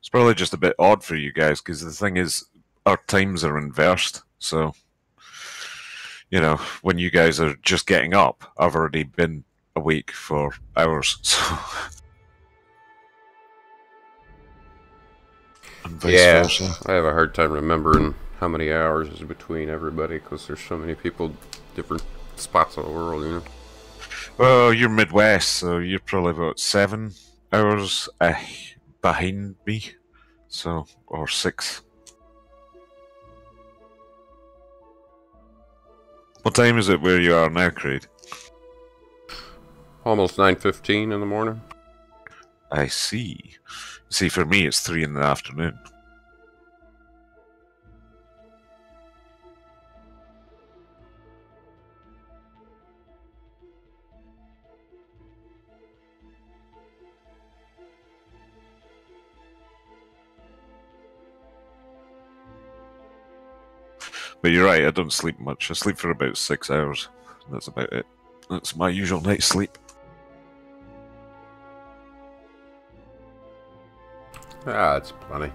It's probably just a bit odd for you guys because the thing is, our times are inversed. So, you know, when you guys are just getting up, I've already been awake for hours. So, and vice Yeah, versa. I have a hard time remembering how many hours is between everybody because there's so many people, different spots of the world, you know. Well, you're Midwest, so you're probably about 7 hours behind me. So, or 6. What time is it where you are now, Creed? Almost 9:15 in the morning. I see. See, for me, it's 3 in the afternoon. But you're right, I don't sleep much. I sleep for about 6 hours. That's about it. That's my usual night's sleep. Ah, it's plenty.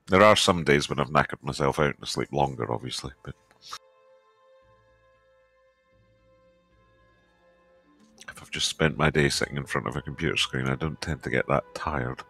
There are some days when I've knackered myself out and I sleep longer, obviously, but if I've just spent my day sitting in front of a computer screen, I don't tend to get that tired.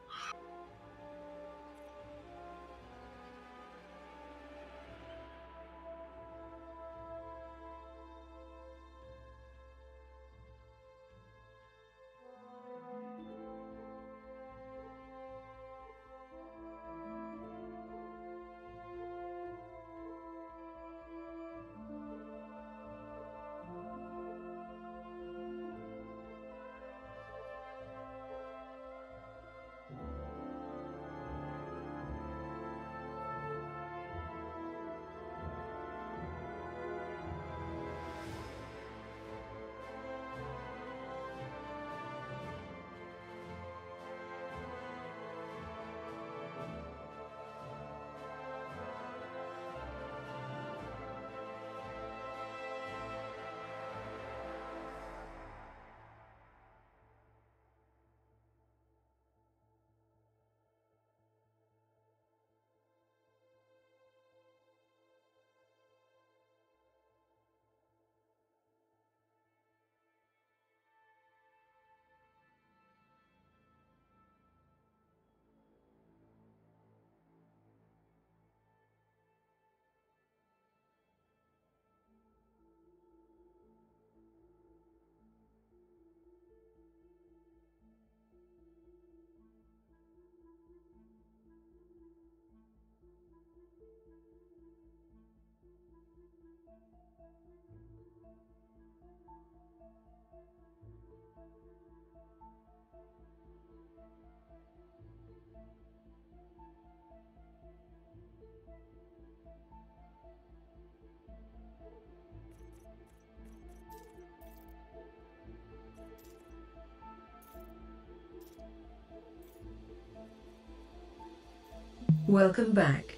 Welcome back.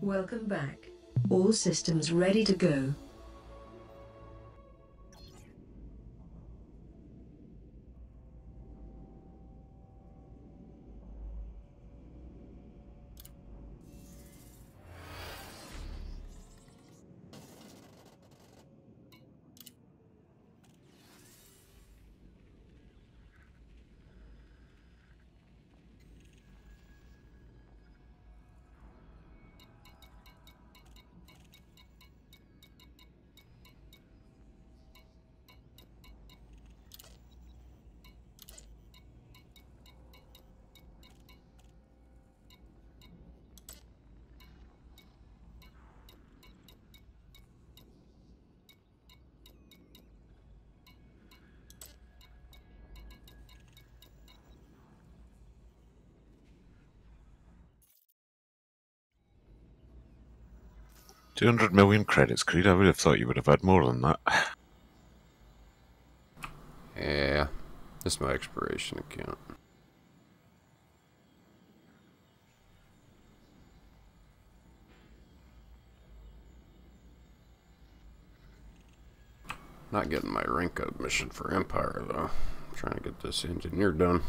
Welcome back. All systems ready to go. 200 million credits, Creed. I would have thought you would have had more than that. Yeah, this is my expiration account. Not getting my rank up mission for Empire, though. I'm trying to get this engineer done.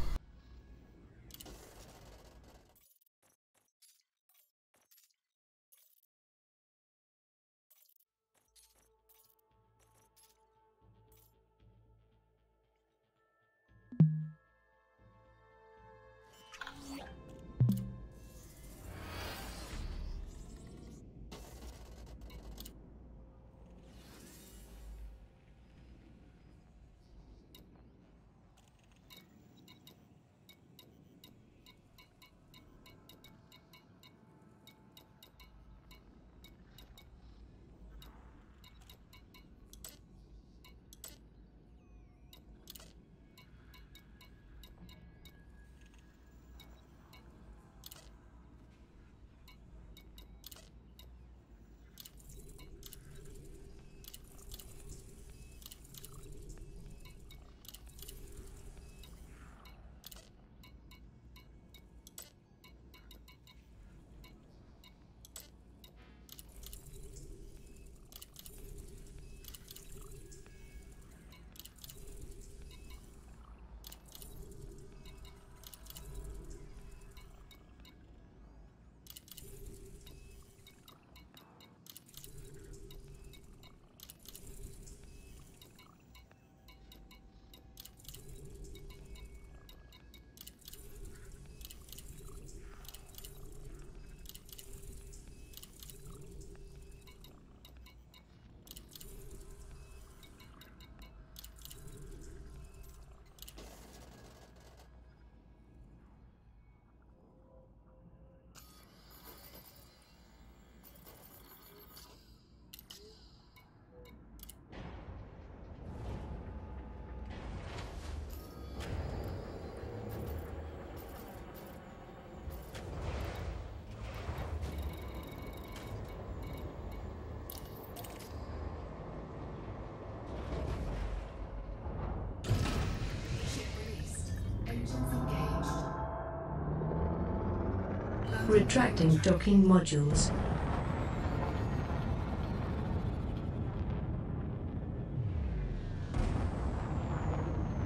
Retracting docking modules.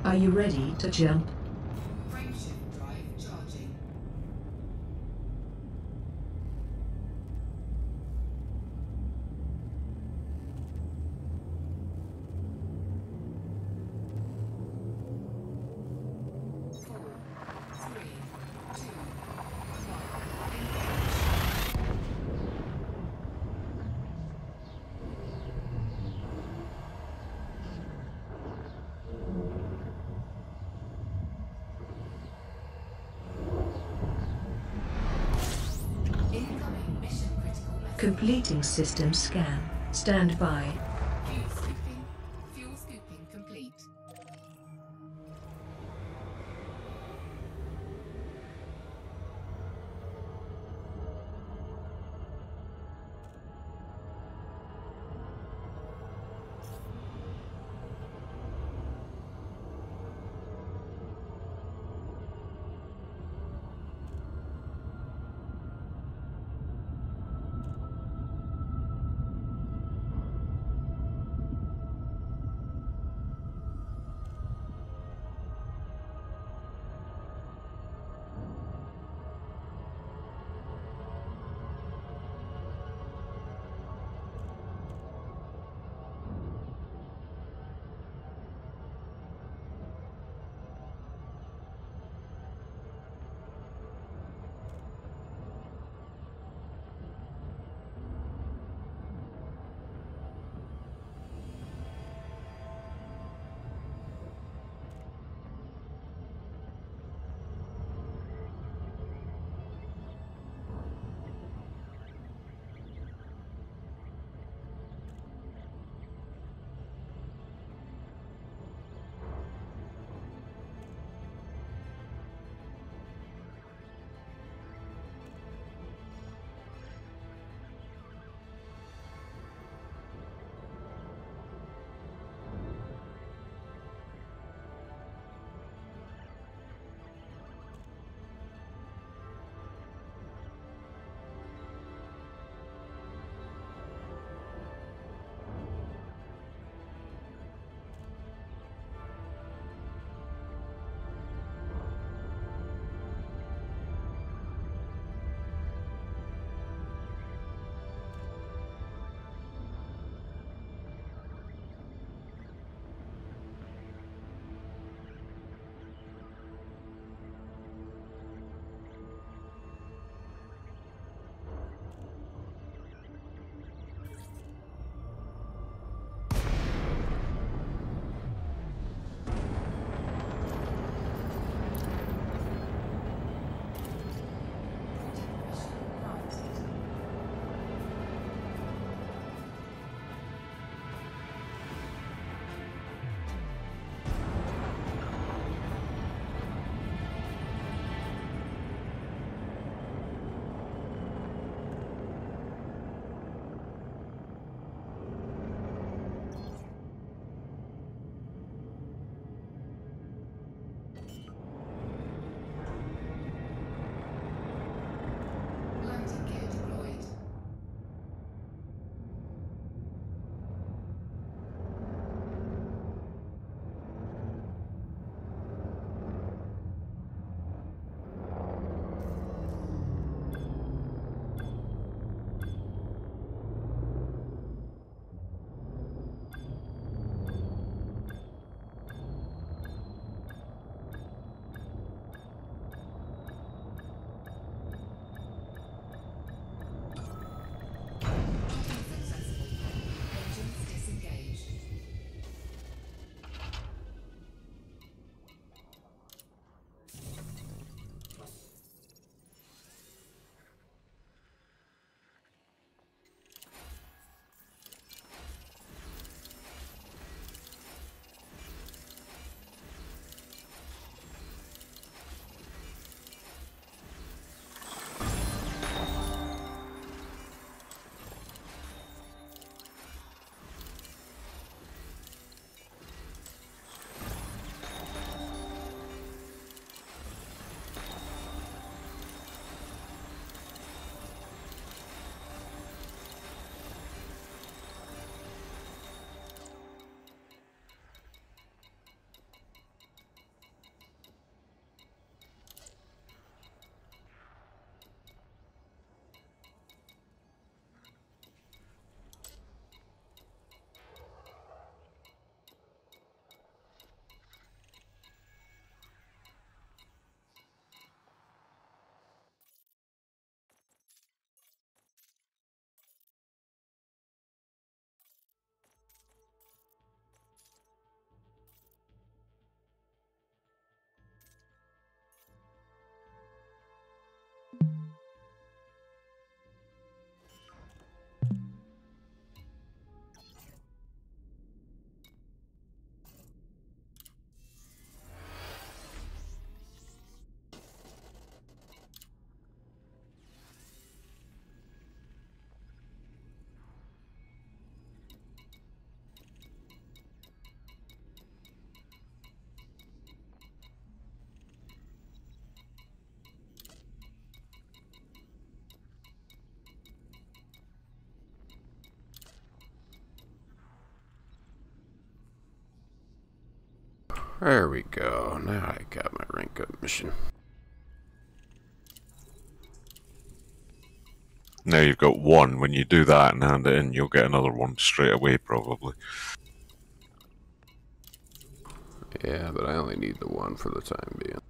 Are you ready to jump? Frameshift drive charging. Completing system scan. Stand by. Fuel scooping. Fuel scooping complete. There we go. Now I got my rank up mission. Now you've got one. When you do that and hand it in, you'll get another one straight away, probably. Yeah, but I only need the one for the time being.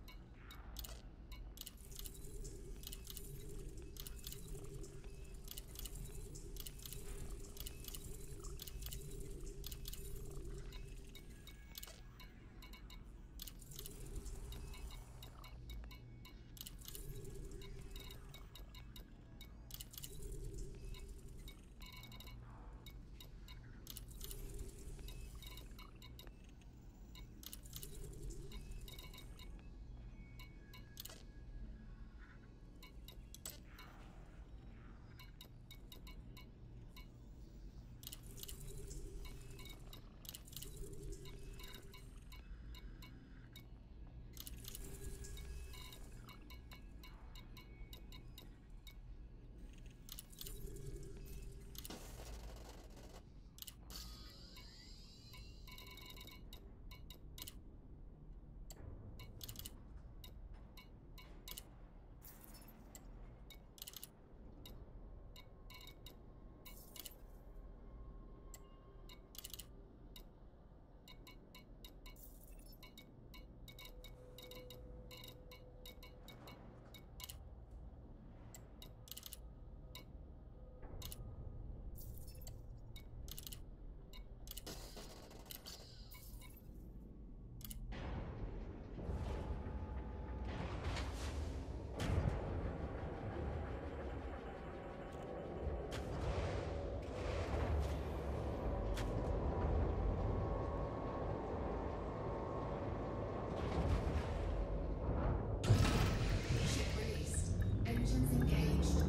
Ship released. Engines engaged.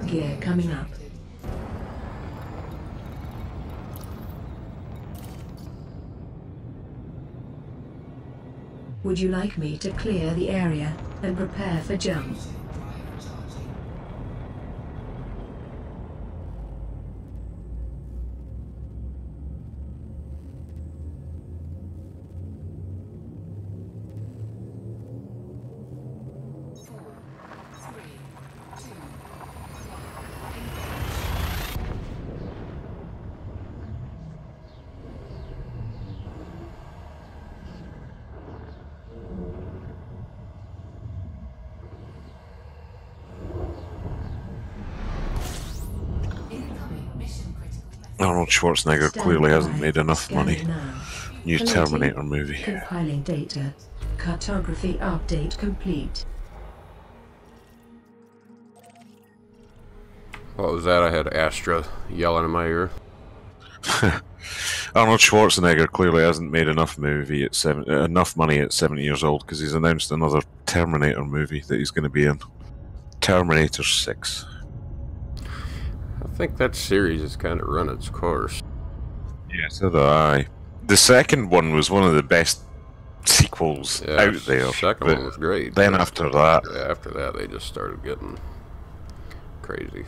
Gear coming up. Would you like me to clear the area and prepare for jump? Drive charging. Four, three, two, one. Engage. Incoming mission critical message. Arnold Schwarzenegger Stand clearly hasn't by. made enough Scanning money. now. New Collating. Terminator movie. Compiling data. Cartography update complete. What was that? I had Astra yelling in my ear. Arnold Schwarzenegger clearly hasn't made enough enough money at 70 years old because he's announced another Terminator movie that he's going to be in. Terminator 6. I think that series has kind of run its course. Yeah, so do I. The second one was one of the best sequels Yeah, out there. the second but one was great. Then but after that, after that, they just started getting crazy.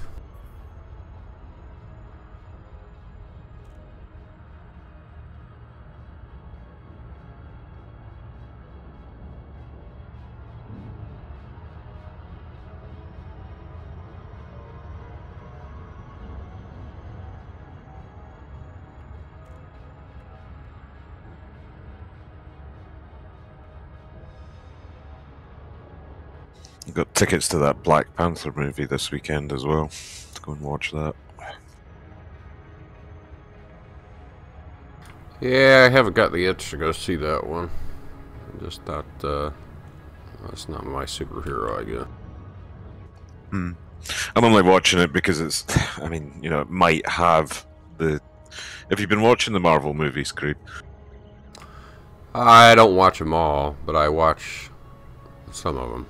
got tickets to that Black Panther movie this weekend as well. Let's go and watch that. Yeah, I haven't got the itch to go see that one. I just thought, that's not my superhero, I guess. I'm only watching it because it's, I mean, you know, it might have the... Have you been watching the Marvel movies, Creed? I don't watch them all, but I watch some of them.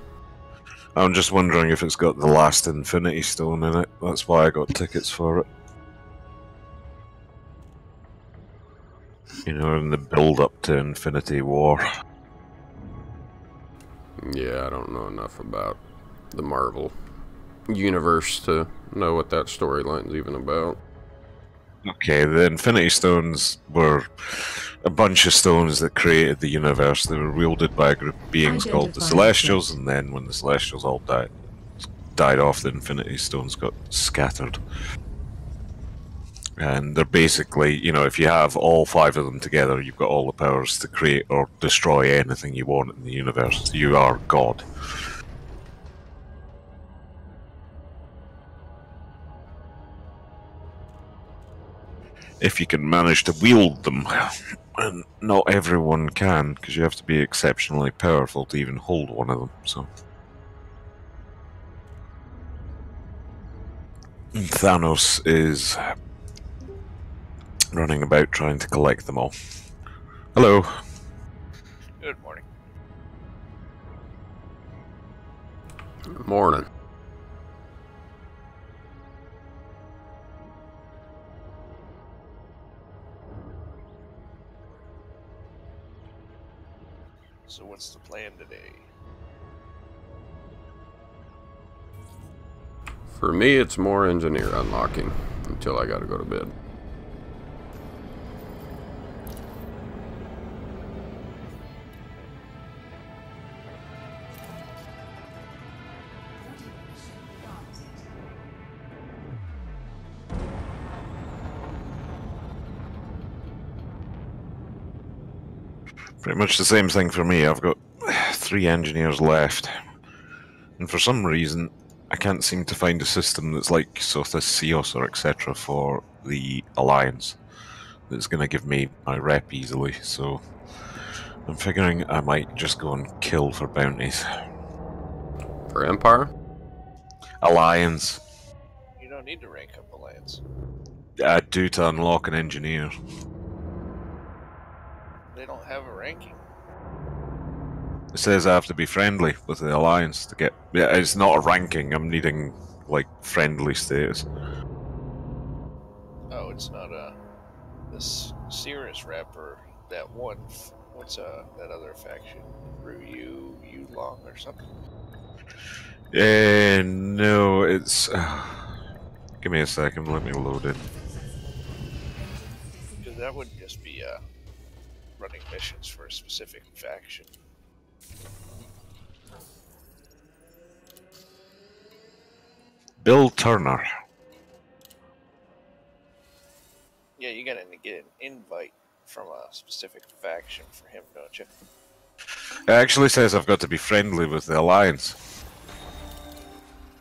I'm just wondering if it's got the last Infinity Stone in it. That's why I got tickets for it. You know, in the build-up to Infinity War. Yeah, I don't know enough about the Marvel universe to know what that storyline's even about. Okay, the Infinity Stones were a bunch of stones that created the universe. They were wielded by a group of beings called the Identify Celestials, threat. and then when the Celestials all died off, the Infinity Stones got scattered. And they're basically, you know, if you have all 5 of them together, you've got all the powers to create or destroy anything you want in the universe. You are God. If you can manage to wield them, and not everyone can, because you have to be exceptionally powerful to even hold one of them. So Thanos is running about trying to collect them all. Hello. Good morning. Morning. So what's the plan today? For me, it's more engineer unlocking until I gotta go to bed. Pretty much the same thing for me. I've got 3 engineers left. And for some reason, I can't seem to find a system that's like Sothis, Seos, or etc. for the Alliance that's going to give me my rep easily, so I'm figuring I might just go and kill for bounties. For Empire? Alliance. You don't need to rank up Alliance. I do to unlock an engineer. They don't have a ranking. It says I have to be friendly with the Alliance to get... Yeah, it's not a ranking, I'm needing, like, friendly status. Oh, it's not this Cirrus rep or that one. What's that other faction? Ryu Long or something? No, it's... give me a second, let me load it. Because that would just be running missions for a specific faction. Bill Turner. Yeah, you gotta get an invite from a specific faction for him, don't you? It actually says I've got to be friendly with the Alliance.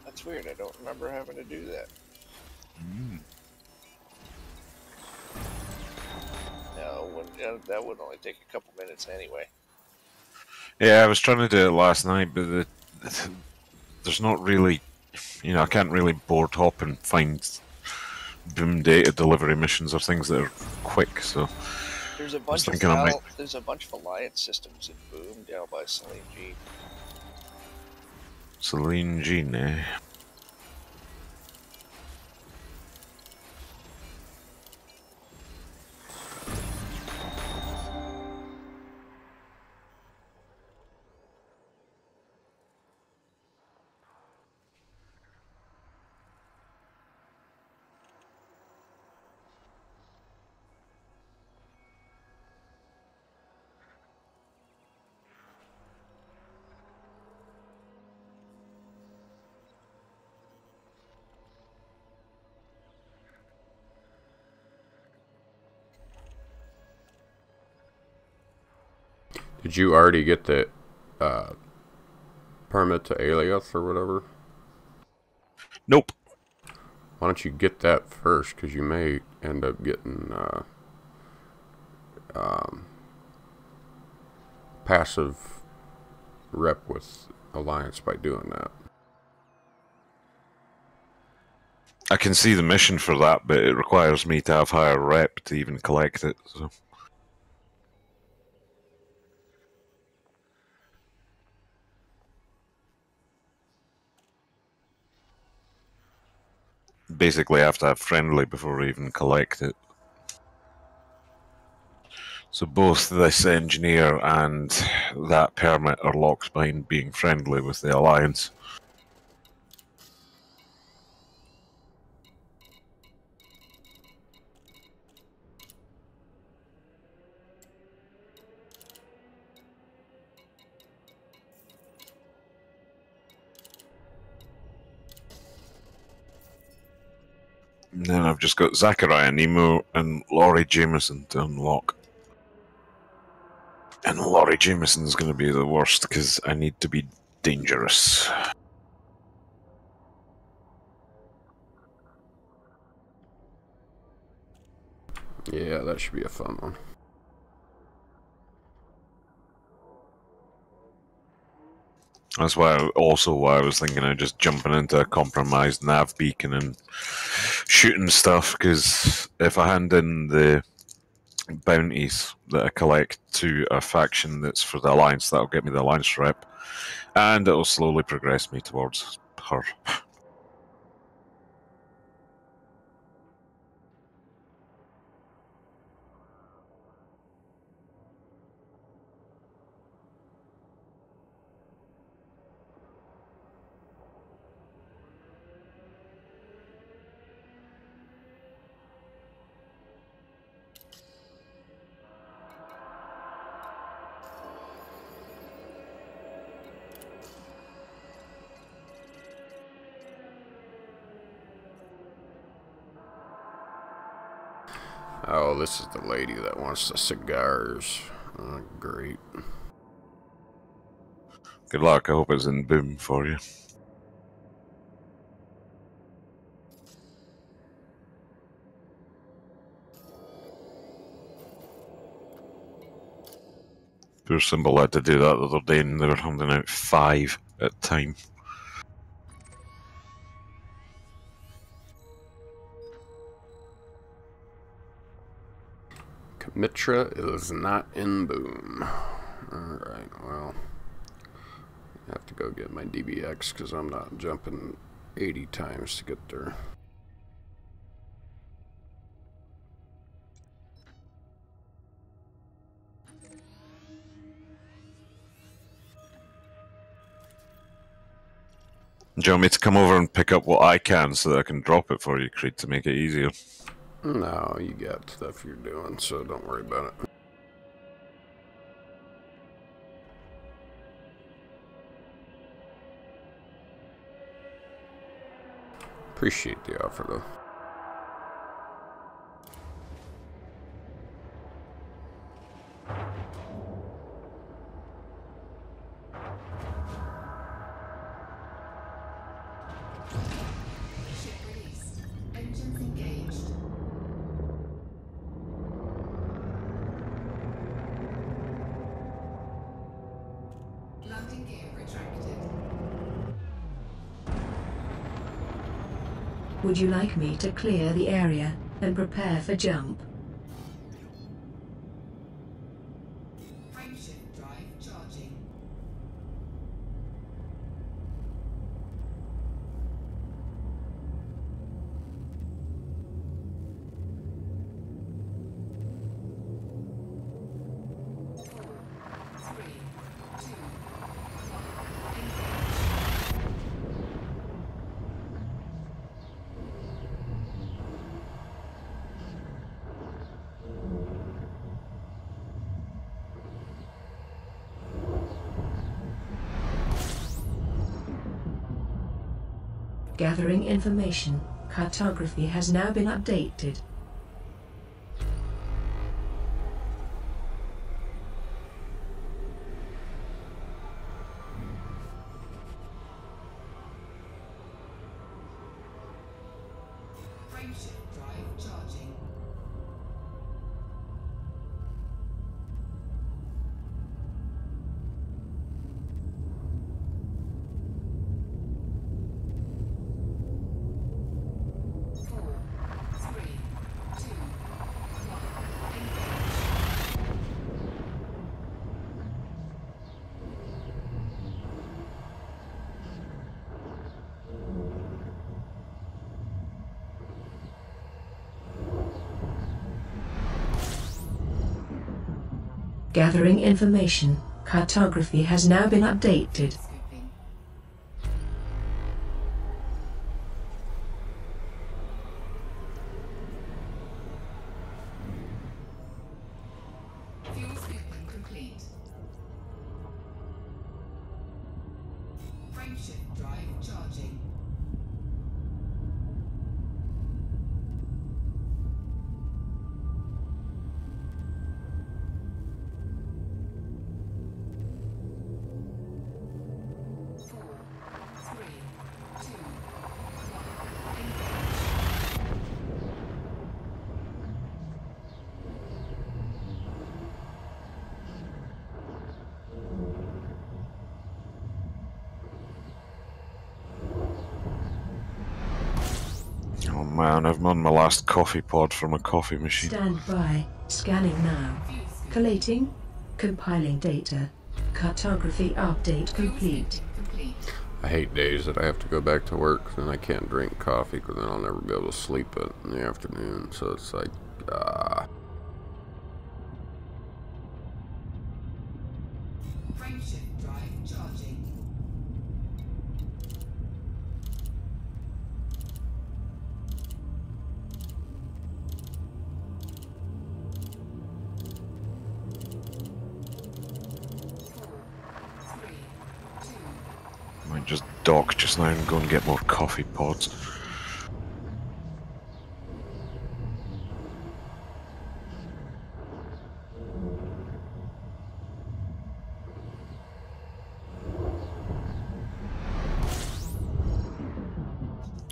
That's weird. I don't remember having to do that. No, that would only take a couple minutes anyway. Yeah, I was trying to do it last night, but there's not really... You know, I can't really board hop and find boom data delivery missions or things that are quick, so... There's a bunch there's a bunch of Alliance systems in Boom down by Celine G. Celine Jean, eh? Did you already get the permit to Alias or whatever? Nope. Why don't you get that first? Because you may end up getting passive rep with Alliance by doing that. I can see the mission for that, but it requires me to have higher rep to even collect it, so... Basically, I have to have friendly before I even collect it. So both this engineer and that permit are locked behind being friendly with the Alliance. And then I've just got Zachariah Nemo and Laurie Jameson to unlock. And Laurie Jameson's going to be the worst because I need to be dangerous. Yeah, that should be a fun one. That's why I was thinking of just jumping into a compromised nav beacon and shooting stuff, because if I hand in the bounties that I collect to a faction that's for the Alliance, that'll get me the Alliance rep, and it'll slowly progress me towards her. Oh, this is the lady that wants the cigars. Oh, great. Good luck, I hope it's in boom for you. Poor Symbol had to do that the other day and they were handing out 5 at a time. Mitra is not in boom. Alright, well, I have to go get my DBX because I'm not jumping 80 times to get there. Do you want me to come over and pick up what I can so that I can drop it for you, Kreid, to make it easier? No, you got stuff you're doing, so don't worry about it. Appreciate the offer, though. Ship released. Engines engaged. Landing gear retracted. Would you like me to clear the area and prepare for jump? Frameshift drive charging. Gathering information. Cartography has now been updated. Frameshift drive charging. Gathering information. Cartography has now been updated. Scooping. Fuel scooping complete. Frameshift drive charging. man, I'm on my last coffee pod from a coffee machine. Stand by. Scanning now. Collating. Compiling data. Cartography update complete. I hate days that I have to go back to work and I can't drink coffee because then I'll never be able to sleep it in the afternoon. So it's like, Frameshift drive charging. Might just dock just now and go and get more coffee pods.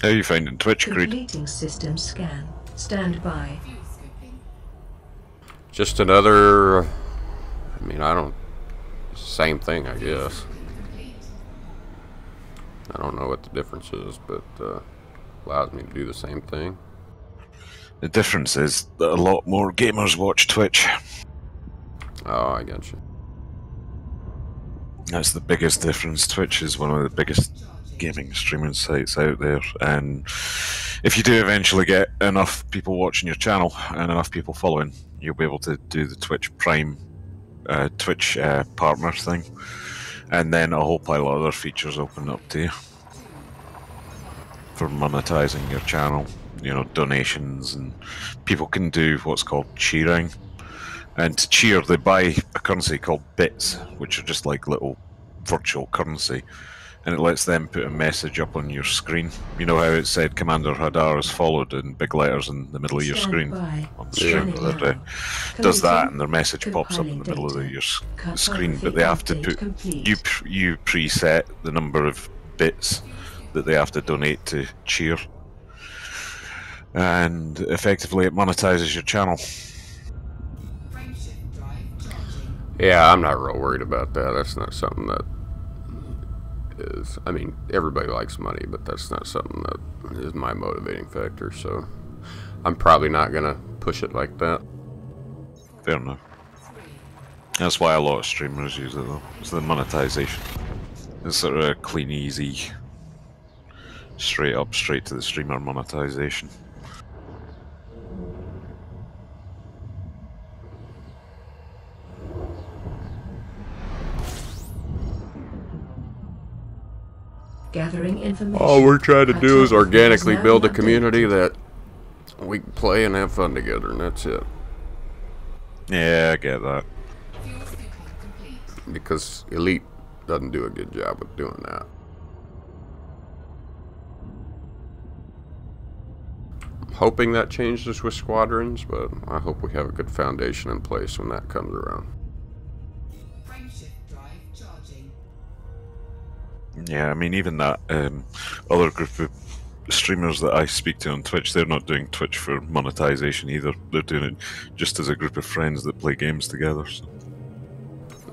How are you finding Twitch, Kreid? Completing system scan. Stand by. just another, I mean, same thing, I guess. I don't know what the difference is, but allows me to do the same thing. The difference is that a lot more gamers watch Twitch. Oh, I got you. That's the biggest difference. Twitch is one of the biggest gaming streaming sites out there, and if you do eventually get enough people watching your channel and enough people following, you'll be able to do the Twitch Prime, Twitch partner thing, and then a whole pile of other features open up to you for monetizing your channel. You know, donations, and people can do what's called cheering. And to cheer, they buy a currency called bits, which are just like little virtual currency, and it lets them put a message up on your screen. You know how it said Commander Hadar is followed in big letters in the middle of your screen on stream the other day? Does that, and their message pops up in the middle of your screen, but they have to put, you preset the number of bits that they have to donate to cheer, and effectively it monetizes your channel. Yeah, I'm not real worried about that. That's not something that is, I mean, everybody likes money, but that's not something that is my motivating factor, so I'm probably not going to push it like that. Fair enough. That's why a lot of streamers use it though. It's the monetization. It's sort of a clean, easy, straight to the streamer monetization. Gathering information. All we're trying to do is organically build a community that we can play and have fun together, and that's it. Yeah, I get that. Because Elite doesn't do a good job of doing that. I'm hoping that changes with Squadrons, but I hope we have a good foundation in place when that comes around. Yeah, I mean, even that other group of streamers that I speak to on Twitch, they're not doing Twitch for monetization either. They're doing it just as a group of friends that play games together. So.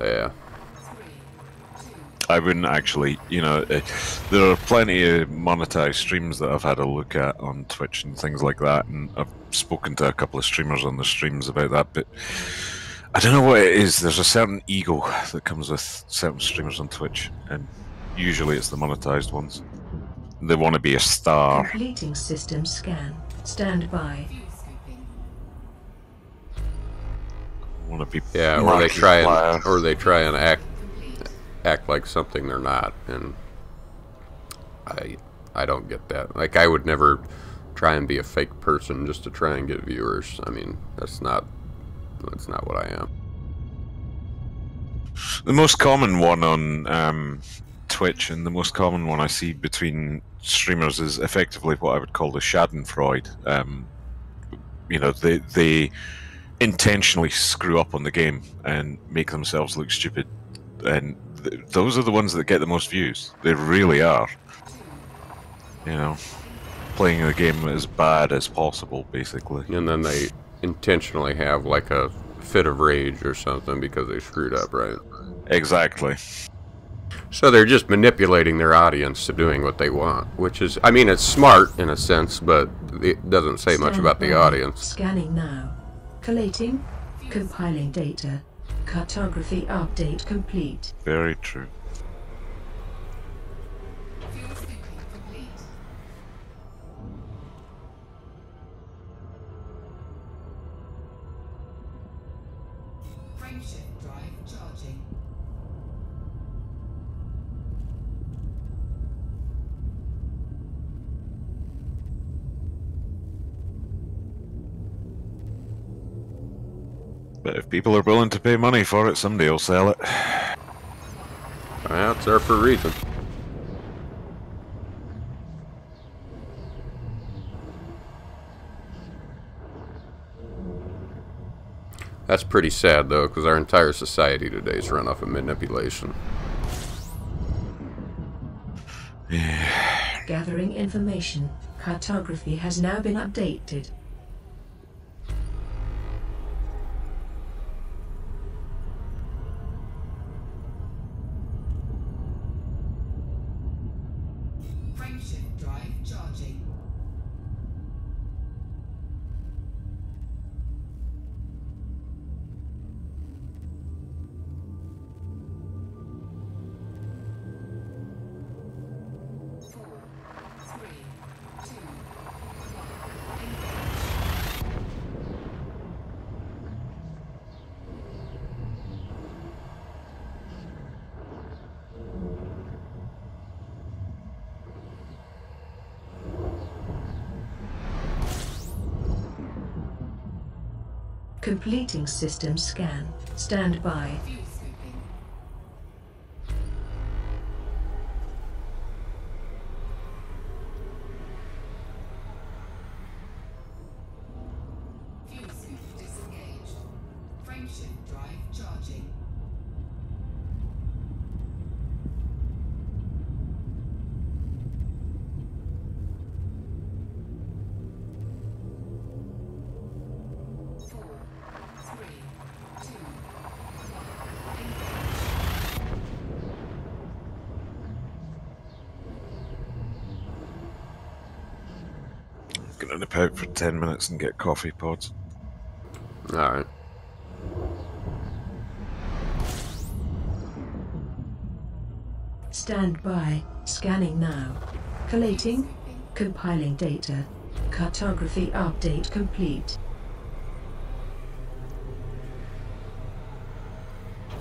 Yeah. I wouldn't actually, you know, there are plenty of monetized streams that I've had a look at on Twitch and things like that, and I've spoken to a couple of streamers on the streams about that, but I don't know what it is. There's a certain ego that comes with certain streamers on Twitch, and usually it's the monetized ones. They want to be a star. Completing system scan. Stand by. Want to be, yeah, or they try and act like something they're not, and I don't get that. Like, I would never try and be a fake person just to try and get viewers. I mean, that's not what I am. The most common one on Twitch, and the most common one I see between streamers, is effectively what I would call the Schadenfreude. You know, they intentionally screw up on the game and make themselves look stupid, and those are the ones that get the most views. They really are. You know, playing the game as bad as possible, basically. And then they intentionally have like a fit of rage or something because they screwed up, right? Exactly. So they're just manipulating their audience to doing what they want, which is, I mean, it's smart in a sense, but it doesn't say much about the audience. Scanning now. Collating. Compiling data. Cartography update complete. Very true. Fuel scooping complete. Frameshift drive charging. But if people are willing to pay money for it, somebody will sell it. Well, it's there for a reason. That's pretty sad, though, because our entire society today is run off of manipulation. Yeah. Gathering information. Cartography has now been updated. Frameshift drive charging. Four, three, two, one. Engage. Completing system scan. Stand by. Fuel scooping. Fuel scoop disengaged. Frameshift drive charging. Four, three, two, one. Engage. I'm gonna nip out for 10 minutes and get coffee pods. Alright. Stand by. Scanning now. Collating. Compiling data. Cartography update complete.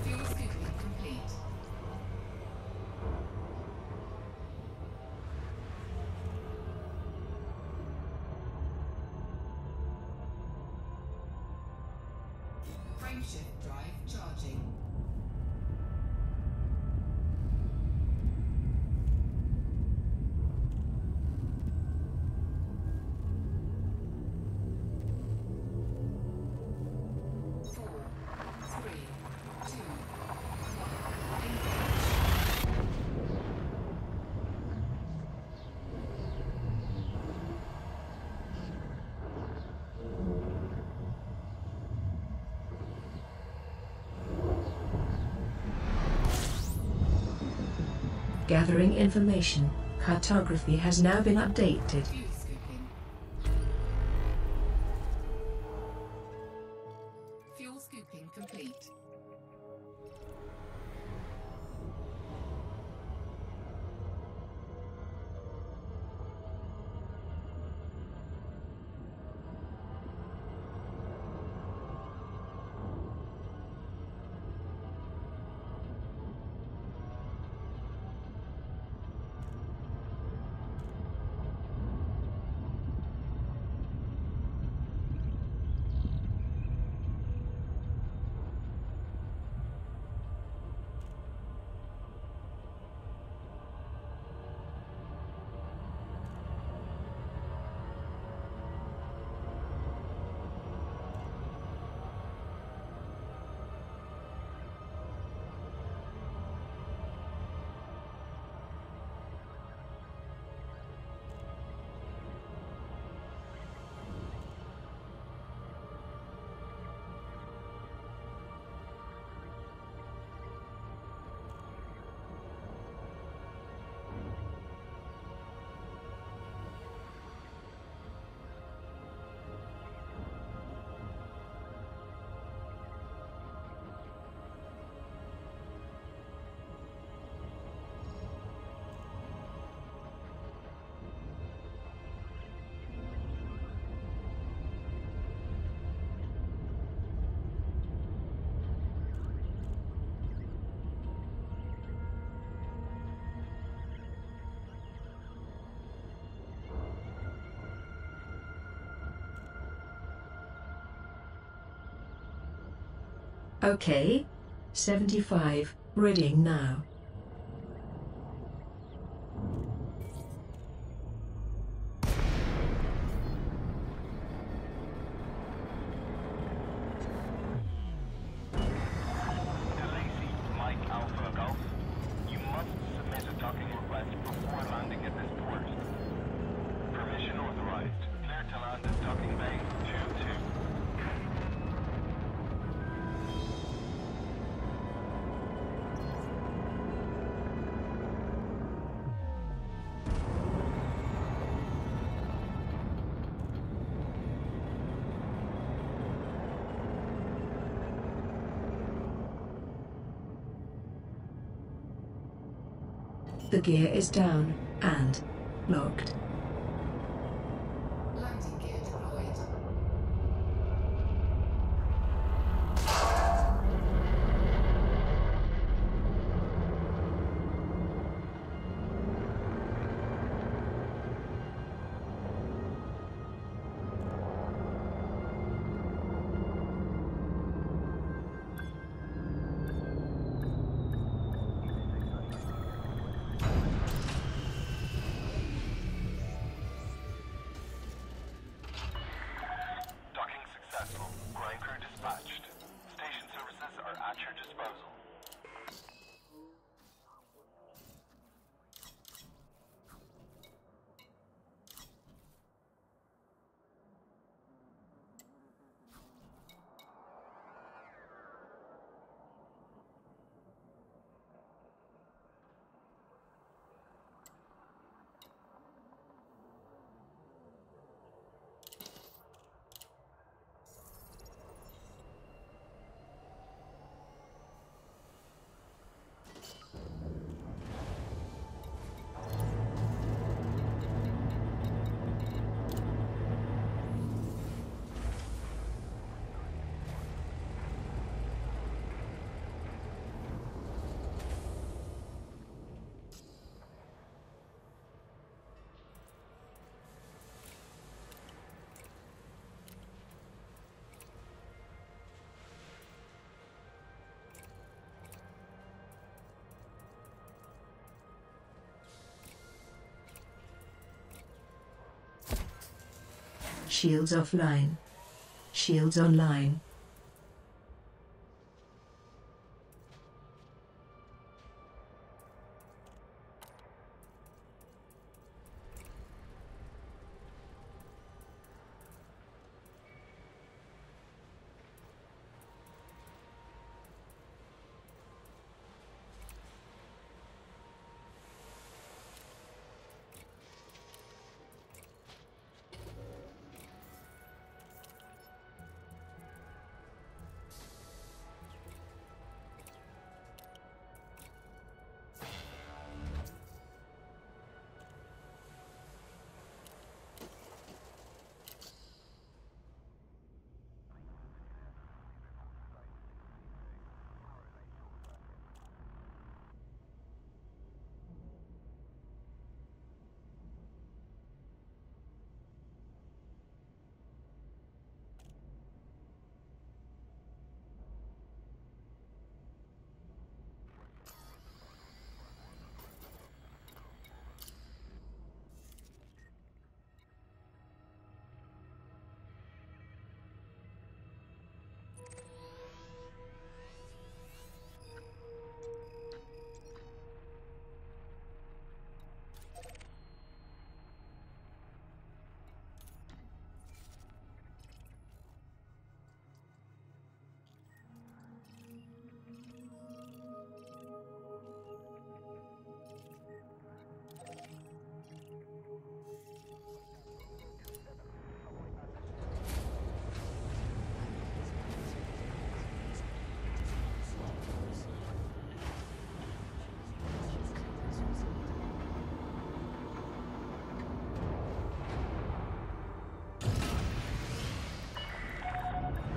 Fuel scooping complete. Frameshift drive charging. Four, three, two, one. Engage. Gathering information. Cartography has now been updated. Fuel scooping. Fuel scooping complete. Okay. 75. Readying now. The gear is down and locked. Landing gear deployed. Shields offline. Shields online.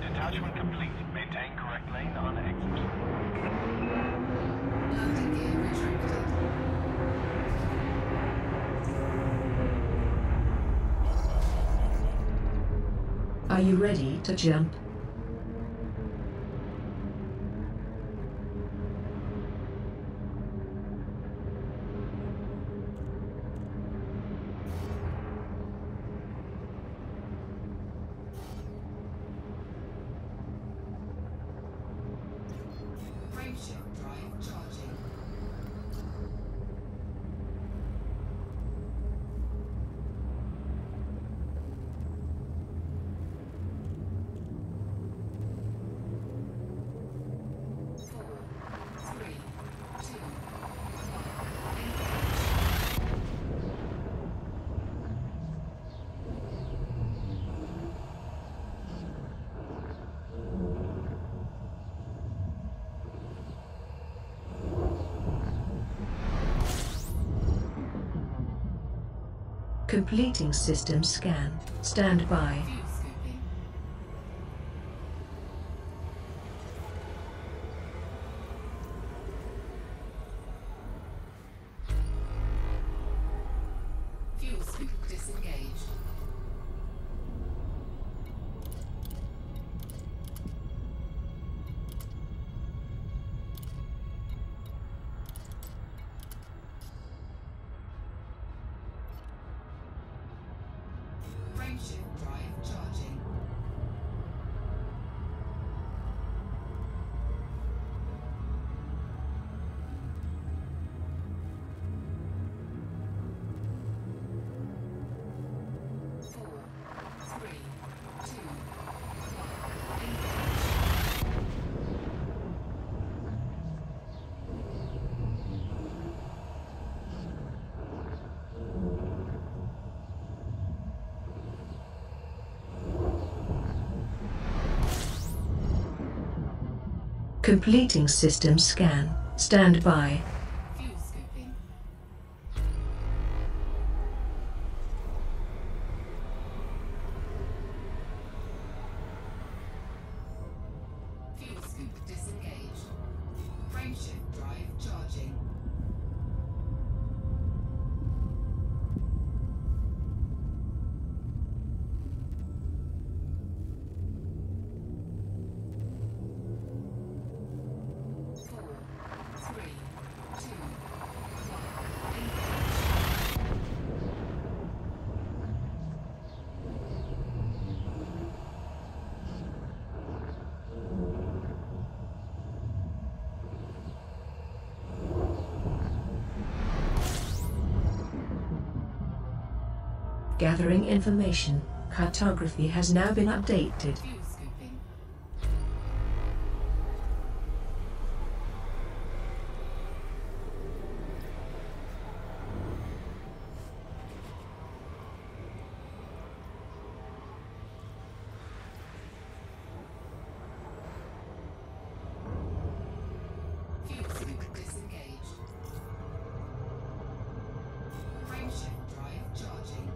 Detachment complete. Maintain correct lane on exit. Landing gear retracted. Are you ready to jump? Completing system scan. Stand by. Fuel scooping. Fuel scoop disengaged. Frameshift drive charging. Four, three, two, one. Engage. Completing system scan. Stand by. Fuel scooping. Fuel scoop disengaged. Frameshift drive charging. Four, three, two, one. Engage. Gathering information. Cartography has now been updated. Fuel scooping. Fuel scoop disengaged. Frameshift drive charging.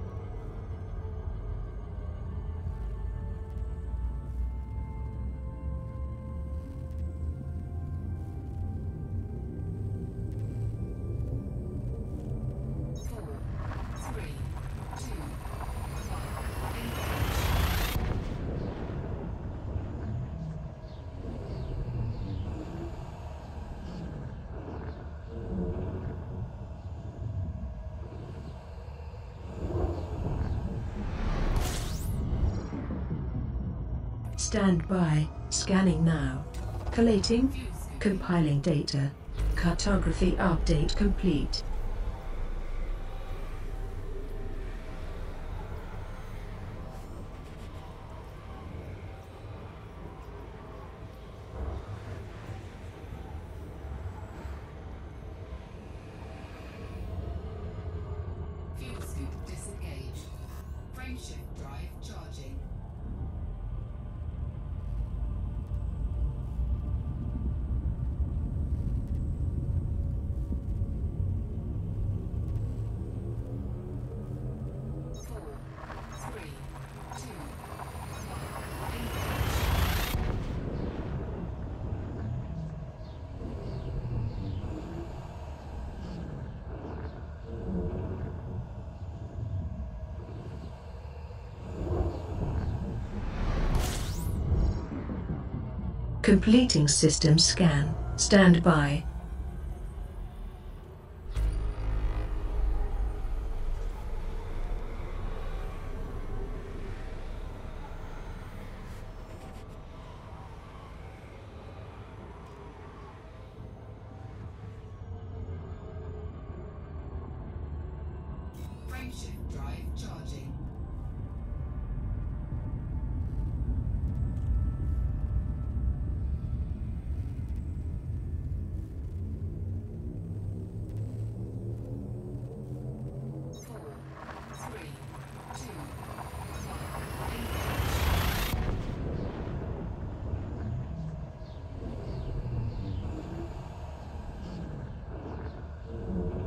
Four, three, two, one. Engage. Stand by. Scanning now. Collating. Fuel scooping. Compiling data. Cartography update complete. Fuel scoop disengaged. Frameshift drive charging. Four, three, two, one. Engage. Completing system scan. Stand by. Frameshift drive charging. Four, three, two, one. Engage.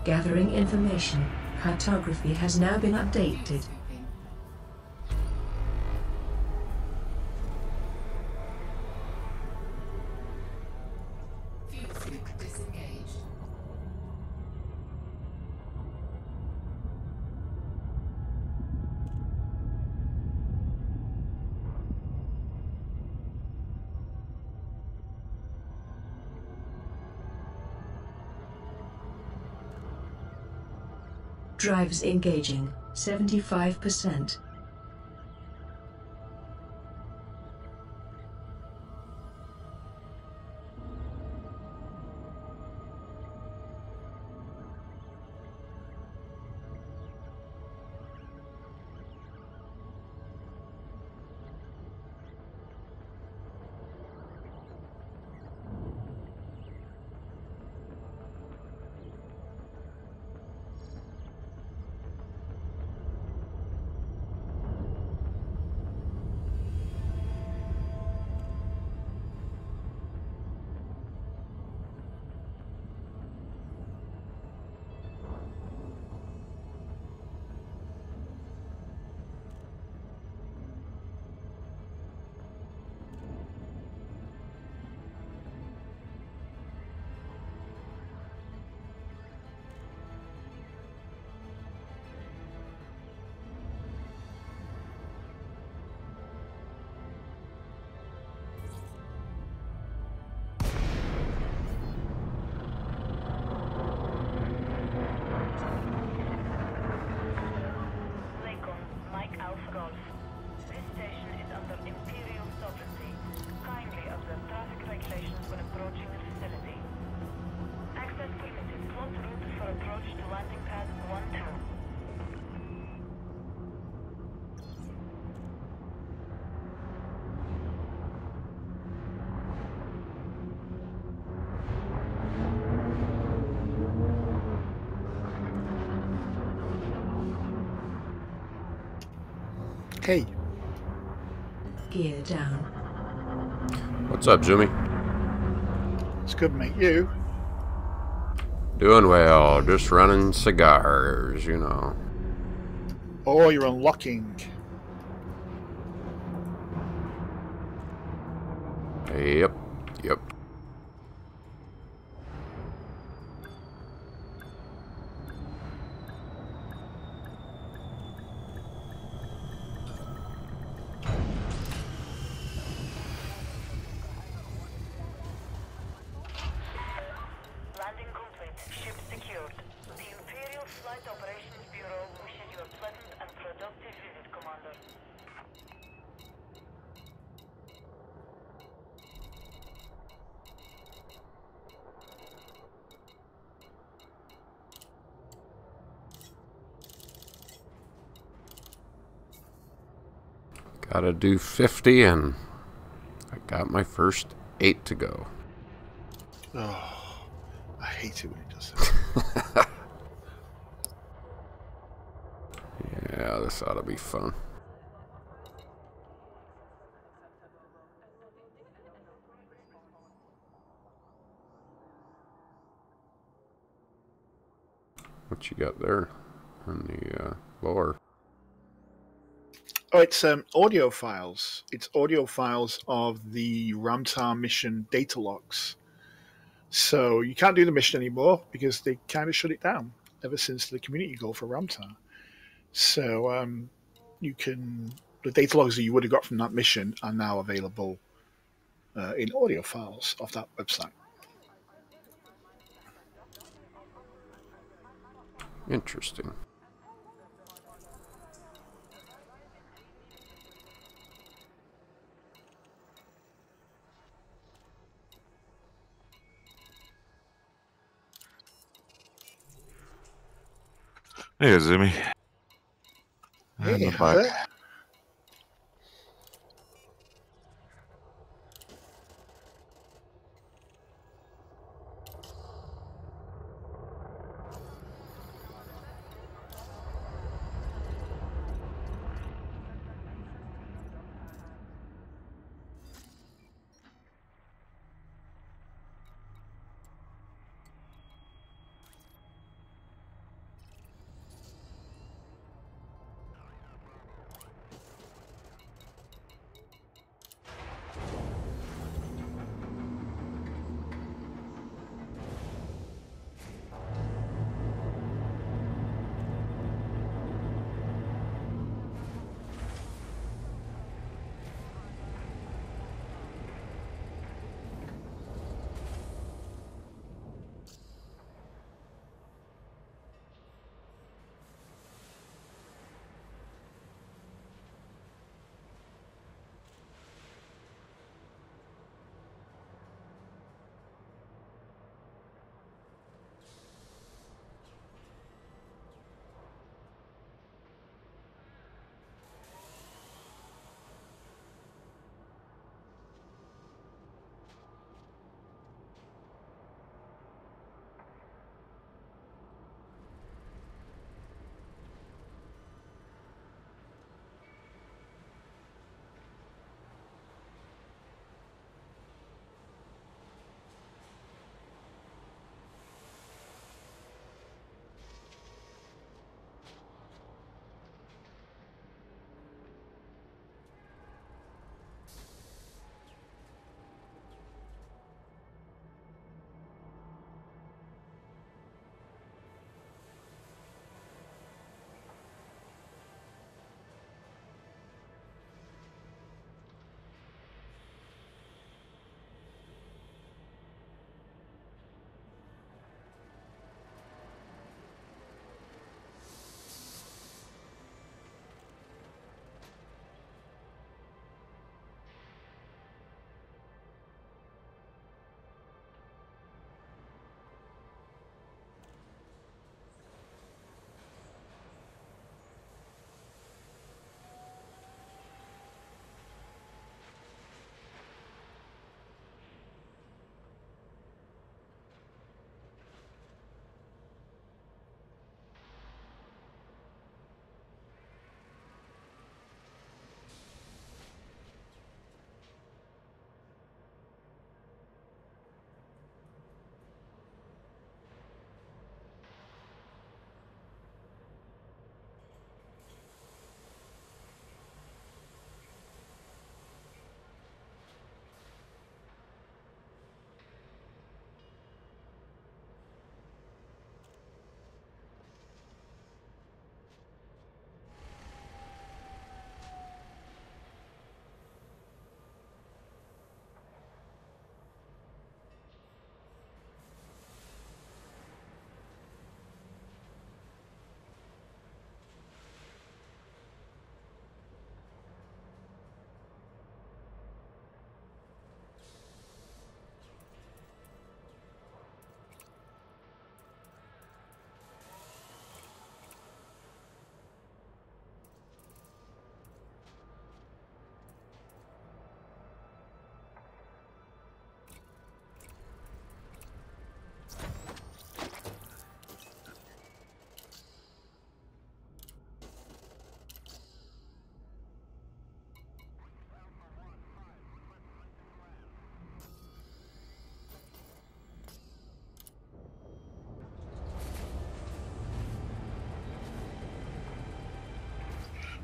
Gathering information. Cartography has now been updated. Fuel scoop disengaged. Drives engaging. 75%. Hey, Gear down. What's up, Jimmy? it's good, mate. You? Doing well. Just running cigars, you know. Oh, you're unlocking. Yep. Yep. Landing complete. Ship secured. The Imperial Flight Operations Bureau wishes you a pleasant and productive visit, Commander. Gotta do 50, and I got my first 8 to go. Oh, I hate it when it does that. Yeah, this ought to be fun. What you got there on the lower? Oh, it's audio files. It's audio files of the Ramtar mission data logs. So you can't do the mission anymore because they kind of shut it down ever since the community goal for Ramtar. So you can the data logs that you would have got from that mission are now available in audio files off that website. Interesting. Hey, Zoomy. Hey, I'm Heather. back.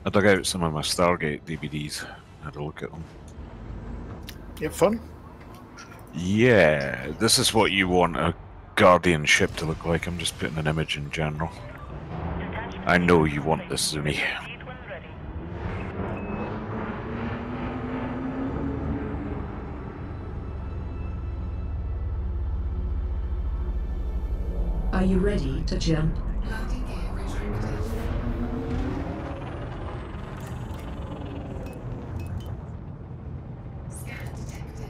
I dug out some of my Stargate DVDs. Had a look at them. You have fun? Yeah, this is what you want a Guardian ship to look like. I'm just putting an image in general. I know you want this, Zuni. Are you ready to jump? Landing gear retracted. Scan detected.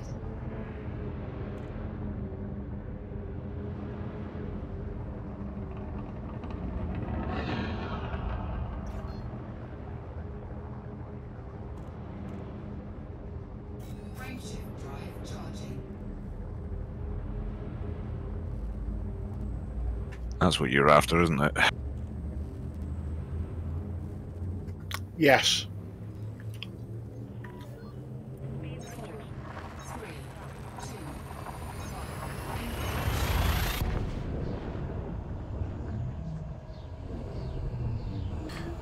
Frameshift drive charging. That's what you're after, isn't it? Yes. 3, 2,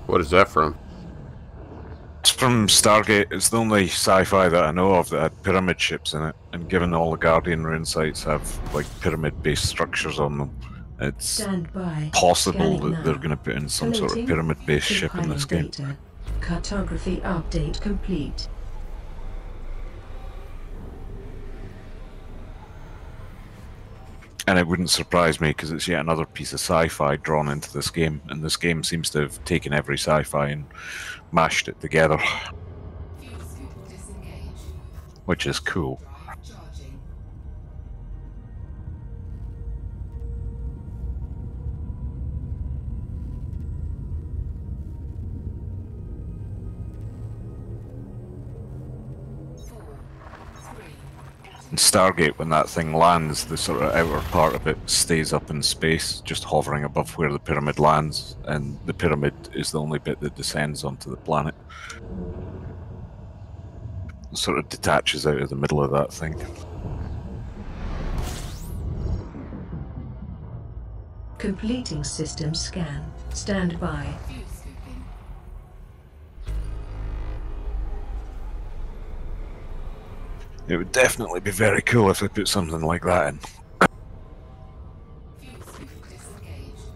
What is that from? It's from Stargate. It's the only sci-fi that I know of that had pyramid ships in it, and given all the Guardian rune sites have like pyramid-based structures on them, it's Stand by. possible Scanning that they're now. going to put in some sort of Collating. pyramid-based ship in this Compiling game. data. Cartography update complete. And it wouldn't surprise me because it's yet another piece of sci-fi drawn into this game, and this game seems to have taken every sci-fi and mashed it together, fuel scoop disengaged. which is cool. Drive charging. In Stargate, when that thing lands, the sort of outer part of it stays up in space, just hovering above where the pyramid lands, and the pyramid is the only bit that descends onto the planet. It sort of detaches out of the middle of that thing. Completing system scan. Stand by. Fuel scooping. It would definitely be very cool if they put something like that in. Fuel scoop disengaged.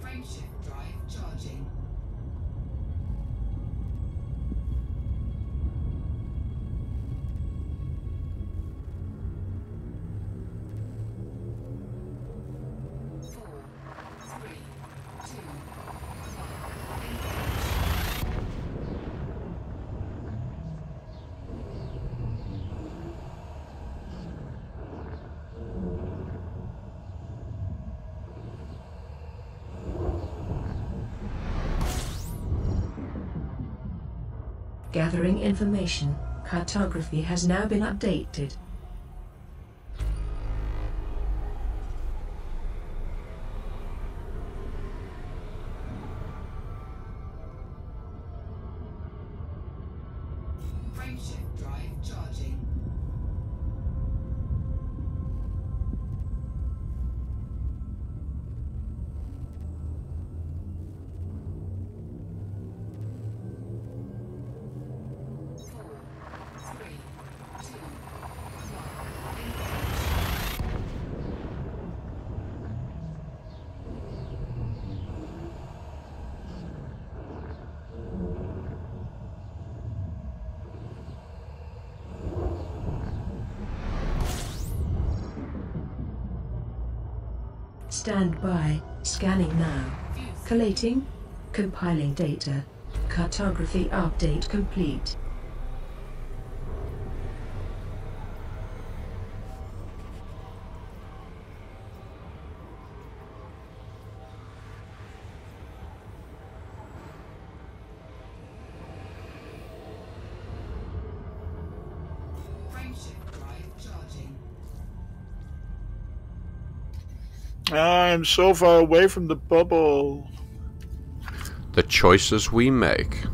Frameshift drive charging. Gathering information. Cartography has now been updated. Frameshift drive charging. Stand by. Scanning now. Collating. Compiling data. Cartography update complete. Frameshift drive charging. I'm so far away from the bubble. The choices we make.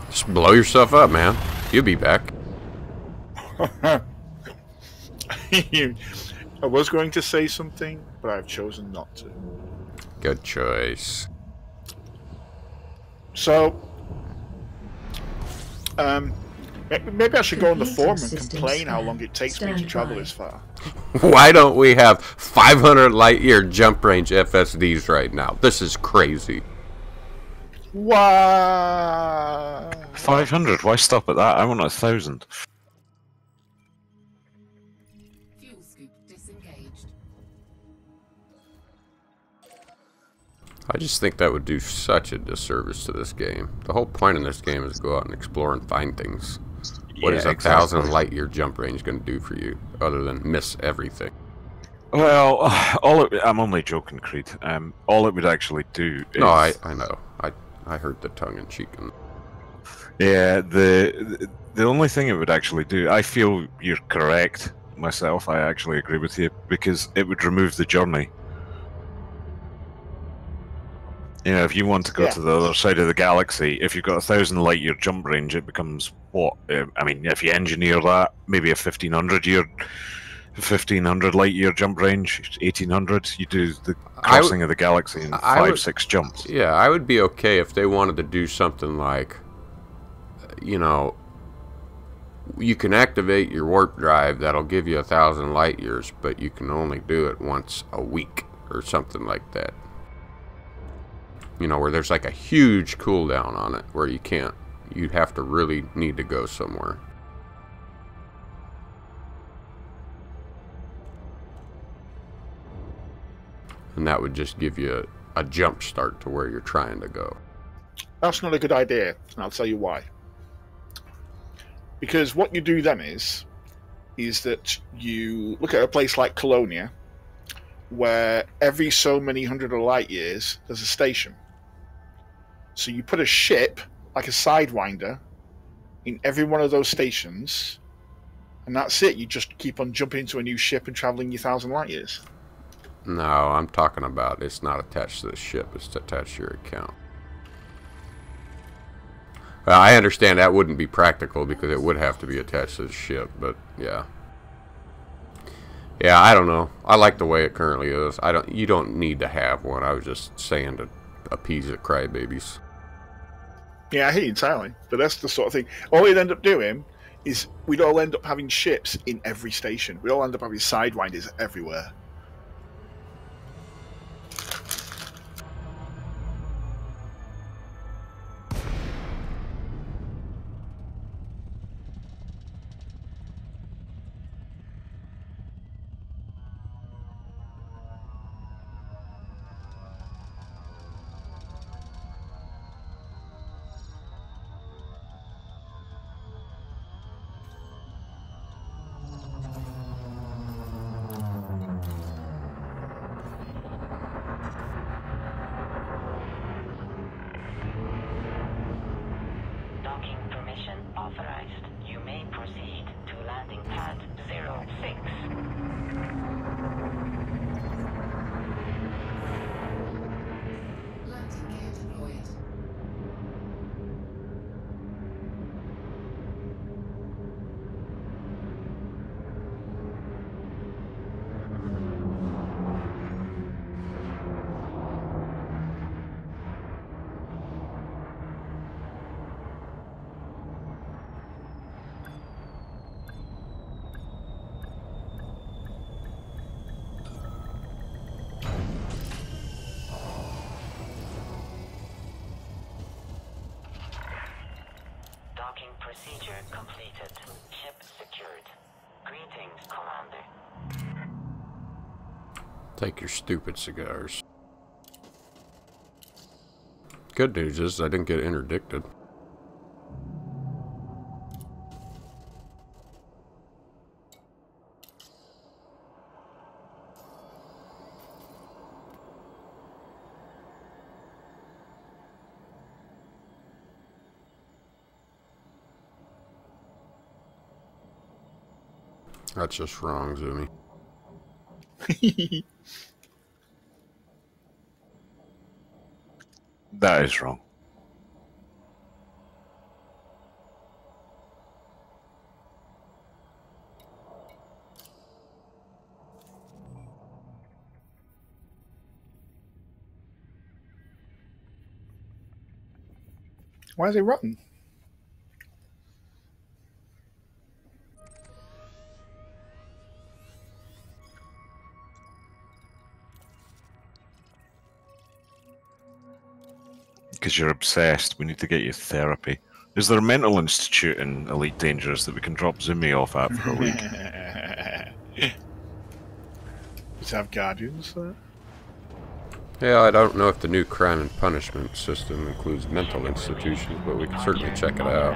Just blow yourself up, man. You'll be back. I was going to say something, but I've chosen not to. Good choice. So, maybe I should go on the Completing forum and system complain how scan. long it takes me to Stand travel by. this far. Why don't we have 500 light year jump range FSDs right now? This is crazy. Wow. 500. Why stop at that? I want 1,000. Fuel scoop disengaged. I just think that would do such a disservice to this game. The whole point of this game is to go out and explore and find things. What is 1,000 light year jump range going to do for you, other than miss everything? Well, I'm only joking, Creed. All it would actually do is... No, I know. I heard the tongue in cheek. Yeah, the only thing it would actually do, I feel you're correct myself, I actually agree with you, because it would remove the journey. You know, if you want to go to the other side of the galaxy, if you've got 1,000 light year jump range, it becomes what? I mean, if you engineer that, maybe a 1,500 light year jump range, 1,800. You do the crossing of the galaxy in 5-6 jumps. Yeah, I would be okay if they wanted to do something like, you know, you can activate your warp drive. That'll give you 1,000 light years, but you can only do it once a week or something like that. You know, where there's like a huge cooldown on it, where you can't, you'd have to really need to go somewhere. And that would just give you a jump start to where you're trying to go. That's not a good idea, and I'll tell you why. Because what you do then is that you look at a place like Colonia, where every so many hundred of light years there's a station. So you put a ship, like a Sidewinder, in every one of those stations, and that's it. You just keep on jumping into a new ship and traveling your 1,000 light years. No, I'm talking about it's not attached to the ship, it's attached to your account. Well, I understand that wouldn't be practical because it would have to be attached to the ship, but yeah. Yeah, I don't know. I like the way it currently is. You don't need to have one. I was just saying to appease the crybabies. Yeah, I hear you entirely, but that's the sort of thing. All we'd end up doing is we'd all end up having ships in every station. We'd all end up having Sidewinders everywhere. Docking permission authorized. You may proceed to landing pad 06. Landing gear deployed. Docking procedure completed. Ship secured. Greetings, Commander. Take your stupid cigars. Good news is I didn't get interdicted. That's just wrong, Zumi. That is wrong. Why is it rotten? Because you're obsessed. We need to get you therapy. Is there a mental institute in Elite Dangerous that we can drop Zumi off at for a week? Does it have guardians there? Yeah, I don't know if the new crime and punishment system includes mental institutions, but we can certainly check it out.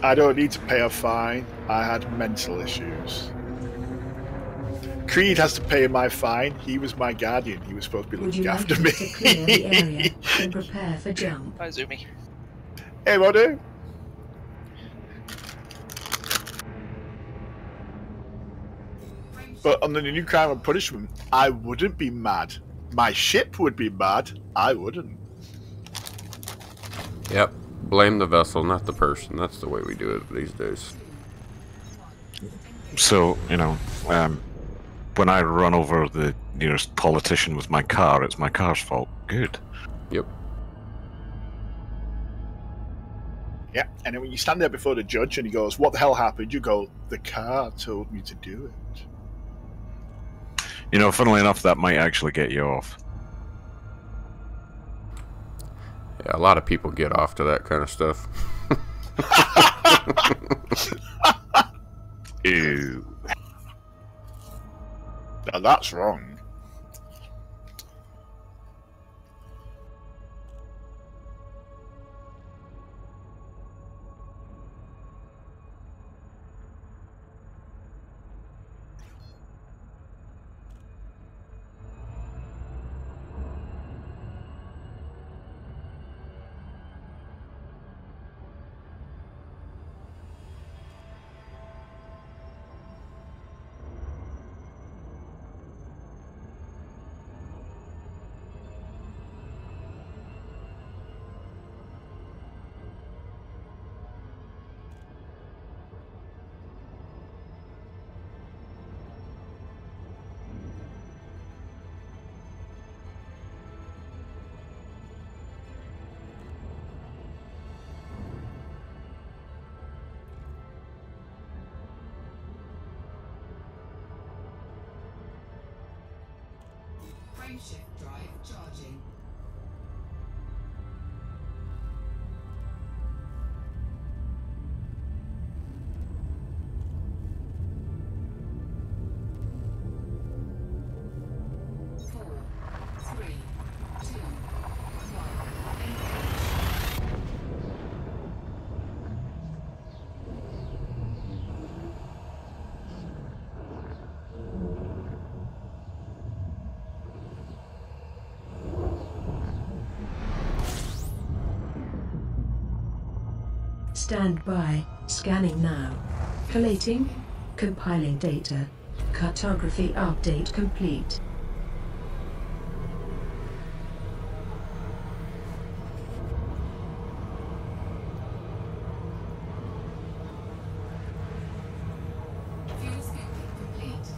I don't need to pay a fine. I had mental issues. Kreid has to pay my fine. He was my guardian. He was supposed to be Would you looking like after me. us to clear the area and prepare for jump? Hi, Zumi. Hey, Mordu. But on the new crime and punishment, I wouldn't be mad. My ship would be mad. I wouldn't. Yep. Blame the vessel, not the person. That's the way we do it these days. So, you know, when I run over the nearest politician with my car, it's my car's fault. Good. Yep. Yeah, and then when you stand there before the judge and he goes, "What the hell happened?" You go, "The car told me to do it." You know, funnily enough, that might actually get you off. Yeah, a lot of people get off to that kind of stuff. Ew. Now that's wrong. Frameshift drive charging. Four, three, two, one, engage. Stand by. Scanning now. Collating. Compiling data. Cartography update complete. Fuel scooping complete.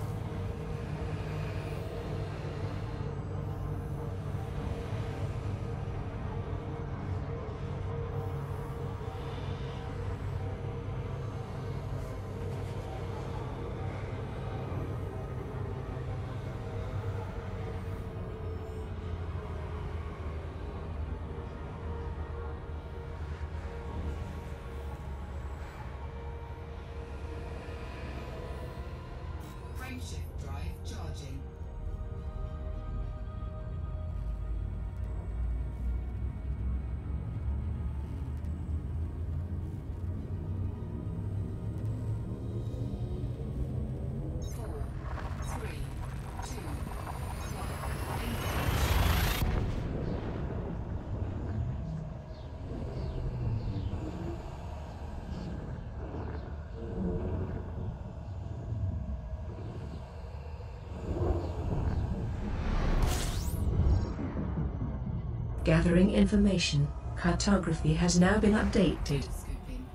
Frameshift drive charging. Four, three, two, one, engage. Gathering information. Cartography has now been updated. Scooping.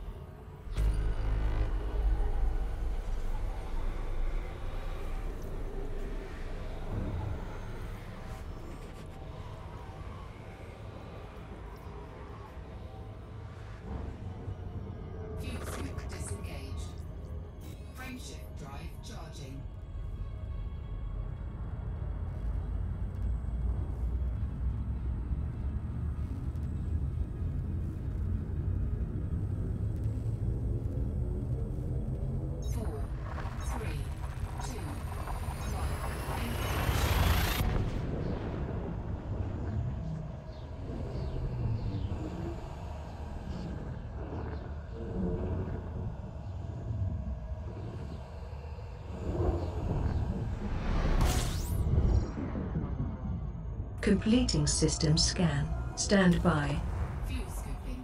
Completing system scan. Stand by. Fuel scooping.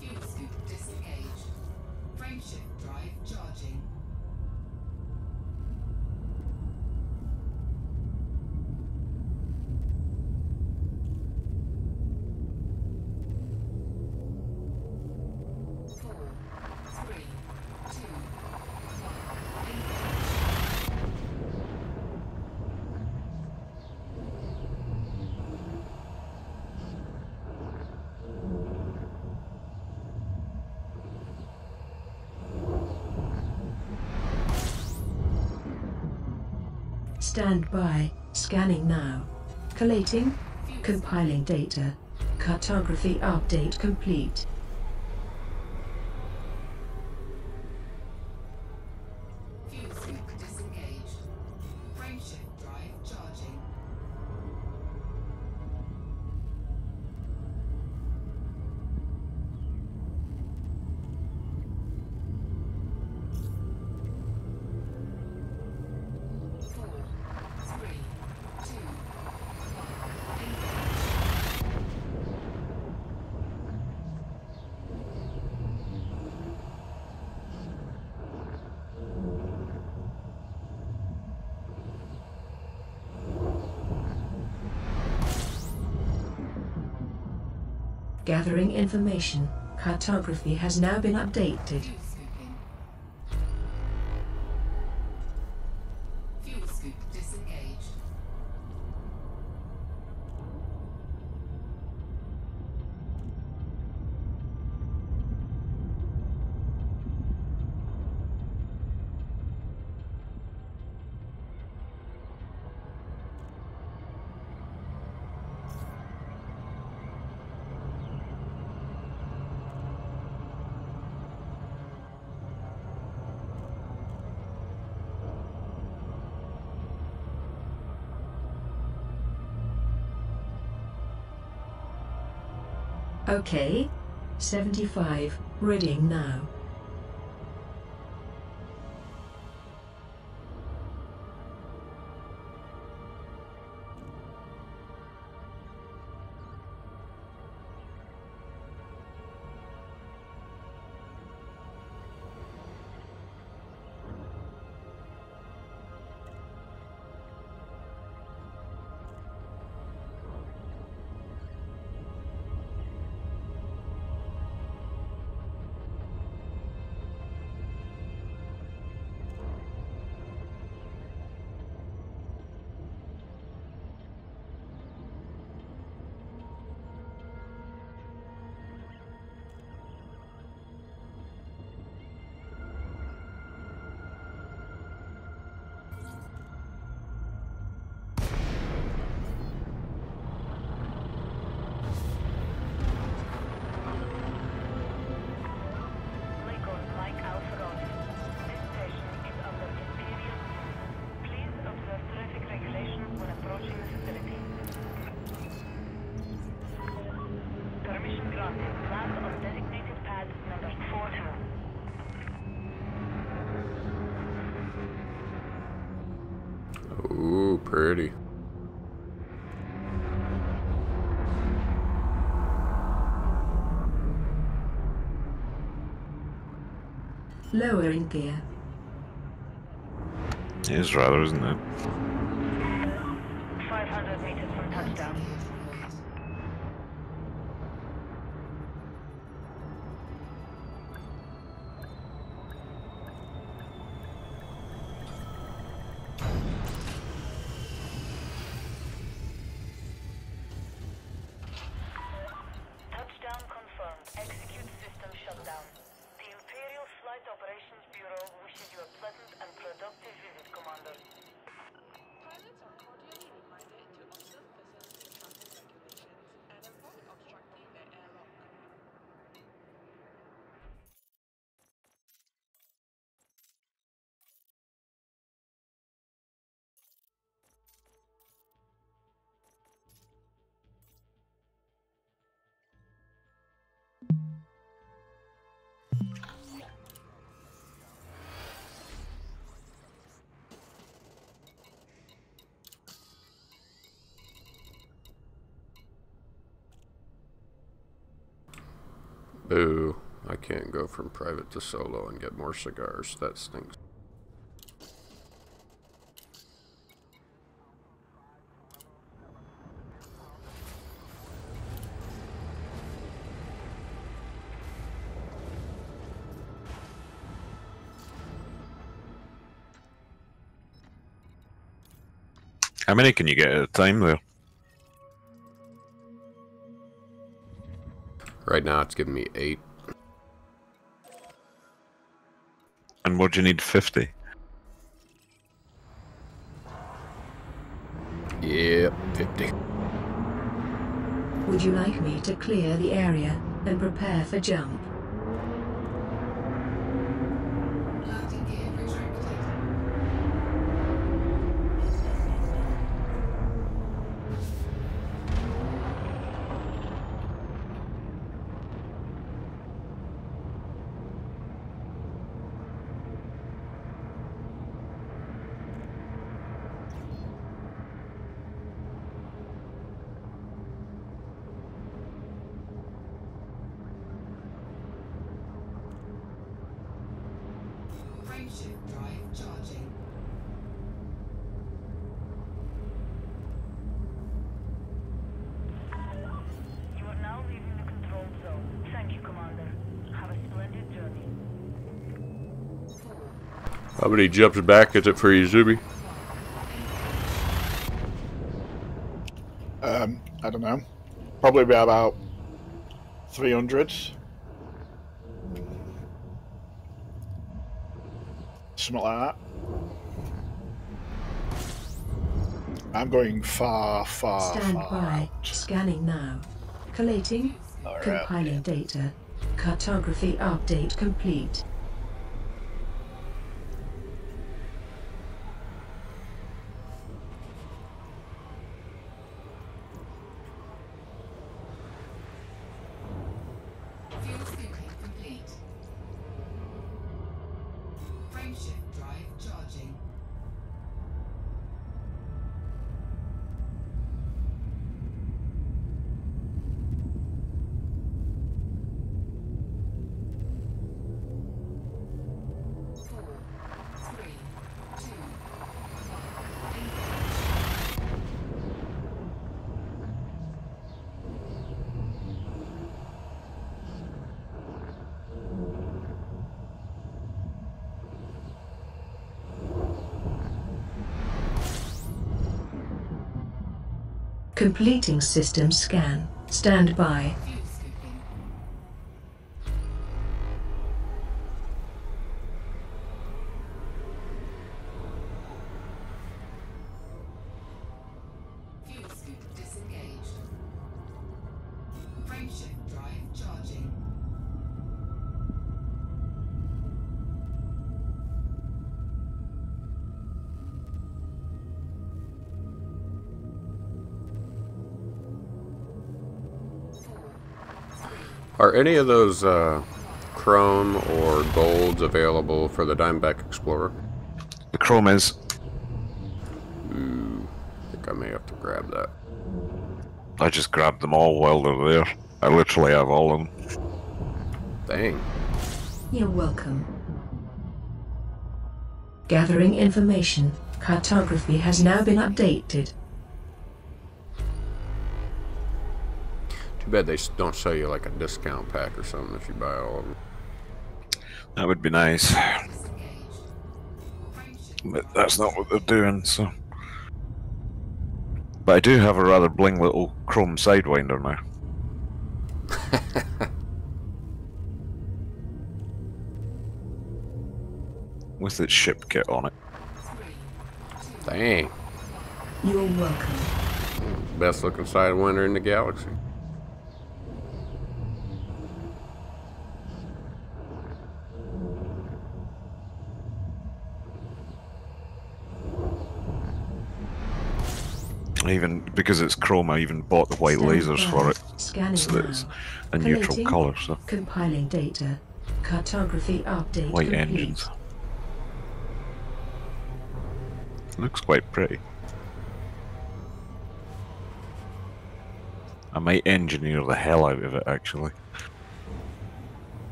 Fuel scoop disengaged. Frameshift drive charging. Four, three, two, one. Engage. Stand by. Scanning now. Collating. Compiling data. Cartography update complete. Fuel scoop disengaged. Frameshift drive charging. Four, three, two, one. Engage. Gathering information. Cartography has now been updated. Fuel scooping. Fuel scoop disengaged. Okay. 75. Reading now. Lincoln, Mike Alpha Golf. This station is under Imperial. Please observe traffic regulations when approaching the facility. Permission granted. Land on designated pad number 42. Ooh, pretty. Lowering gear. It is rather, isn't it? 500 meters from touchdown. Touchdown confirmed. Execute system shutdown. The Imperial Flight Operations Bureau wishes you a pleasant and productive visit, Commander. Ooh, I can't go from private to solo and get more cigars. That stinks. How many can you get at a time there? Right now it's giving me 8. And what do you need? 50? Yep, 50. Would you like me to clear the area and prepare for jump? Landing gear retracted. Frameshift drive charging. You are now leaving the control zone. Thank you, Commander. Have a splendid journey. How many jumps back is it for you, Zuby? I don't know. Probably be about 300. Something like that. I'm going far, far, Stand far by. out. Scanning now. Collating. Alright. Compiling data. Cartography update complete. Fuel scooping complete. Frameshift drive charging. Four, three, two, one. Engage. Completing system scan. Stand by. Fuel scooping. Fuel scoop disengaged. Frameshift drive charging. Are any of those chrome or golds available for the Dimeback Explorer? The chrome is. Ooh, I think I may have to grab that. I just grabbed them all while they're there. I literally have all of them. Dang. You're welcome. Gathering information. Cartography has now been updated. Too bad they don't sell you like a discount pack or something if you buy all of them. That would be nice. But that's not what they're doing, so. But I do have a rather bling little chrome Sidewinder now. With its ship kit on it. Dang. You're welcome. Best looking Sidewinder in the galaxy. Even because it's chrome, I even bought the white Stand lasers by. for it, Scanning so that it's now. a neutral Collating. colour. So Compiling data. Cartography update white complete. engines. Looks quite pretty. I might engineer the hell out of it, actually.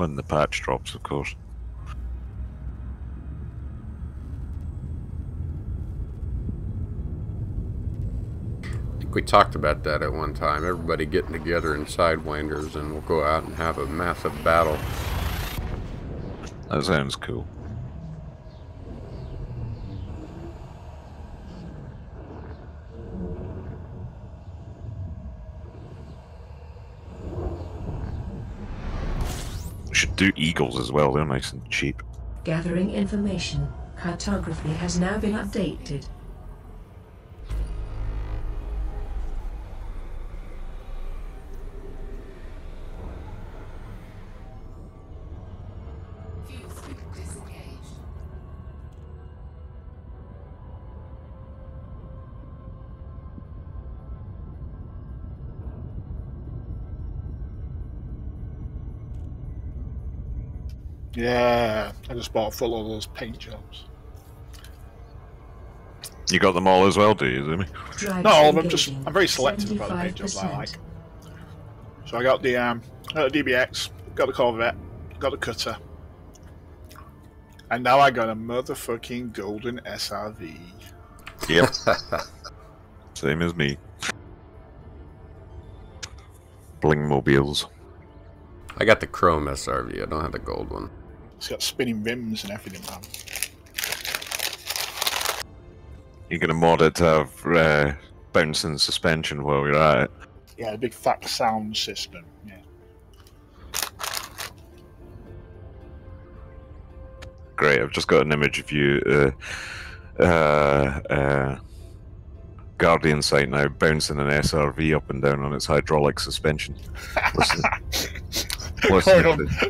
when the patch drops, of course. I think we talked about that at one time. Everybody getting together in Sidewinders, and we'll go out and have a massive battle. That sounds cool. We should do eagles as well, they're nice and cheap. Gathering information. Cartography has now been updated. Fuel scoop disengaged. Yeah, I just bought full of those paint jobs. You got them all as well, do you, Zimmy? Drives Not all of them, engaging. I'm very selective about the paint jobs I 75%. like. So I got the DBX, got the Corvette, got the Cutter, and now I got a motherfucking golden SRV. Yep. Same as me. Bling mobiles. I got the chrome SRV. I don't have the gold one. It's got spinning rims and everything, man. You're gonna mod it to have bouncing suspension while you're at it. Yeah, a big fat sound system. Yeah. Great, I've just got an image of you, Guardian site now, bouncing an SRV up and down on its hydraulic suspension. Listen,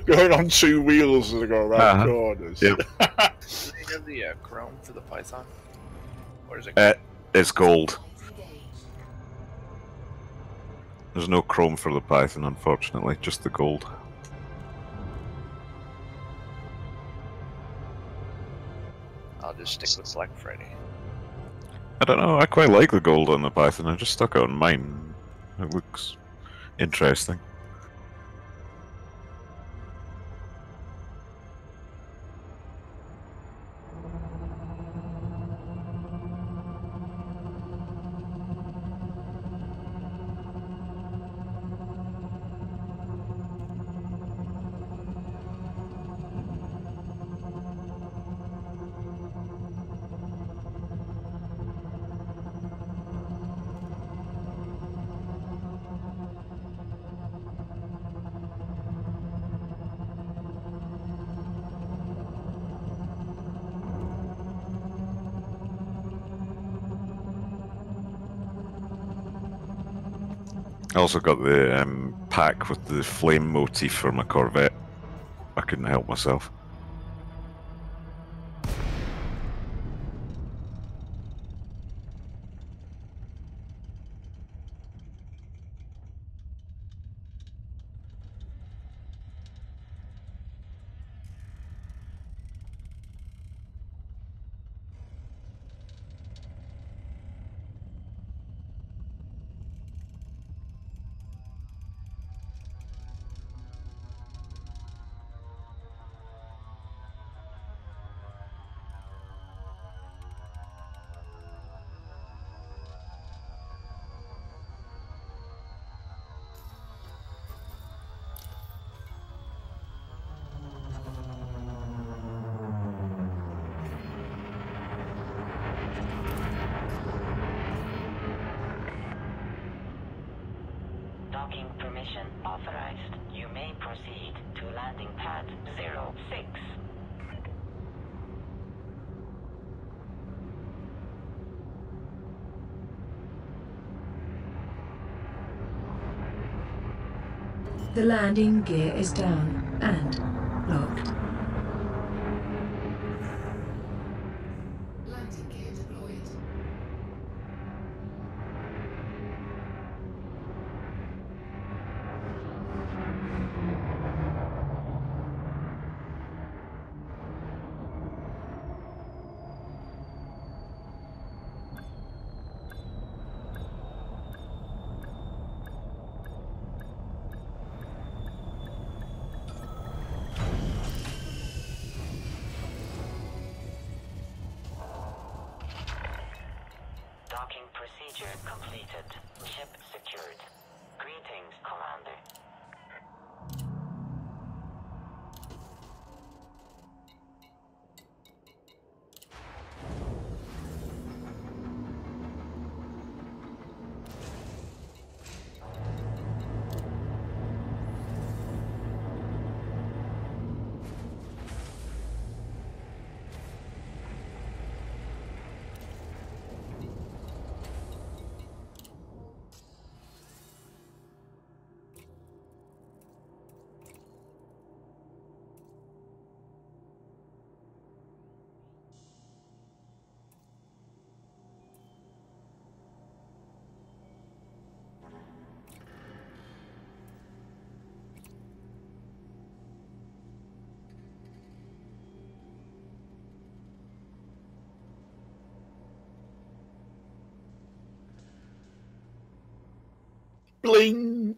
going on two wheels as I go around corners. Yep. Do they have the chrome for the Python? Or is it? It's gold. Engaged. There's no chrome for the Python, unfortunately, just the gold. I'll just stick with Black Friday. I don't know, I quite like the gold on the Python, I just stuck it on mine. It looks interesting. I also got the pack with the flame motif for my Corvette. I couldn't help myself. Docking permission authorized. You may proceed to landing pad 06. The landing gear is down and locked. Landing gear deployed. Procedure completed. Ship secured. Greetings, Commander. Blink.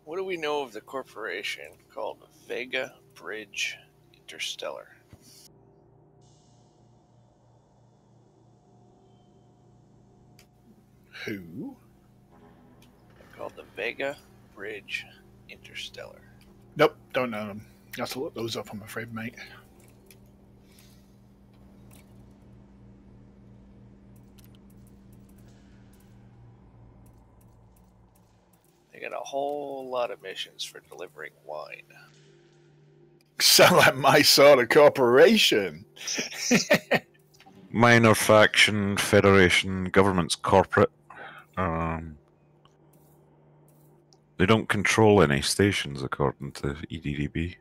What do we know of the corporation called Vega Bridge Interstellar? Who? Called the Vega Bridge Interstellar. Nope, don't know them. You have to look those up, I'm afraid, mate. They got a whole lot of missions for delivering wine. Sound like my sort of corporation. Minor faction, federation, government's corporate. They don't control any stations, according to EDDB.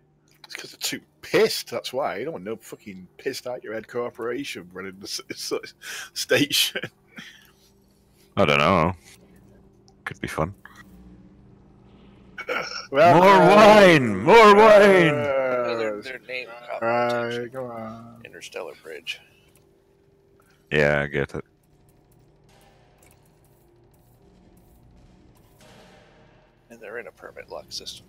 It's because they're too pissed, that's why. You don't want no fucking pissed out your head corporation running the station. I don't know. Could be fun. Well, More wine! More wine! Their name Right, go on. Interstellar Bridge. Yeah, I get it. And they're in a permit lock system.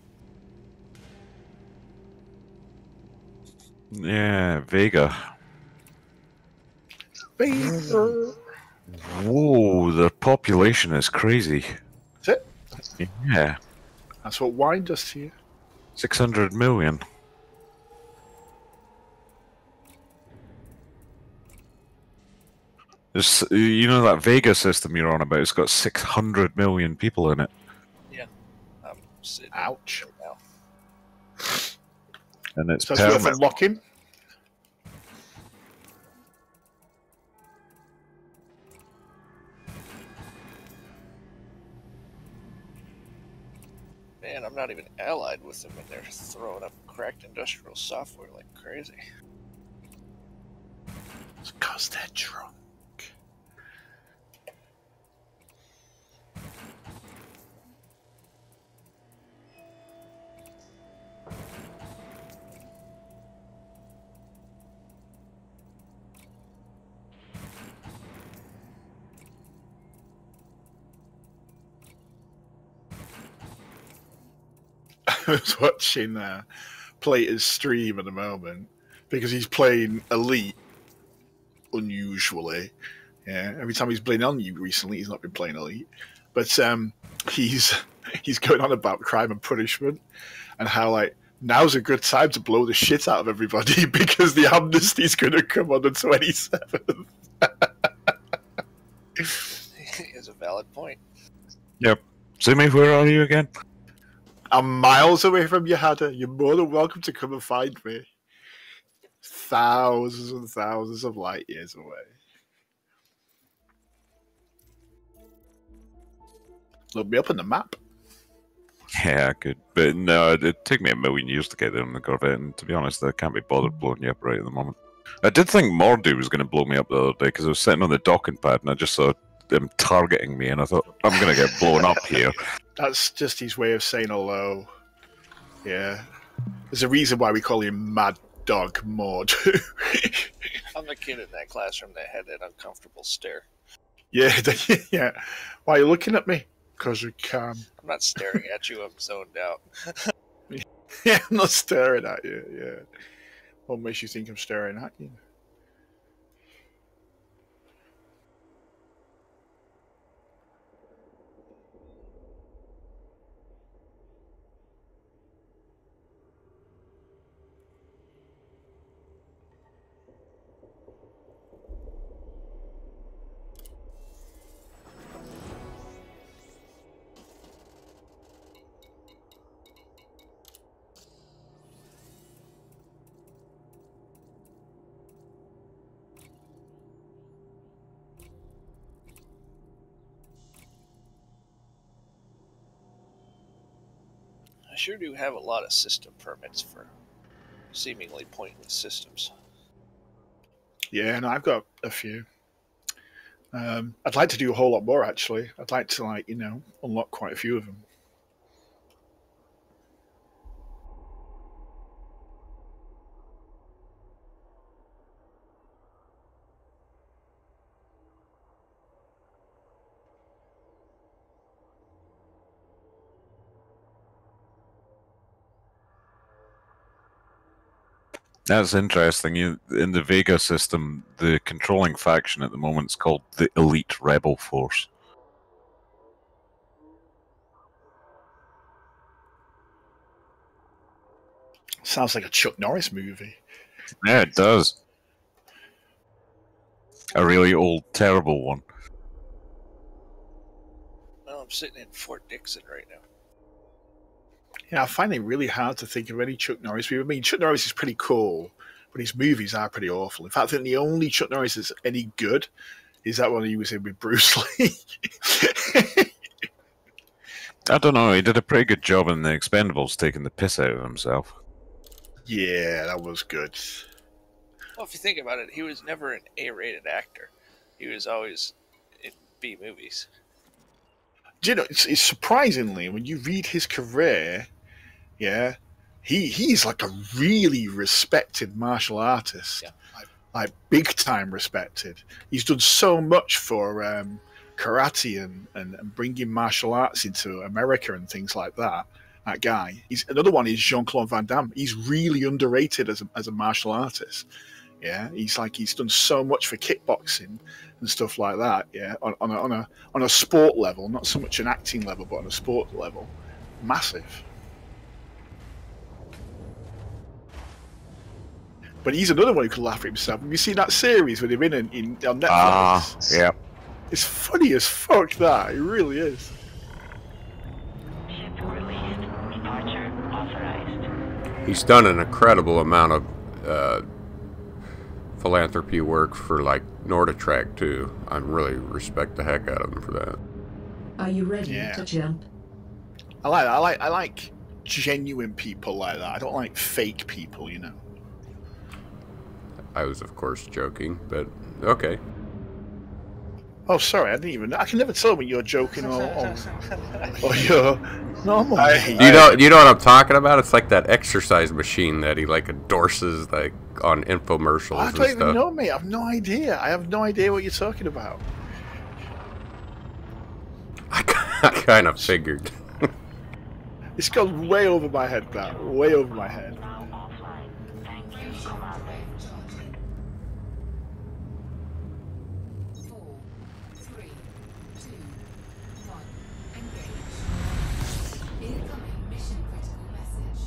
Yeah, Vega. Vega. Whoa, the population is crazy. Is it? Yeah. That's what wine does to you. 600 million. You know that Vega system you're on about? It's got 600 million people in it. Yeah. I'm sitting Ouch. right now. And it's So that's worth permit. unlocking. Man, I'm not even allied with them, and they're throwing up cracked industrial software like crazy. It's because they're drunk. I was watching Plater's stream at the moment because he's playing Elite unusually. Yeah, every time he's playing on you recently, he's not been playing Elite, but he's going on about crime and punishment and how like now's a good time to blow the shit out of everybody because the amnesty's going to come on the 27th. Is a valid point. Yep. Zumi, where are you again? I'm miles away from you, Hadda. You're more than welcome to come and find me. Thousands and thousands of light years away. Look me up on the map. Yeah, I could. But no, it'd take me a million years to get there on the Corvette, and to be honest, I can't be bothered blowing you up right at the moment. I did think Mordu was going to blow me up the other day, because I was sitting on the docking pad, and I just saw him targeting me, and I thought, I'm going to get blown up here. That's just his way of saying hello. Yeah. There's a reason why we call him Mad Dog Mordu. I'm the kid in that classroom that had that uncomfortable stare. Yeah, yeah. Why are you looking at me? Because we can. I'm not staring at you, I'm zoned out. Yeah, I'm not staring at you, yeah. What makes you think I'm staring at you? I sure do have a lot of system permits for seemingly pointless systems. Yeah, no, I've got a few. I'd like to do a whole lot more, actually. I'd like to, like, you know, unlock quite a few of them. That's interesting. In the Vega system, the controlling faction at the moment is called the Elite Rebel Force. Sounds like a Chuck Norris movie. Yeah, it does. A really old, terrible one. Well, I'm sitting in Fort Dixon right now. Yeah, I find it really hard to think of any Chuck Norris movie. I mean, Chuck Norris is pretty cool, but his movies are pretty awful. In fact, I think the only Chuck Norris that's any good is that one he was in with Bruce Lee. I don't know, he did a pretty good job in The Expendables taking the piss out of himself. Yeah, that was good. Well, if you think about it, he was never an A-rated actor. He was always in B movies. Do you know, it's surprisingly, when you read his career, yeah, he's like a really respected martial artist. Yeah. Like big time respected. He's done so much for karate and bringing martial arts into America and things like that. That guy. Another one is Jean-Claude Van Damme. He's really underrated as a martial artist. Yeah, he's done so much for kickboxing and stuff like that. Yeah, on a sport level, not so much an acting level, but on a sport level, massive. But he's another one who can laugh at himself. Have you seen that series with him on Netflix? Ah, yeah. It's funny as fuck, that. It really is. Ship released. Departure authorized. He's done an incredible amount of philanthropy work for like Norditrack too. I really respect the heck out of him for that. Are you ready Yeah. to jump? I like genuine people like that. I don't like fake people, you know. I was of course joking, but okay. Oh, sorry, I can never tell when you're joking or you're normal. Do you know what I'm talking about? It's like that exercise machine that he like endorses like on infomercials I and don't stuff. even know, mate. I have no idea. I have no idea what you're talking about. I kind of figured. It's gone way over my head, that. Way over my head. Now offline. Thank you, Commander. 4, 3, 2, 1. Engage. Incoming mission critical message.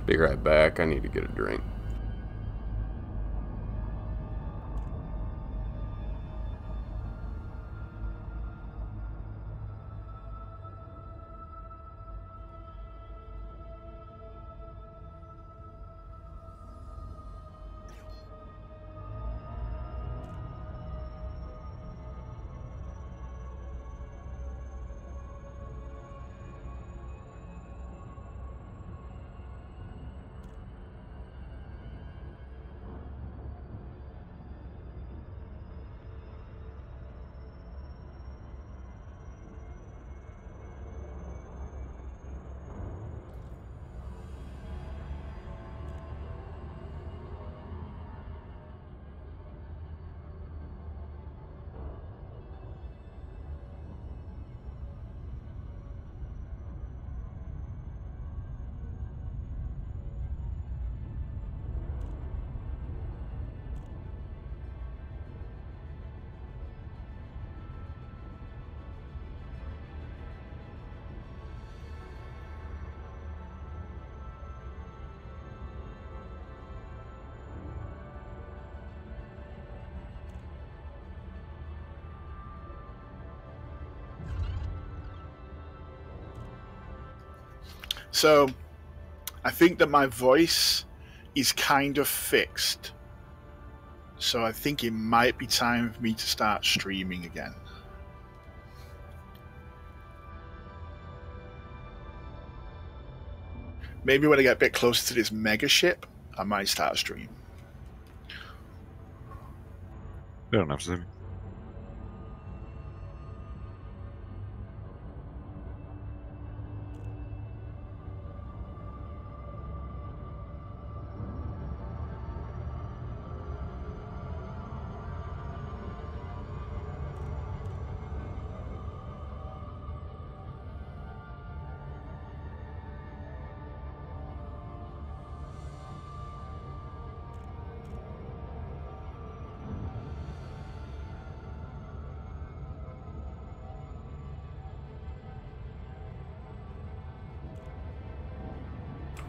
Be right back. I need to get a drink. So, I think that my voice is kind of fixed. So I think it might be time for me to start streaming again. Maybe when I get a bit closer to this mega ship, I might start a stream. Fair enough, Zim.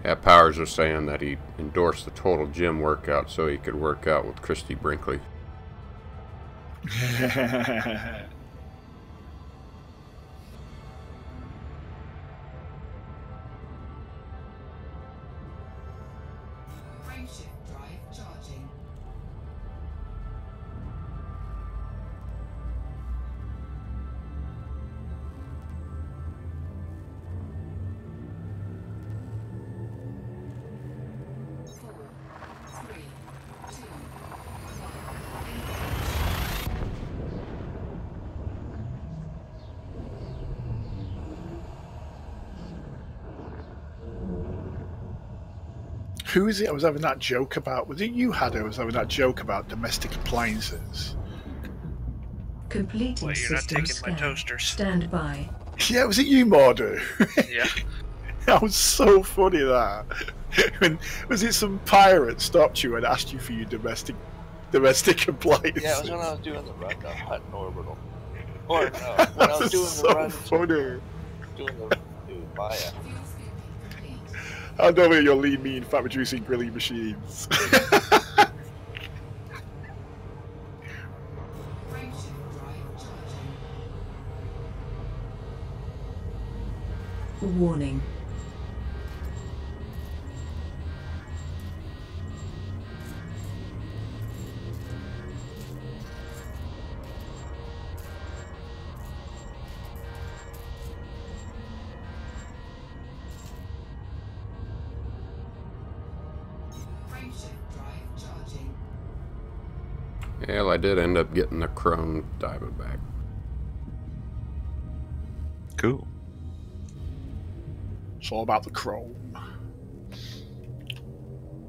Yeah, Powers was saying that he endorsed the total gym workout so he could work out with Christy Brinkley. Frameshift drive charging. Four, three, two, Who is it I was having that joke about? Was it you, Haddo, was having that joke about domestic appliances? Completing Well, you're not system taking my scan. toasters. Stand by. Yeah, was it you, Mordu? Yeah. That was so funny, that. When, was it some pirate stopped you and asked you for your domestic appliances? Yeah, it was when I was doing the run down Hutton Orbital. Or no, when I was doing so the run funny. doing the Maya. fuel scooping complete. I know where your lean mean fat reducing grilling machines. Frameshift drive charging. Warning. Frameshift drive charging. Well, I did end up getting the Chrome diamond back. Cool. It's all about the chrome.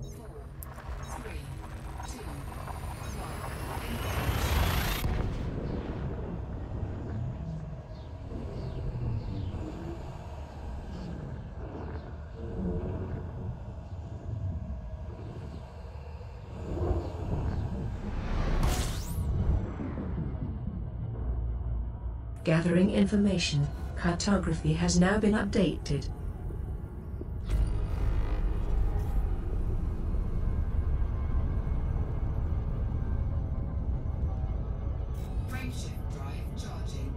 Four, three, two, Gathering information. Cartography has now been updated. frameshift drive charging.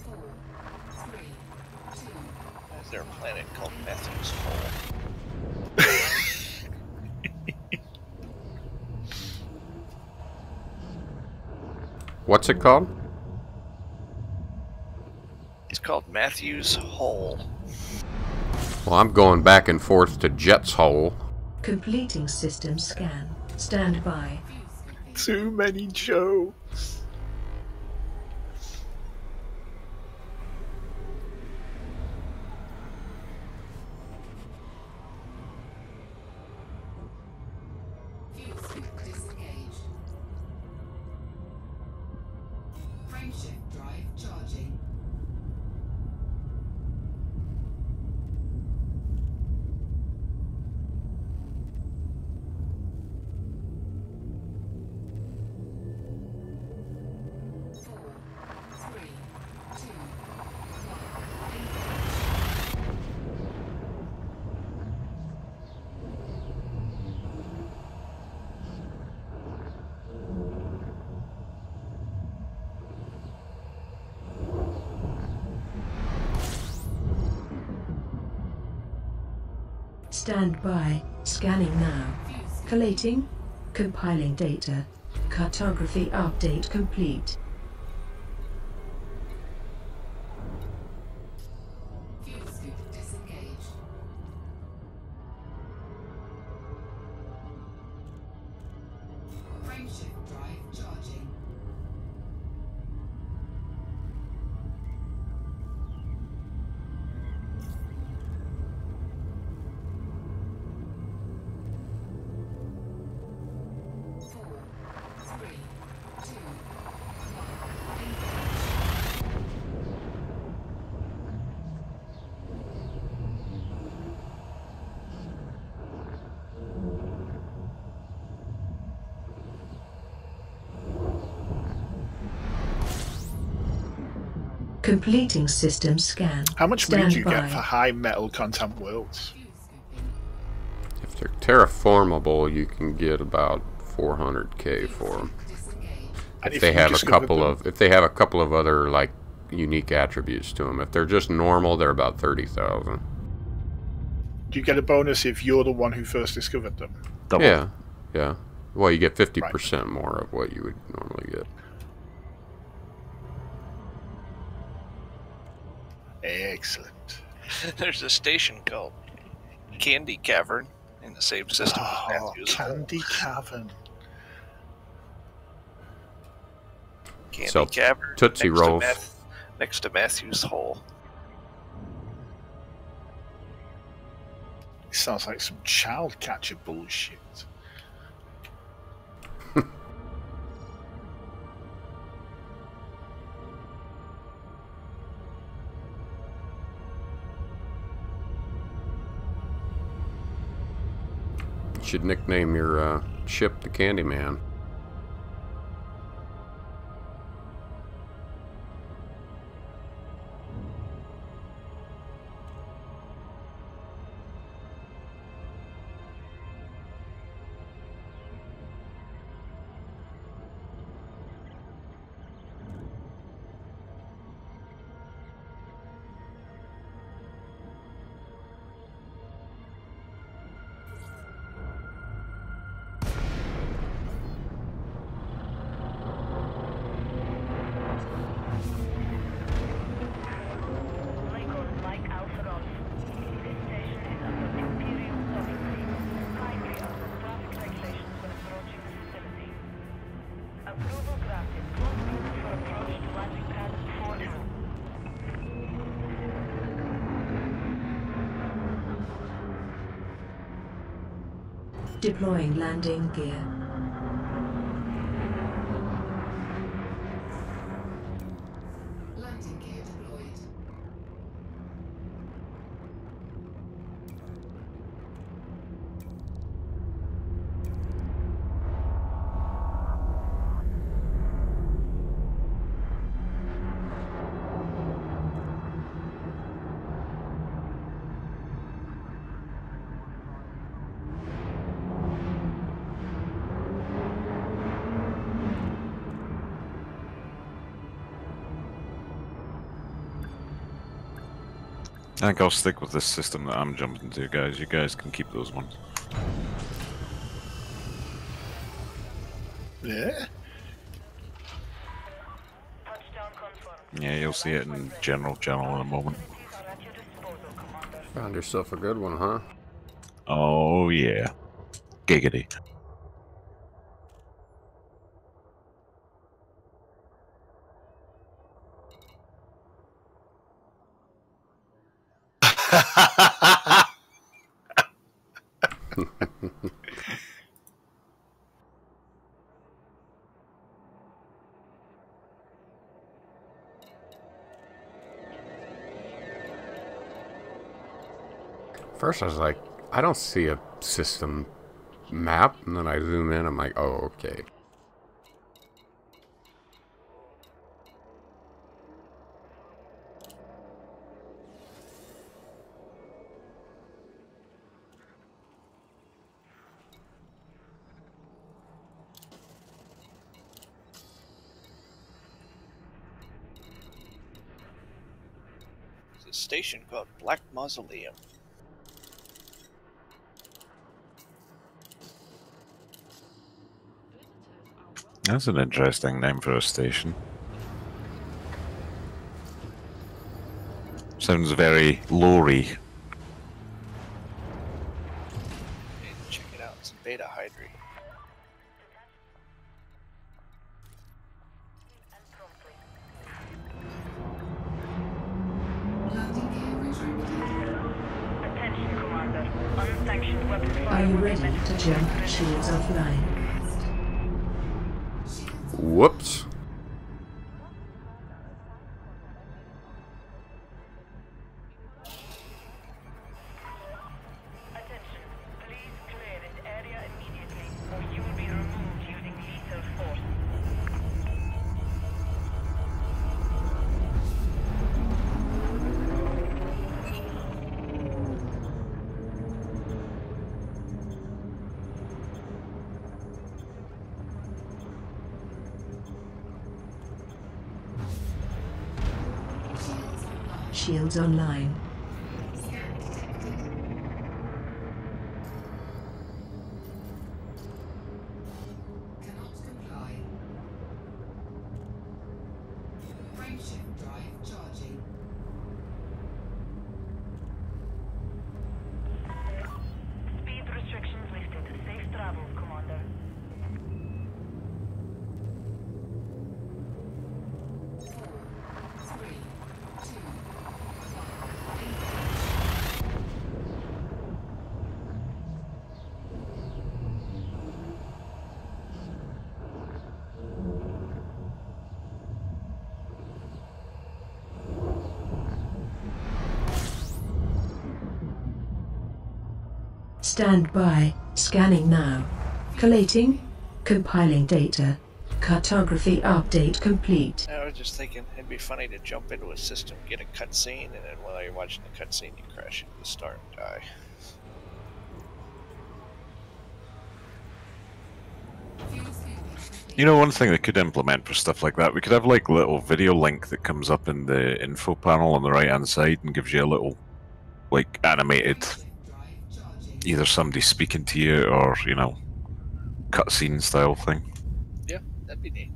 Four, three, two, Is there a planet called Matthew's Hole? What's it called? It's called Matthew's Hole. Well, I'm going back and forth to Jet's Hole. Completing system scan. Stand by. fuel scooping. Too many jokes. Fuel scoop disengaged. Frameshift drive charging. Four, three, two, Stand by. Scanning now. fuel scoop. Collating. Compiling data. Cartography update complete. Fuel scoop disengaged. Frameshift drive charging. Four, three, two, one. Completing system scan. How much Stand money do you by. get for high metal content worlds? If they're terraformable, you can get about 400k for them. And If they have a couple them, of, if they have a couple of other like unique attributes to them. If they're just normal, they're about 30,000. do you get a bonus if you're the one who first discovered them? Double. Yeah, yeah. Well, you get 50% more of what you would normally get. Excellent. There's a station called Candy Cavern in the same system as Matthew's. Candy Cavern. Candy So, Cavern. Tootsie Rolls. Next to Matthew's hole. Sounds like some child catcher bullshit. You should nickname your ship the Candyman. Lincoln, Mike Alpha Golf. This station is under Imperial sovereignty. Kindly observe traffic regulations when approaching the facility. Approval granted. Close for approach to landing pad 4. Deploying landing gear. Landing gear deployed. I think I'll stick with this system that I'm jumping to, guys. You guys can keep those ones. Yeah. Touchdown confirmed. Yeah, you'll see it in general channel in a moment. Facilities are at your disposal, Commander. Found yourself a good one, huh? Oh yeah. Giggity. First I was like, I don't see a system map, and then I zoom in, I'm like, oh, okay. There's a station called Black Mausoleum. That's an interesting name for a station. Sounds very lorry. Hey, check it out. It's Beta Hydri. Landing gear retracted. Attention, Commander. Unsanctioned weapon Are fire you will be ready met to jump shields offline? Whoops. Attention. Please clear this area immediately, or you will be removed using lethal force. shields online. Scan detected. Cannot comply. Frameshift drive charging. Speed restrictions lifted. Safe travels, Commander. 4, 3, 2, 1. Stand by. Scanning now. Collating. Compiling data. Cartography update complete. I was just thinking it'd be funny to jump into a system, get a cutscene, and then while you're watching the cutscene, you crash into the star and die. Fuel scooping complete. You know, one thing they could implement for stuff like that, we could have like a little video link that comes up in the info panel on the right hand side and gives you a little like animated, Frameshift drive charging. either somebody speaking to you or, you know, cutscene style thing. Yeah, that'd be neat.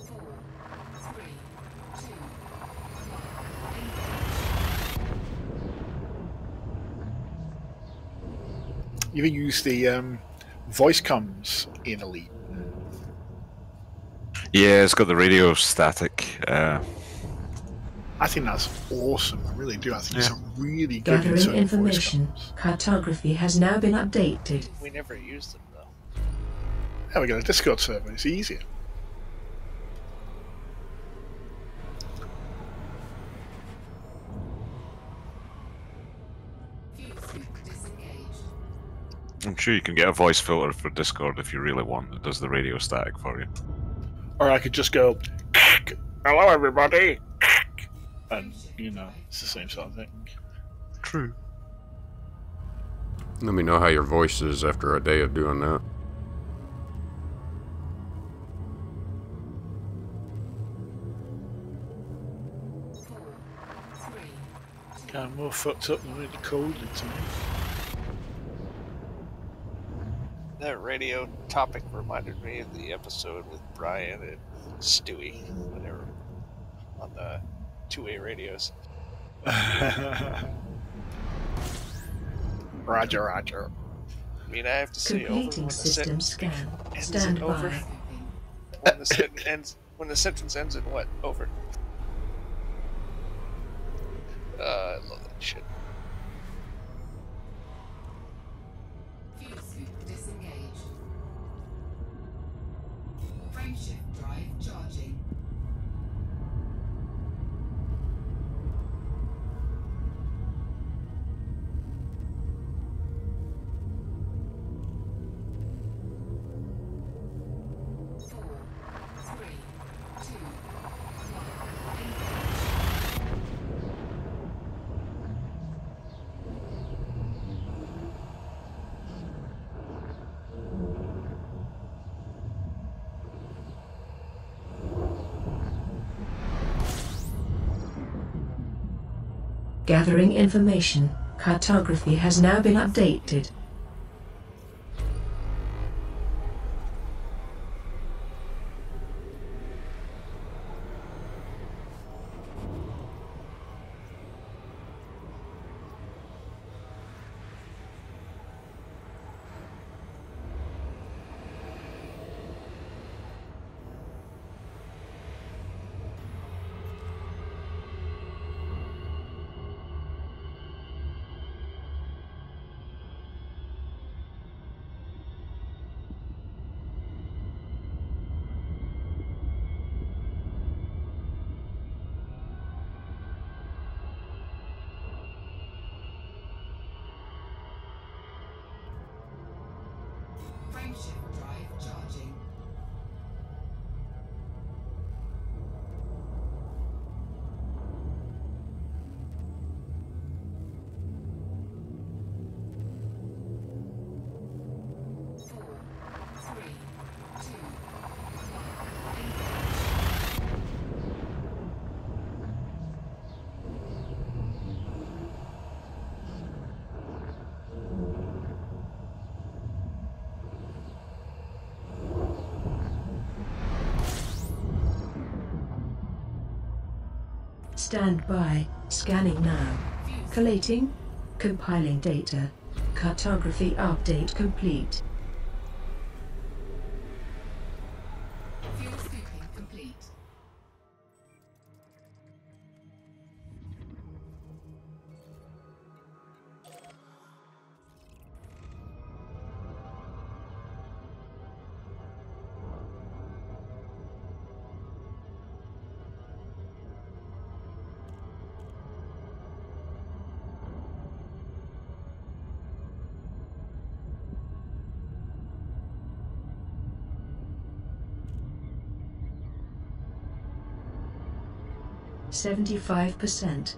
Four, three, two, You even use the voice comms in Elite. Yeah, it's got the radio static. I think that's awesome. I really do. I think it's a really good Gathering insert of voice information. comms. Cartography has now been updated. We never used them though. There we go. Discord server. It's easier. fuel scoop disengaged. I'm sure you can get a voice filter for Discord if you really want that does the radio static for you. Or I could just go, hello everybody, and you know, it's the same sort of thing. True. Let me know how your voice is after a day of doing that. Four, three, Kind of more fucked up than really cold to me. That radio topic reminded me of the episode with Brian and Stewie when they were on the two-way radios. Roger, Roger. I mean, I have to say, over Completing when the system sentence scan. ends Stand in over. by. When the sentence ends, when the sentence ends in what? Over. I love that shit. fuel scoop disengaged. Frameshift drive charging. Four, three, two, Gathering information. Cartography has now been updated. Stand by. Scanning now. Collating. Compiling data. Cartography update complete. Fuel scooping complete. 75%.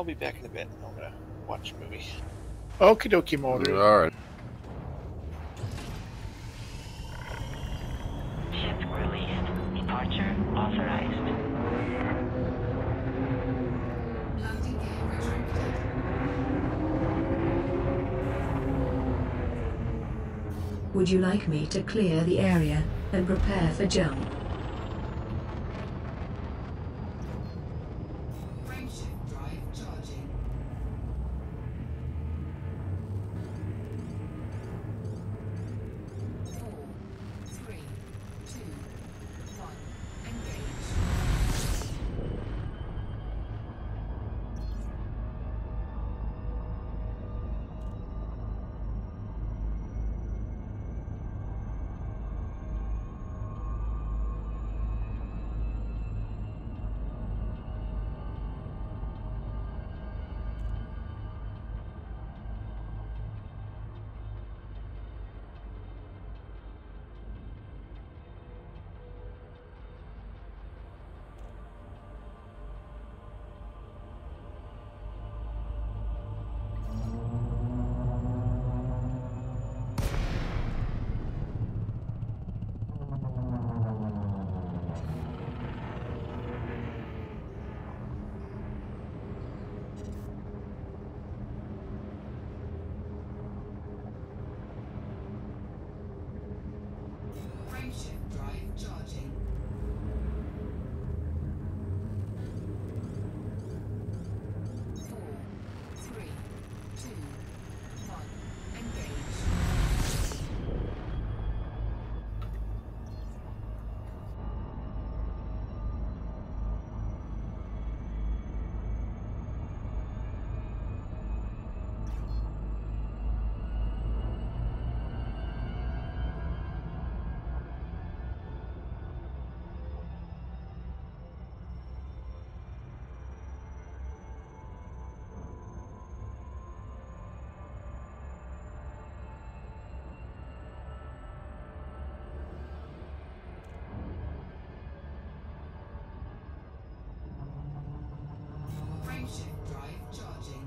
I'll be back in a bit. I'm gonna watch a movie. Okie dokie, Mordu. Alright. Ship released. Departure authorized. Landing gear retracted. Would you like me to clear the area and prepare for jump? Frameshift drive charging. 4, 3, 2, 1. Engage. Frameshift drive charging. 4, 3, 2, 1. Engage. Frameshift drive charging.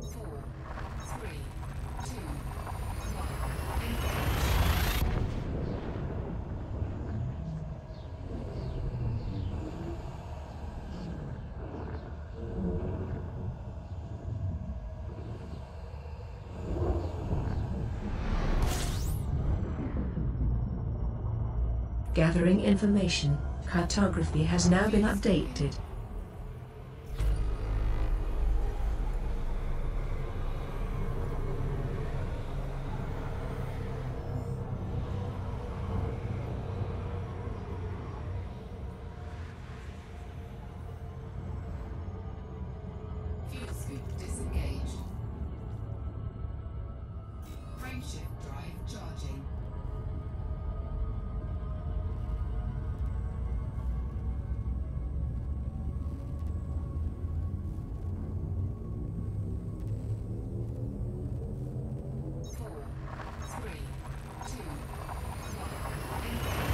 4, 3, 2, 1. Engage. Gathering information. Cartography has now been updated. Fuel scoop disengaged. Frameshift drive charging. 4, 3, 2, 1. Engage.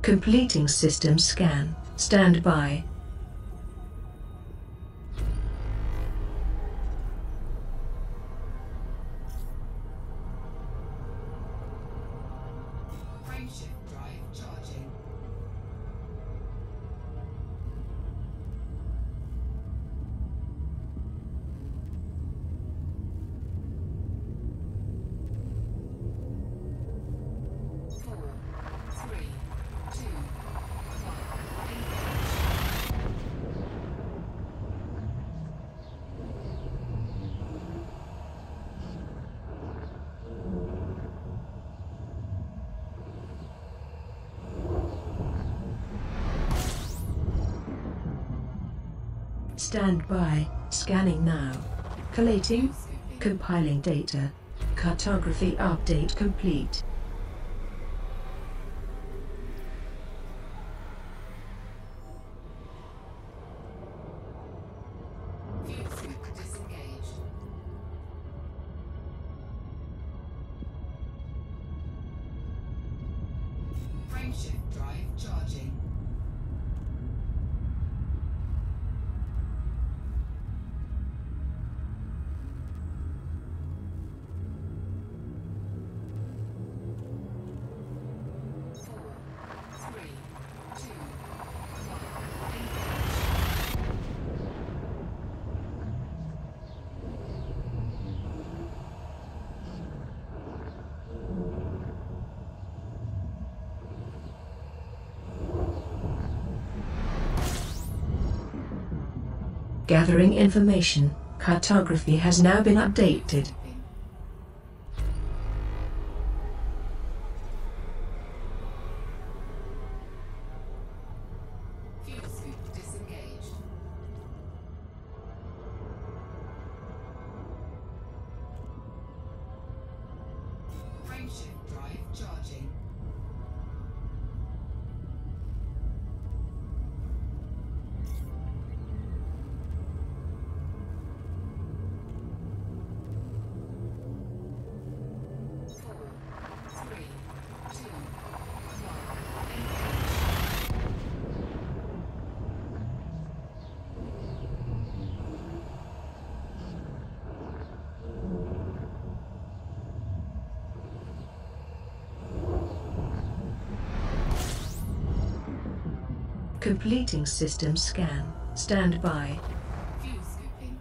Completing system scan. Stand by. Frameshift drive charging. 4, 3, 2, 1. Engage. Stand by. Scanning now. Collating. Compiling data. Cartography update complete. Fuel scoop disengaged. Frameshift drive charging. Gathering information. Cartography has now been updated. Fuel scoop disengaged. Frameshift drive charging. Completing system scan. Stand by. Fuel scooping.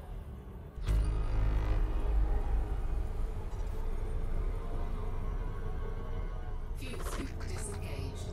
Fuel scoop disengaged.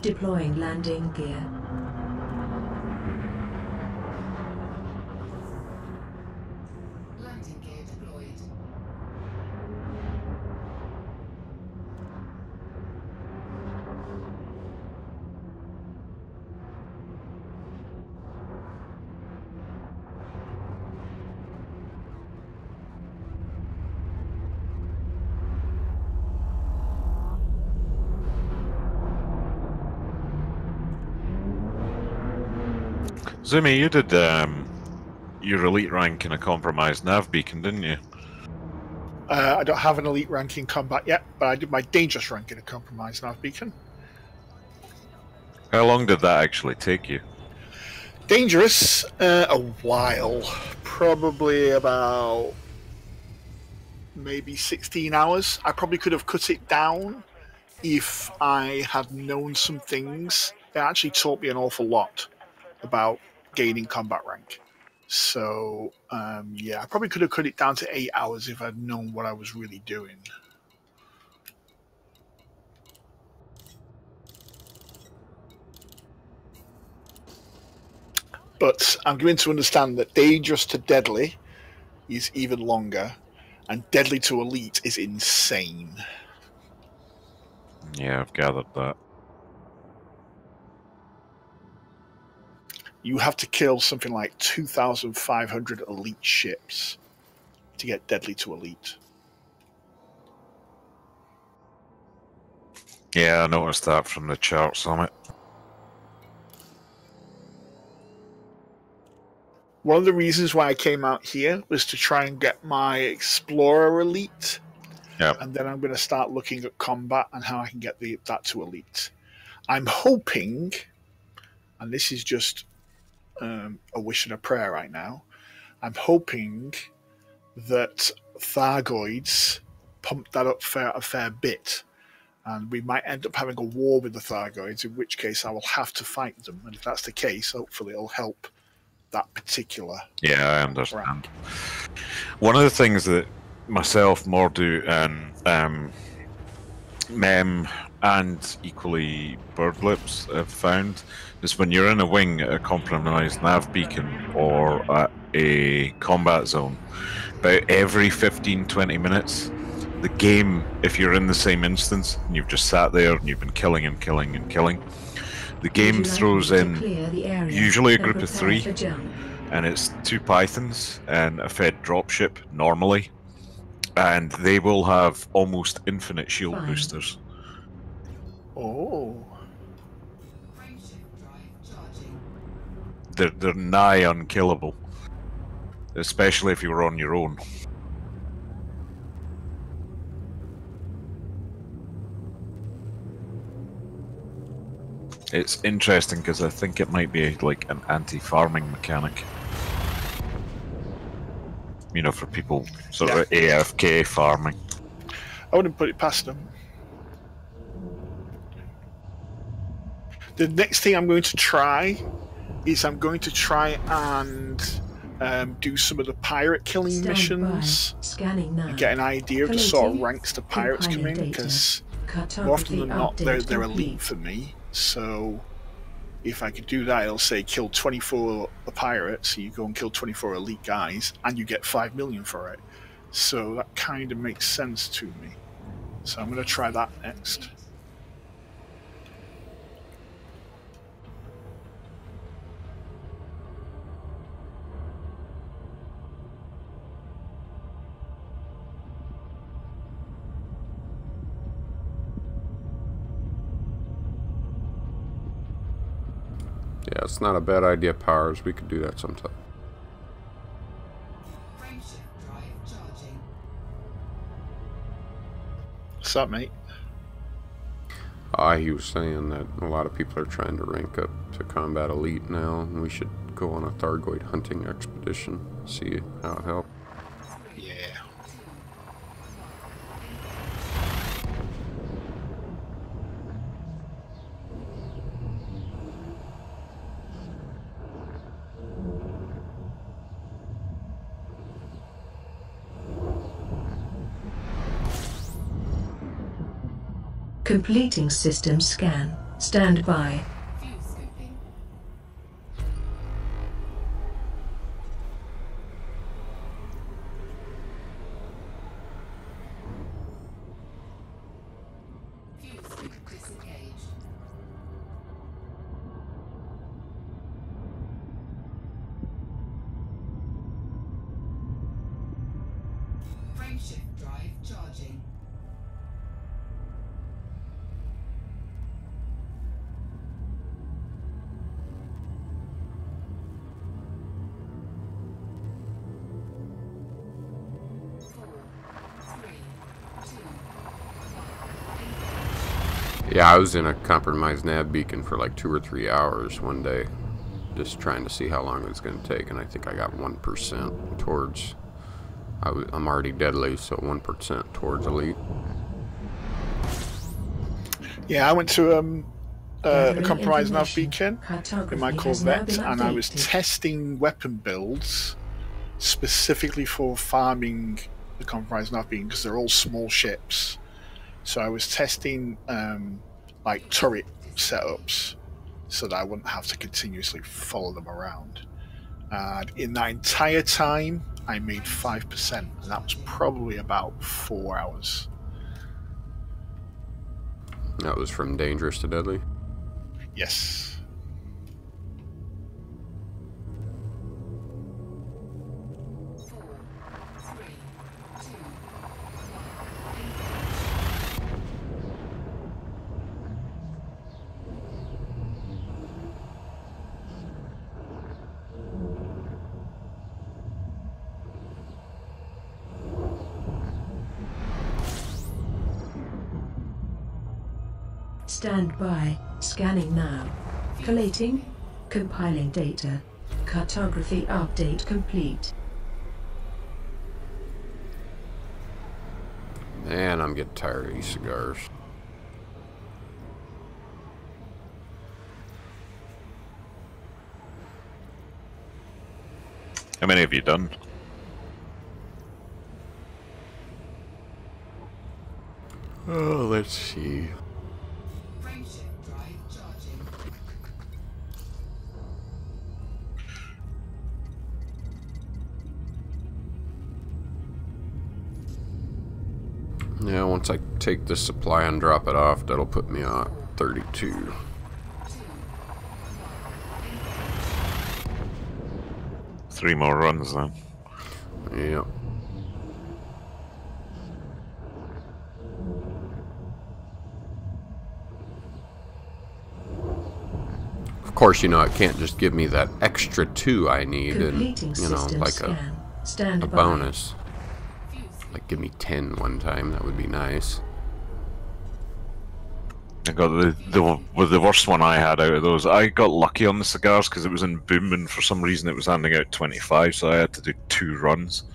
Deploying landing gear. Landing gear deployed. Zumi, you did your elite rank in a compromised nav beacon, didn't you? I don't have an elite rank in combat yet, but I did my dangerous rank in a compromised nav beacon. How long did that actually take you? Dangerous, a while. Probably about maybe 16 hours. I probably could have cut it down if I had known some things. It actually taught me an awful lot about gaining combat rank. So, yeah, I probably could have cut it down to 8 hours if I'd known what I was really doing. But I'm given to understand that dangerous to deadly is even longer, and deadly to elite is insane. Yeah, I've gathered that. You have to kill something like 2,500 elite ships to get deadly to elite. Yeah, I noticed that from the charts on it. One of the reasons why I came out here was to try and get my Explorer elite. Yep. And then I'm going to start looking at combat and how I can get that to elite. I'm hoping, and this is just a wish and a prayer right now, I'm hoping that Thargoids pump that up a fair bit. And we might end up having a war with the Thargoids, in which case I will have to fight them. And if that's the case, hopefully it'll help that particular. Yeah, I understand. One of the things that myself, Mordu, and Mem, and equally Birdlips have found is when you're in a wing at a compromised nav beacon or at a combat zone, about every 15-20 minutes, the game, if you're in the same instance and you've just sat there and you've been killing and killing and killing, the game throws in usually a group of 3, and it's 2 Pythons and a fed dropship normally, and they will have almost infinite shield boosters. Oh. They're nigh unkillable, especially if you were on your own. It's interesting because I think it might be like an anti-farming mechanic. You know, for people sort of AFK farming. I wouldn't put it past them. The next thing I'm going to try is I'm going to try and do some of the pirate killing missions and get an idea of the sort of ranks the pirates come in, because more often than not they're elite for me. So if I could do that, it'll say kill 24 pirates, so you go and kill 24 elite guys, and you get 5 million for it. So that kind of makes sense to me. So I'm going to try that next. Yeah, it's not a bad idea, Powers. We could do that sometime. What's up, mate? He was saying that a lot of people are trying to rank up to Combat Elite now, and we should go on a Thargoid hunting expedition, see how it helps. Yeah. Completing system scan. Stand by. Frameshift drive charging. Yeah, I was in a compromised nav beacon for like 2 or 3 hours one day, just trying to see how long it was going to take, and I think I got 1% towards. I'm already deadly, so 1% towards elite. Yeah, I went to a Gathering compromised nav information. beacon in my Cartography has now Corvette, been and I was updated. testing weapon builds specifically for farming the compromised nav beacon because they're all small ships. So I was testing like turret setups so that I wouldn't have to continuously follow them around. And in that entire time, I made 5%, and that was probably about 4 hours. That was from dangerous to deadly. Yes. Stand by. Scanning now. Collating. Compiling data. Cartography update complete. Man, I'm getting tired of these cigars. How many have you done? Oh, let's see. Frameshift drive charging. Yeah, once I take this supply and drop it off, that'll put me on 32. Three more runs then. Yep. Of course, you know, it can't just give me that extra 2 I need, and Completing you know, system like scan. Stand a by. bonus. Like, give me 10 one time. That would be nice. I got the worst one I had out of those. I got lucky on the cigars because it was in boom, and for some reason it was handing out 25, so I had to do 2 runs.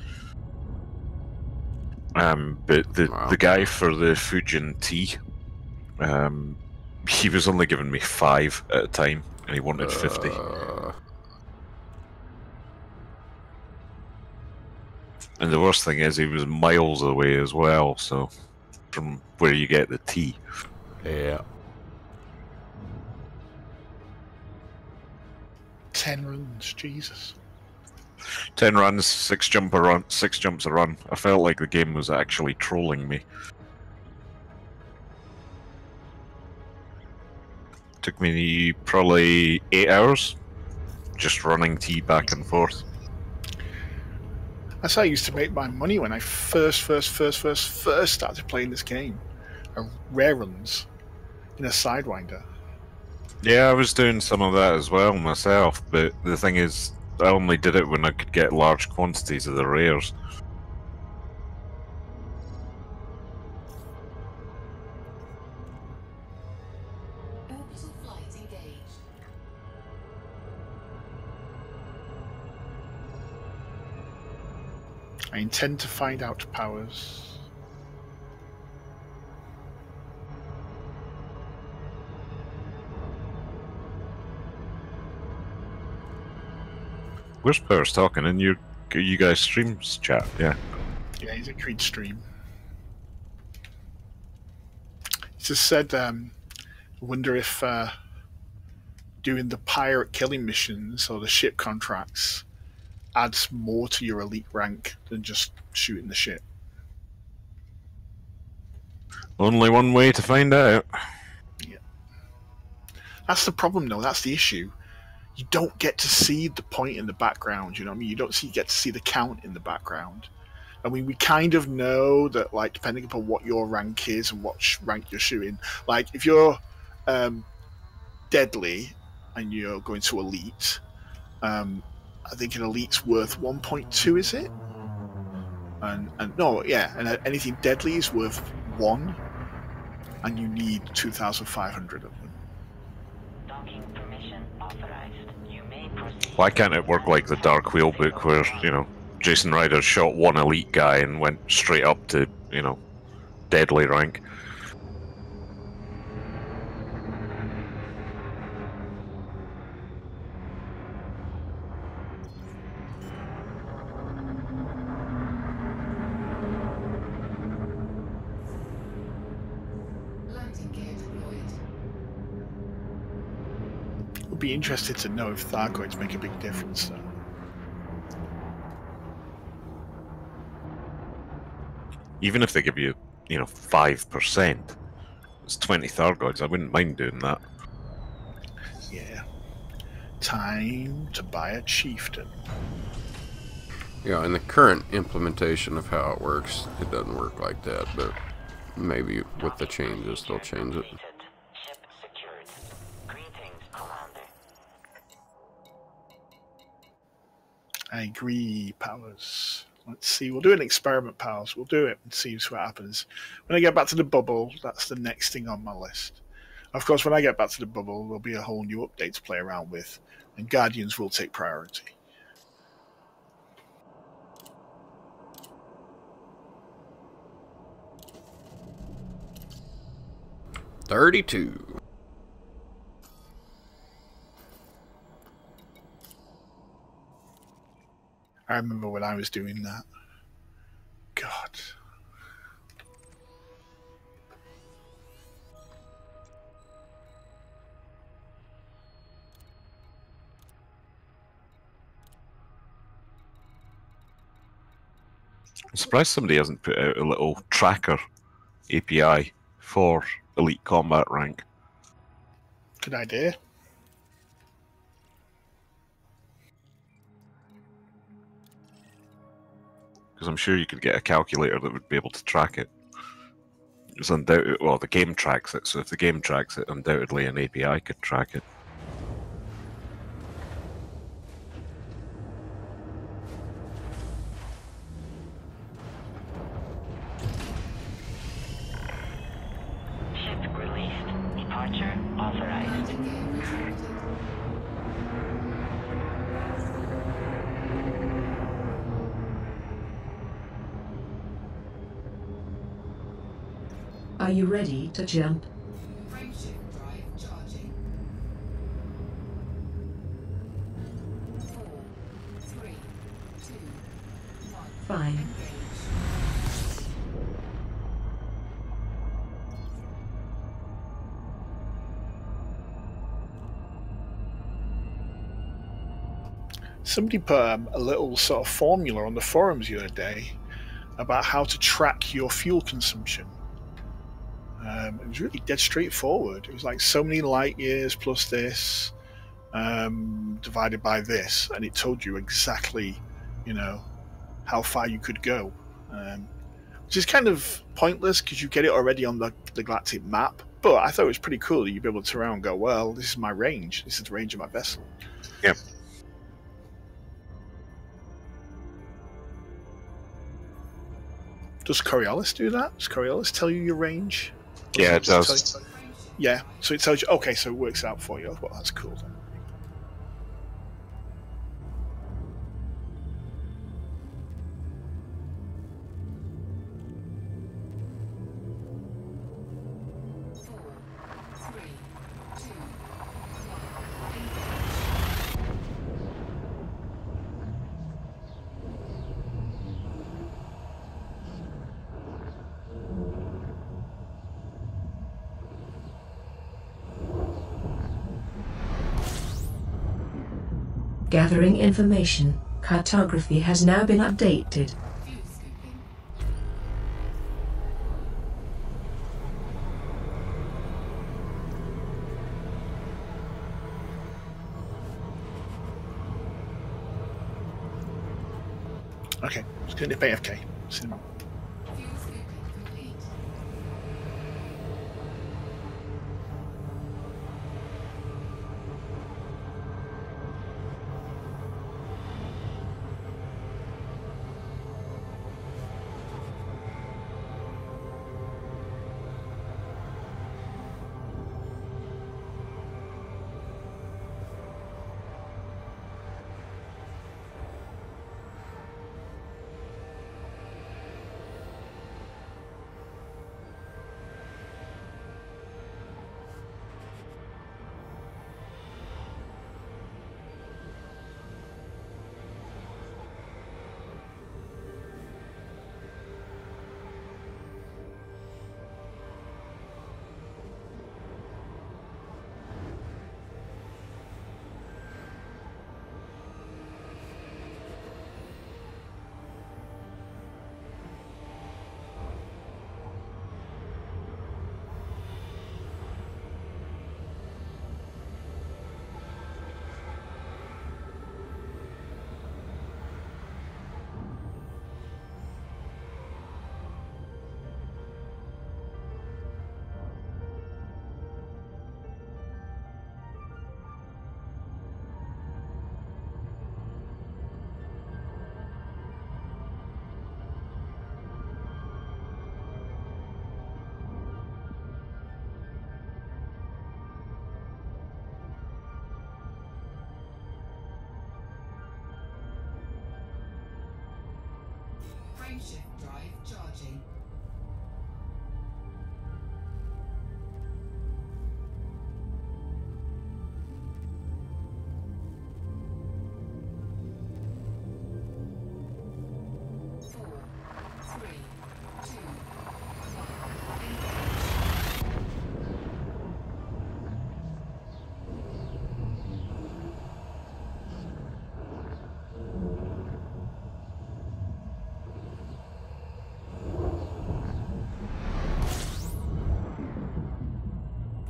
But the guy for the Fujin tea, he was only giving me 5 at a time, and he wanted 50. And the worst thing is he was miles away as well, so from where you get the tea. Yeah. 10 runs, Jesus. 10 runs, 6 jumps a run. I felt like the game was actually trolling me. Took me probably 8 hours, just running tea back and forth. That's how I used to make my money when I first started playing this game. Rare runs in a Sidewinder. Yeah, I was doing some of that as well myself, but the thing is, I only did it when I could get large quantities of the rares. Orbital flight engaged. I intend to find out powers. Where's Powers talking? In you guys' streams chat, yeah. Yeah, he's a Kreid stream. He just said, wonder if doing the pirate killing missions or the ship contracts adds more to your elite rank than just shooting the ship. Only one way to find out. Yeah. That's the problem, though. That's the issue. You don't get to see the point in the background, you know what I mean? You don't get to see the count in the background. I mean, we kind of know that, like, depending upon what your rank is and what rank you're shooting, like, if you're deadly and you're going to elite, I think an elite's worth 1.2, is it? And no, yeah, and anything deadly is worth 1. and you need 2,500 of them. Docking permission authorized. You may proceed. Why can't it work like the Dark Wheel book where, you know, Jason Ryder shot one elite guy and went straight up to, you know, deadly rank? Landing gear deployed. Would be interested to know if Thargoids make a big difference, though. Even if they give you, you know, 5%, it's 20 Thargoids. I wouldn't mind doing that. Yeah. Time to buy a chieftain. Yeah, in the current implementation of how it works, it doesn't work like that, but maybe with the changes, they'll change it. Ship secured. Greetings, Commander. I agree, Powers. Let's see. We'll do an experiment, Powers. We'll do it and see what happens. When I get back to the bubble, that's the next thing on my list. Of course, when I get back to the bubble, there'll be a whole new update to play around with, and Guardians will take priority. $32. I remember when I was doing that. God. I'm surprised somebody hasn't put out a little tracker API for elite combat rank. Good idea. Because I'm sure you could get a calculator that would be able to track it. It's undoubted. Well, the game tracks it, so if the game tracks it, undoubtedly an API could track it. Ship released. Departure authorized. Landing gear retracted. Are you ready to jump? Frameshift drive charging. 4, 3, 2, 1. Fine. Engage. Somebody put a little sort of formula on the forums the other day about how to track your fuel consumption. It was really dead straightforward. It was like so many light years plus this divided by this, and it told you exactly, you know, how far you could go, which is kind of pointless because you get it already on the galactic map. But I thought it was pretty cool that you'd be able to turn around and go, well, this is my range. This is the range of my vessel. Yeah. Does Coriolis do that? Does Coriolis tell you your range? Yeah, it does. Yeah, so it tells you, okay, so it works out for you. Well, that's cool then. Gathering information. Cartography has now been updated. Fuel scooping. Okay, just going to dip AFK. Cinema. Fuel scooping complete. Frameshift drive charging.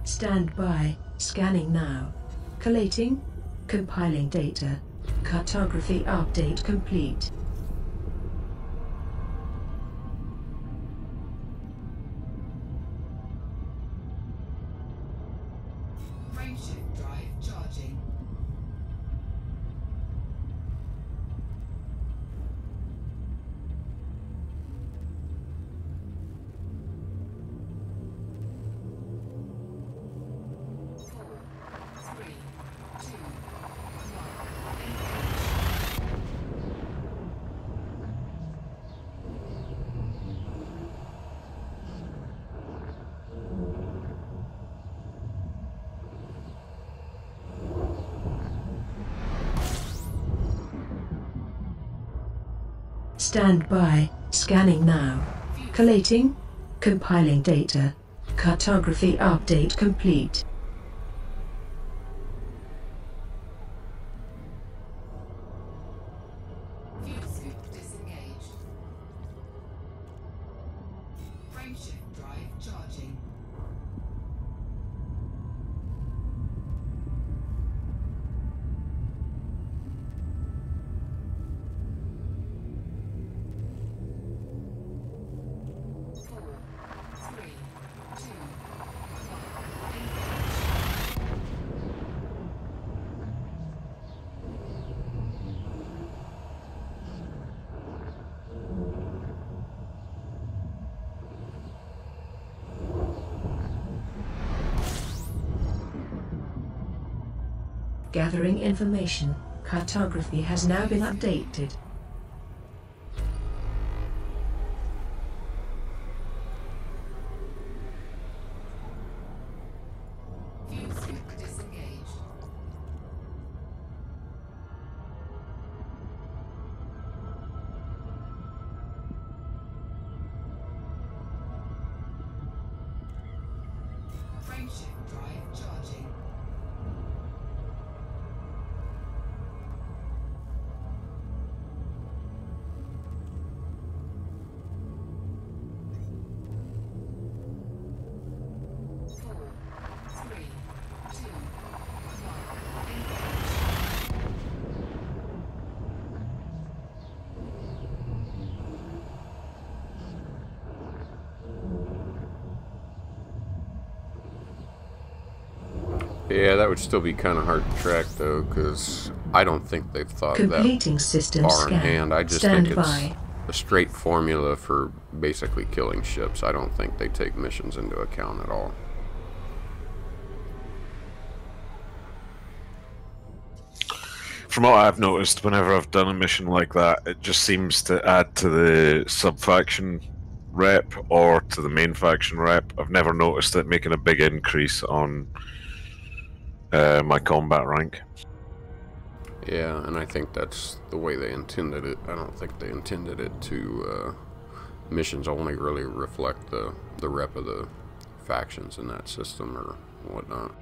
Stand by. Scanning now. Collating. Compiling data. Cartography update complete. Frameshift drive charging. Stand by. Scanning now. Collating. Compiling data. Cartography update complete. Fuel scoop disengaged. Frameshift drive charging. Gathering information. Cartography has now been updated. Fuel scoop disengaged. Frameshift drive charging. Yeah, that would still be kind of hard to track, though, because I don't think they've thought Completing that system far in scan. hand. I just Stand think it's by. a straight formula for basically killing ships. I don't think they take missions into account at all. From what I've noticed, whenever I've done a mission like that, it just seems to add to the sub-faction rep or to the main faction rep. I've never noticed it making a big increase on my combat rank. Yeah, and I think that's the way they intended it. I don't think they intended it to missions only really reflect the rep of the factions in that system or whatnot.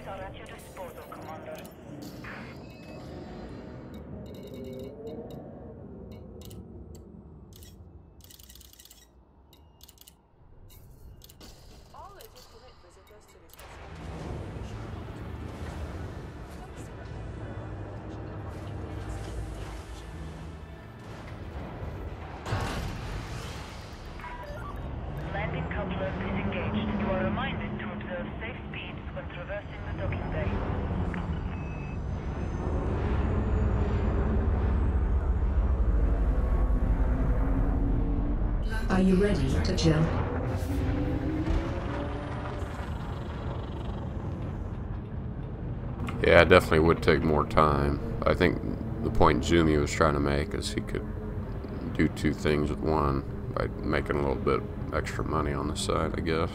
are at your disposal, Commander. Always would permit visitors to discuss information Landing coupler disengaged. You are reminded to observe safe speeds when traversing the docking bay. Are you ready to jump? Yeah, it definitely would take more time. I think the point Zumi was trying to make is he could do two things with one by making a little bit extra money on the side, I guess.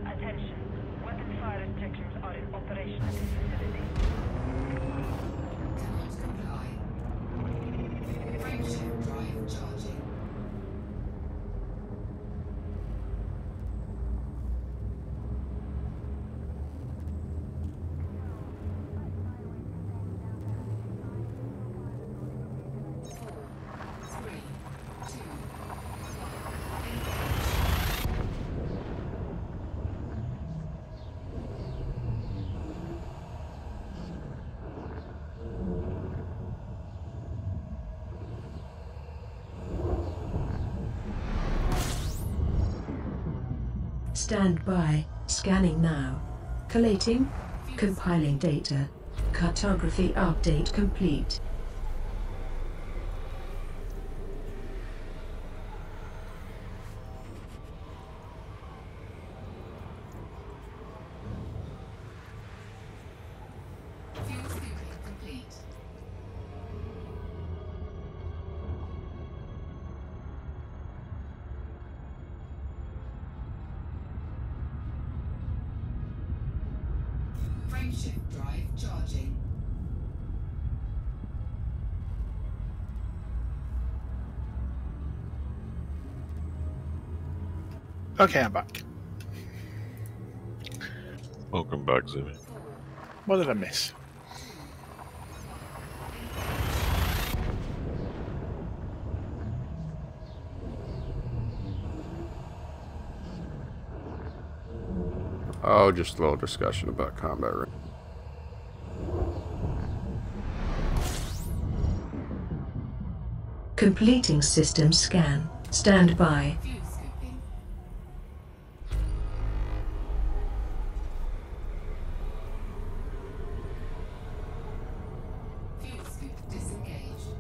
Attention. Weapon fire restrictions are in operation at this facility. Cannot comply. Frameshift drive charging. Stand by. Scanning now. Collating. Compiling data. Cartography update complete. Fuel scooping complete. Frameshift drive charging. Okay, I'm back. Welcome back, Zimmy. What did I miss? Oh, just a little discussion about combat. Completing system scan. Stand by. Fuel scooping. Fuel scoop disengaged.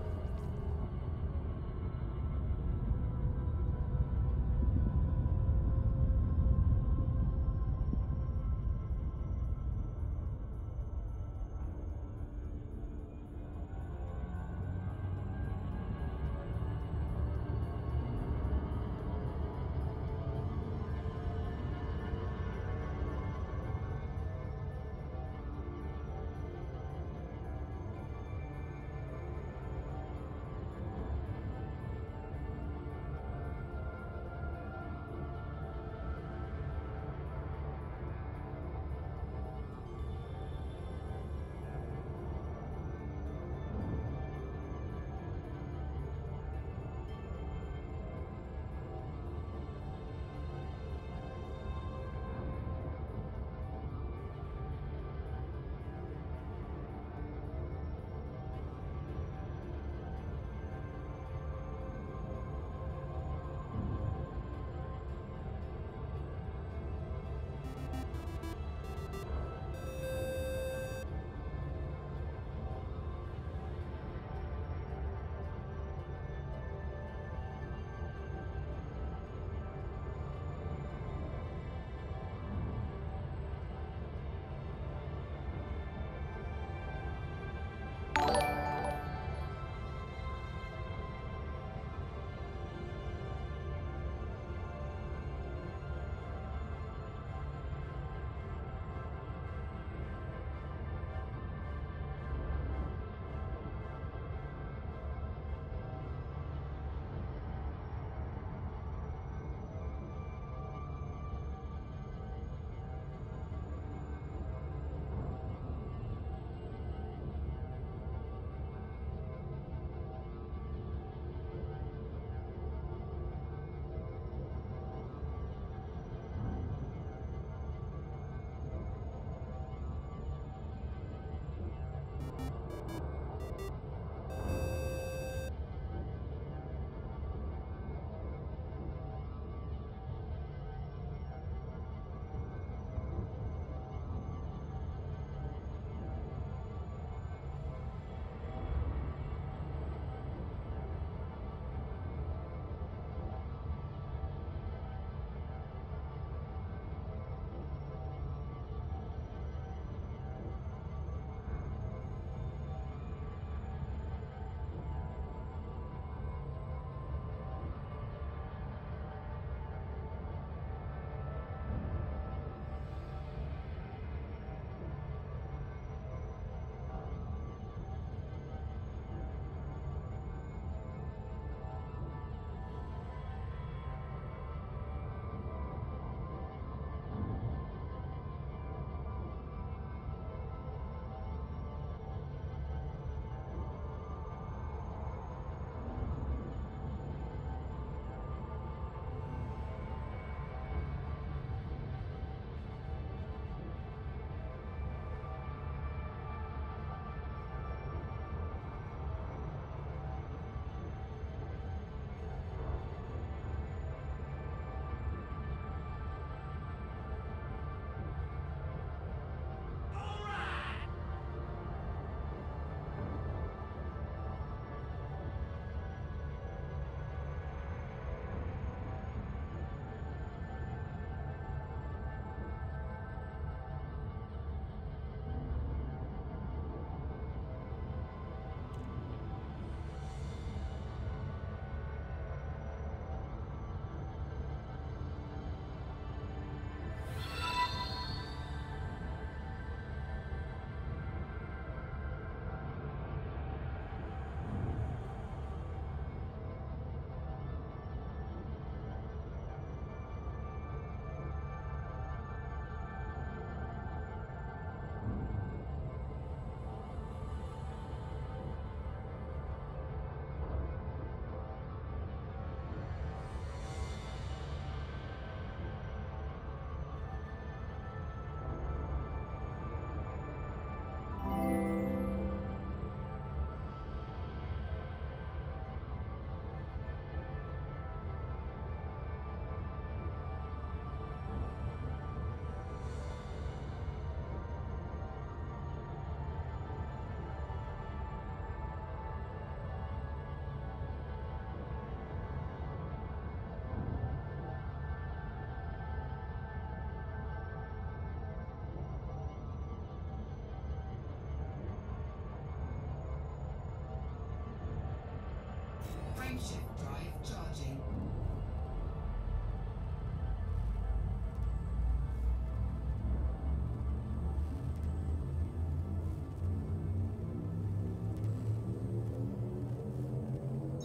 Frameshift drive charging.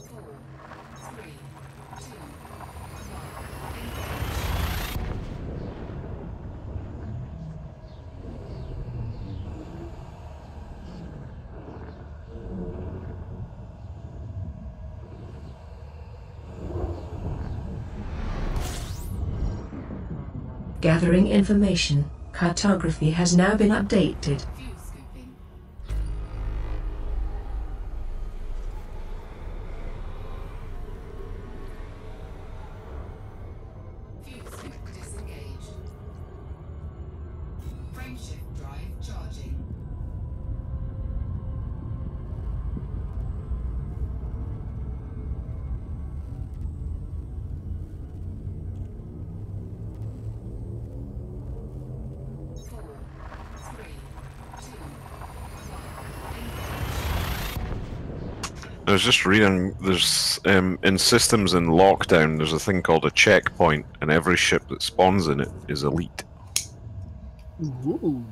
Four, three, two, one. Engage. Gathering information. Cartography has now been updated. Fuel scooping. Fuel scoop disengaged. Frameshift drive charging. Four, three, two, one. Engage. I was just reading, there's in systems in lockdown, there's a thing called a checkpoint, and every ship that spawns in it is elite. Ooh.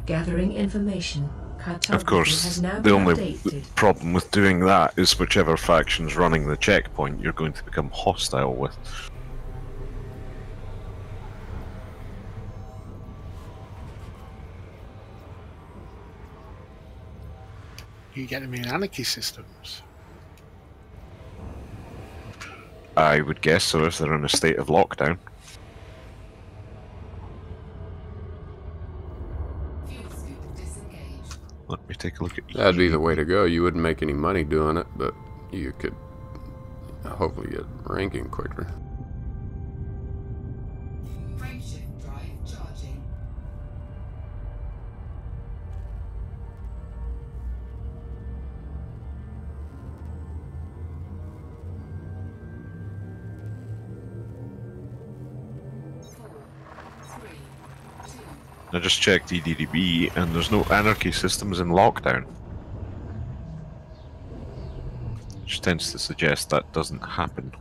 Gathering information. Of Cartography course, has now the been only updated. problem with doing that is whichever faction's running the checkpoint, you're going to become hostile with. You get them in anarchy systems. I would guess so if they're in a state of lockdown. Fuel scoop disengaged. Let me take a look at each. That'd be the way to go. You wouldn't make any money doing it, but you could hopefully get ranking quicker. Frameshift drive charging. Four, three, two, I just checked EDDB, and there's no anarchy systems in lockdown. Which tends to suggest that doesn't happen.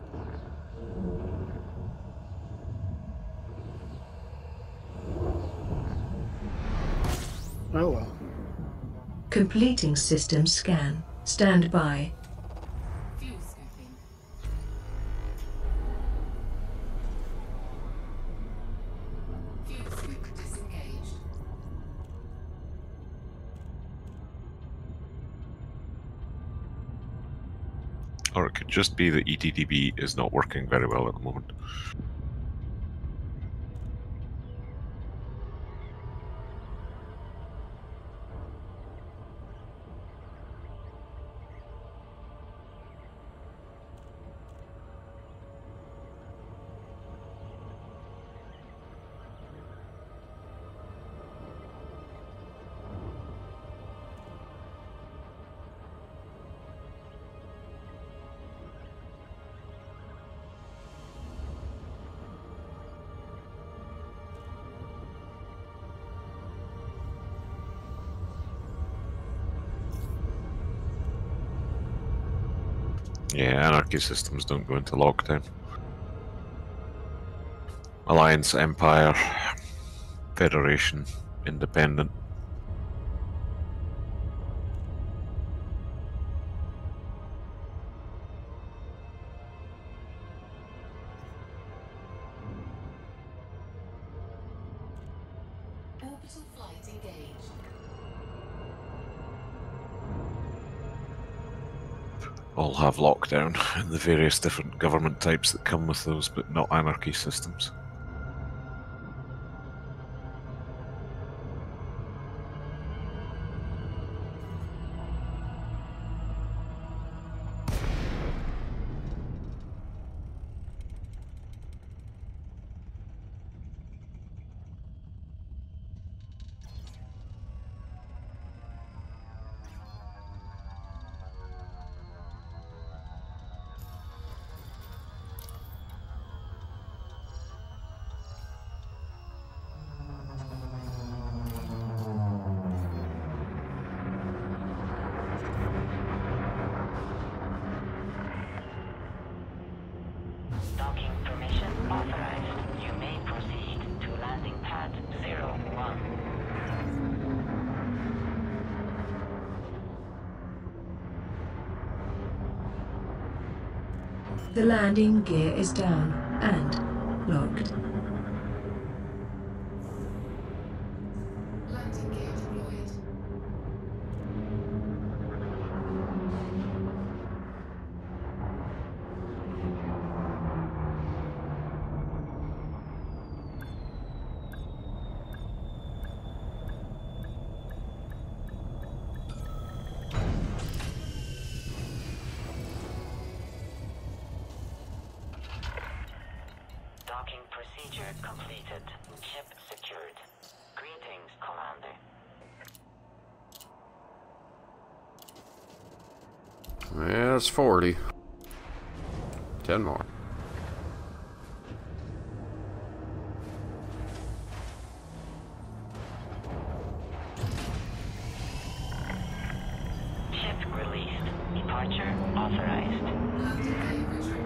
Oh well. Completing system scan. Stand by. fuel scooping. Fuel scoop disengaged. Or it could just be that EDDB is not working very well at the moment. Yeah, anarchy systems don't go into lockdown. Alliance, Empire, Federation, Independent. Orbital flight engaged. All have lockdown, and the various different government types that come with those, but not anarchy systems. The landing gear is down and locked. Landing gear deployed. Docking procedure completed. Ship secured. Greetings, Commander. Yeah, it's 40. 10 more. Ship released. Departure authorized. Landing gear retracted.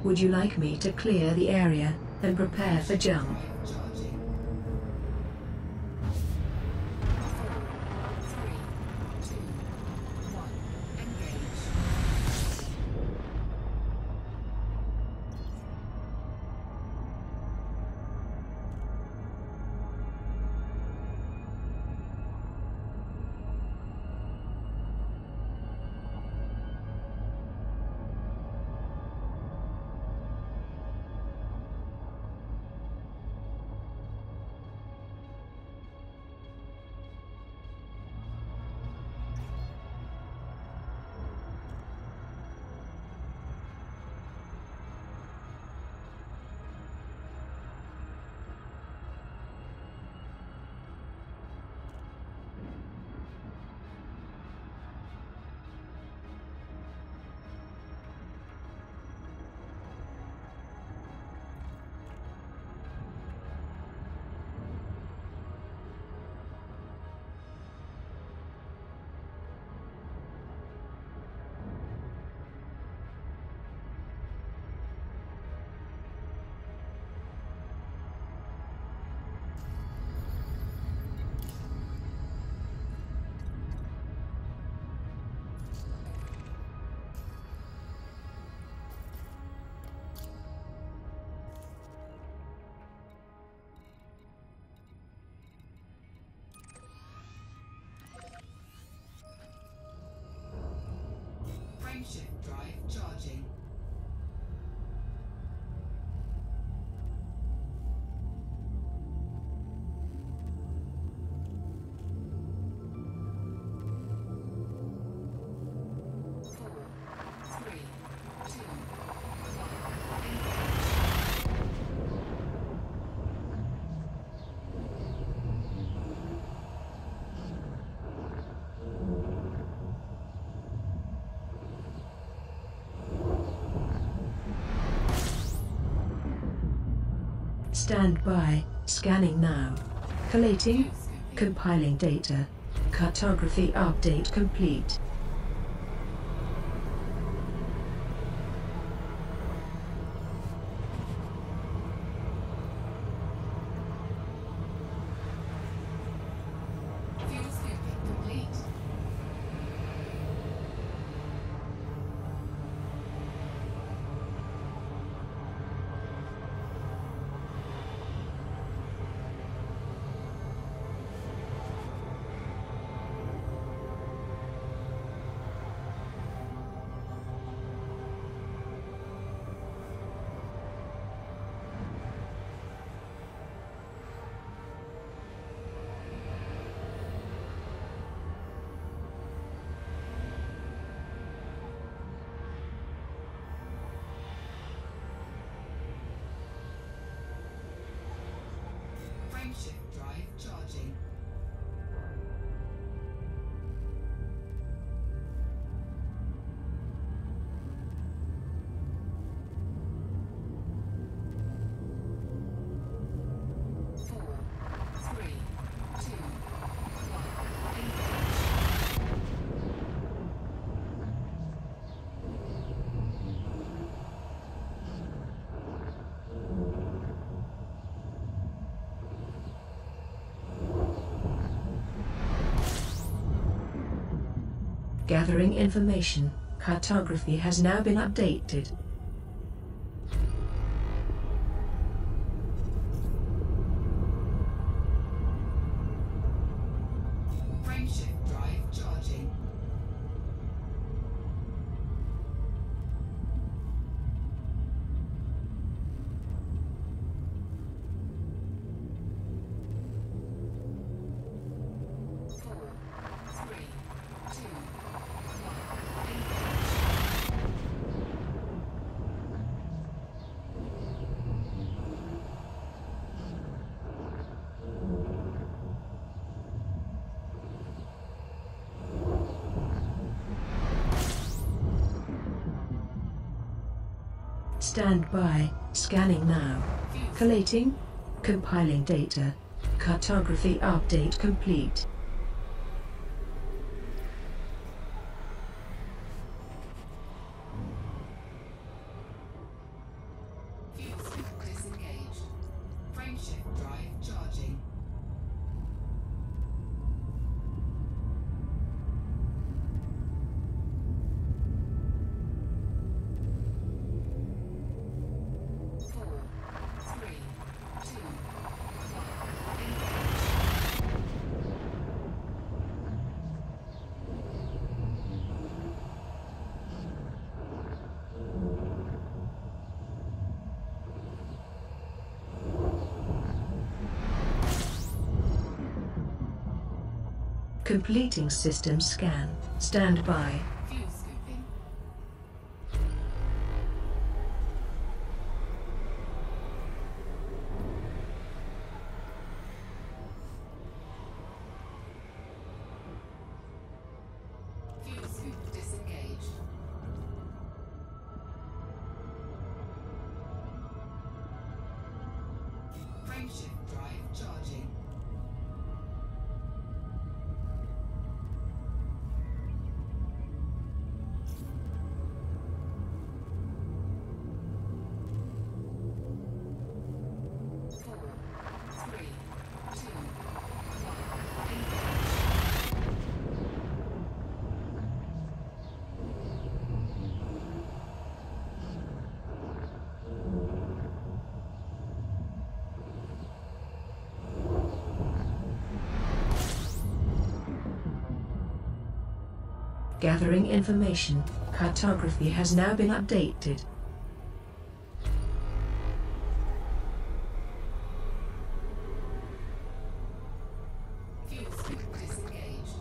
Would you like me to clear the area and prepare for jump? Drive charging. 4, 3, 2, 1. Engage. Frameshift drive charging. Stand by. Scanning now. Collating. Compiling data. Cartography update complete. Fuel scooping complete. Frameshift drive charging. Gathering information. Cartography has now been updated. Frameshift drive charging. Four, three, two, one. Engage. Stand by. Scanning now. Collating. Compiling data. Cartography update complete. Fuel scoop disengaged. Frameshift drive charging. Four, three, two, one. Engage. Completing system scan. Stand by. Fuel scooping. Fuel scoop disengaged. Frameshift drive charging. Four, three, two, one. Engage. Gathering information. Cartography has now been updated. Fuel scoop disengaged.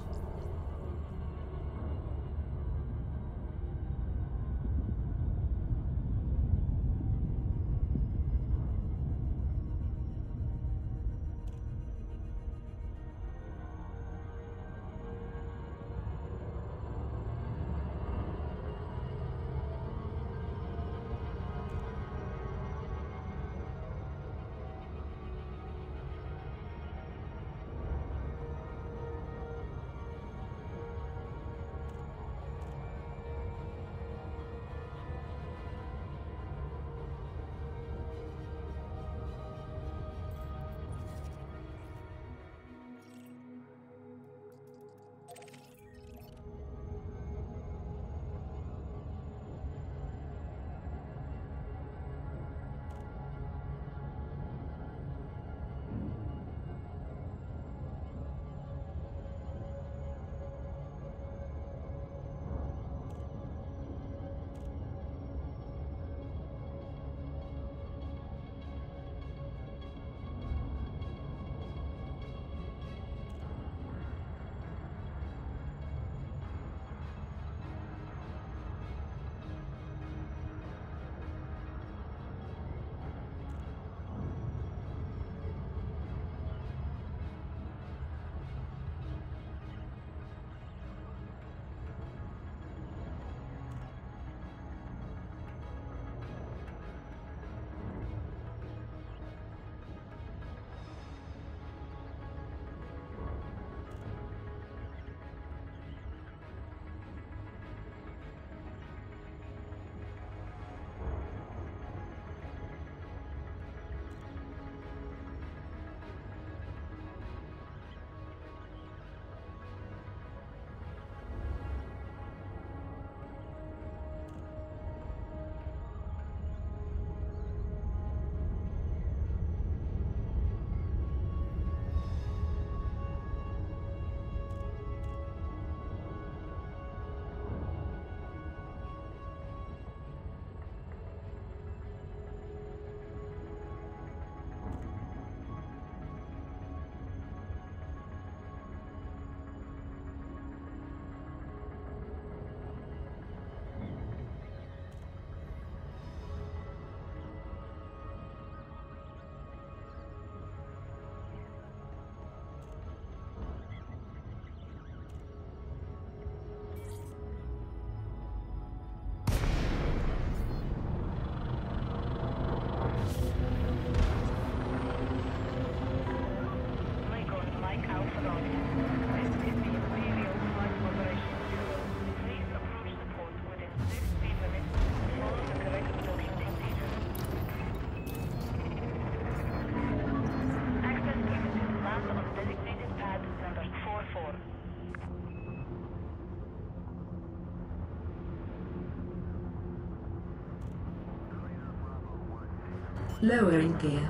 Lowering gear.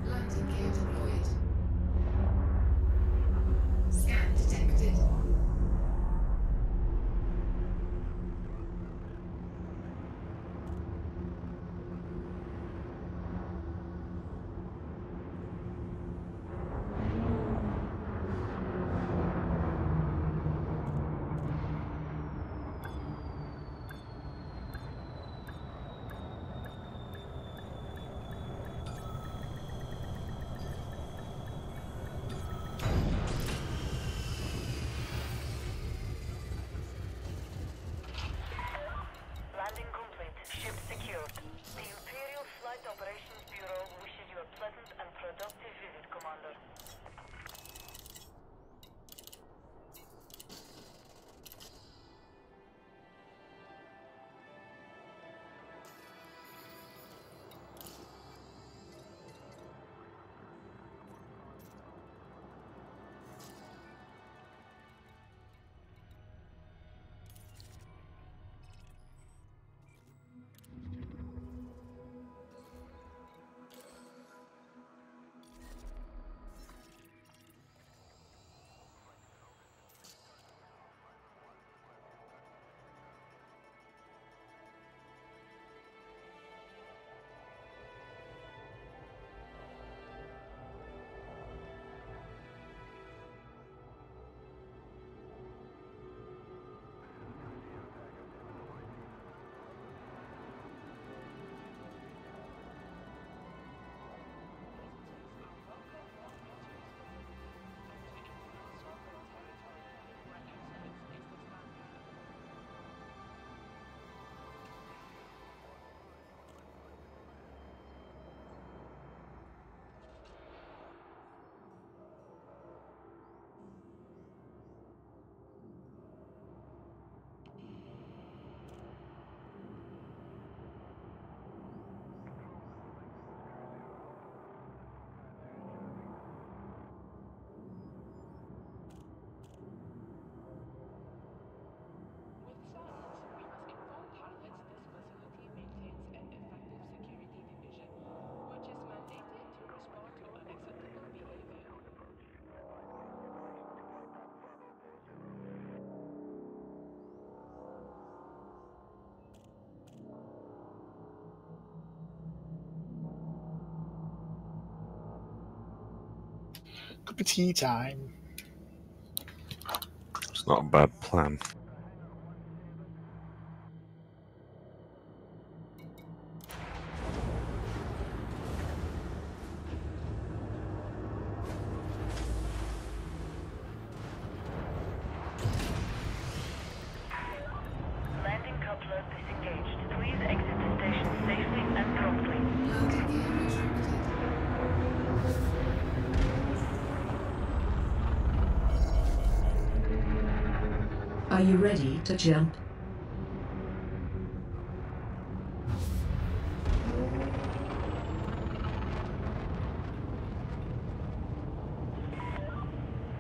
Landing gear deployed. Scan detected. Landing complete. Ship secured. The Imperial Flight Operations Bureau wishes you a pleasant and productive visit, Commander. With science, we must inform pilots this facility maintains an effective security division, which is mandated to respond to unacceptable behavior. Cup of tea time. It's not a bad plan. Landing coupler disengaged. Please exit the station safely and promptly. Landing gear retracted. Are you ready to jump?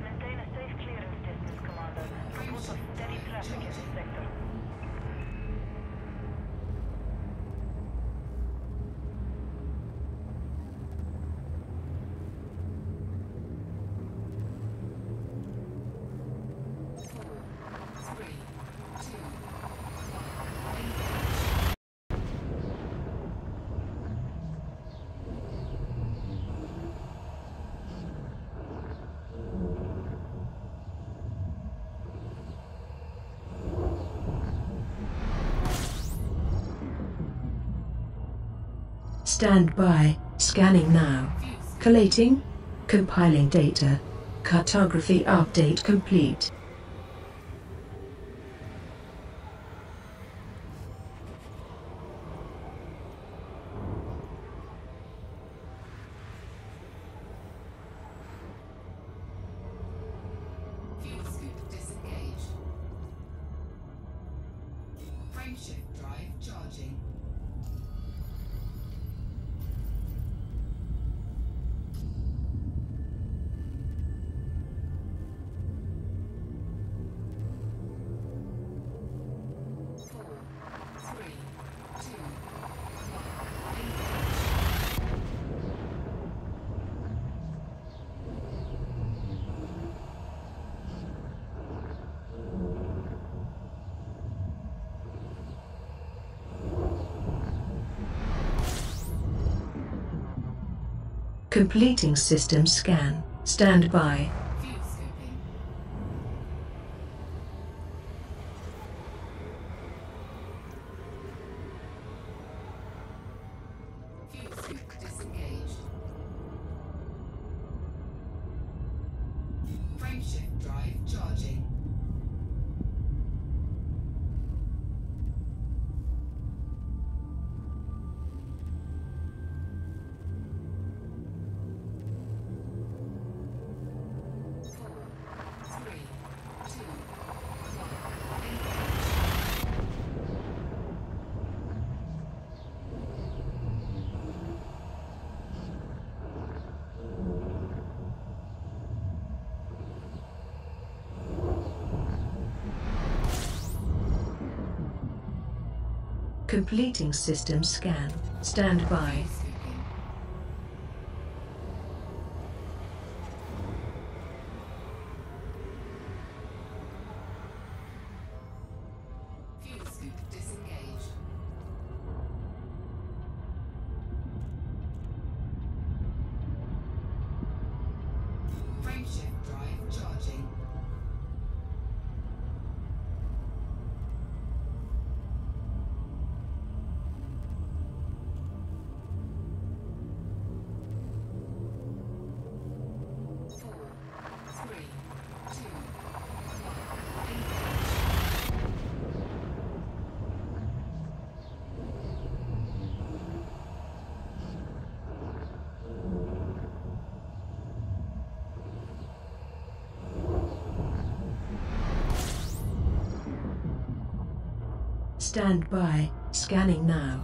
Maintain a safe clearance distance, Commander. Report of steady traffic in this sector. Three, two, Stand by. Scanning now. Collating. Compiling data. Cartography update complete. fuel scoop disengaged. Frameshift drive charging. Completing system scan. Stand by. Fuel scooping. Fuel scoop disengaged. Frameshift drive charging. Completing system scan. Stand by. Fuel scoop disengaged. Frameshift drive charging. Stand by. Scanning now.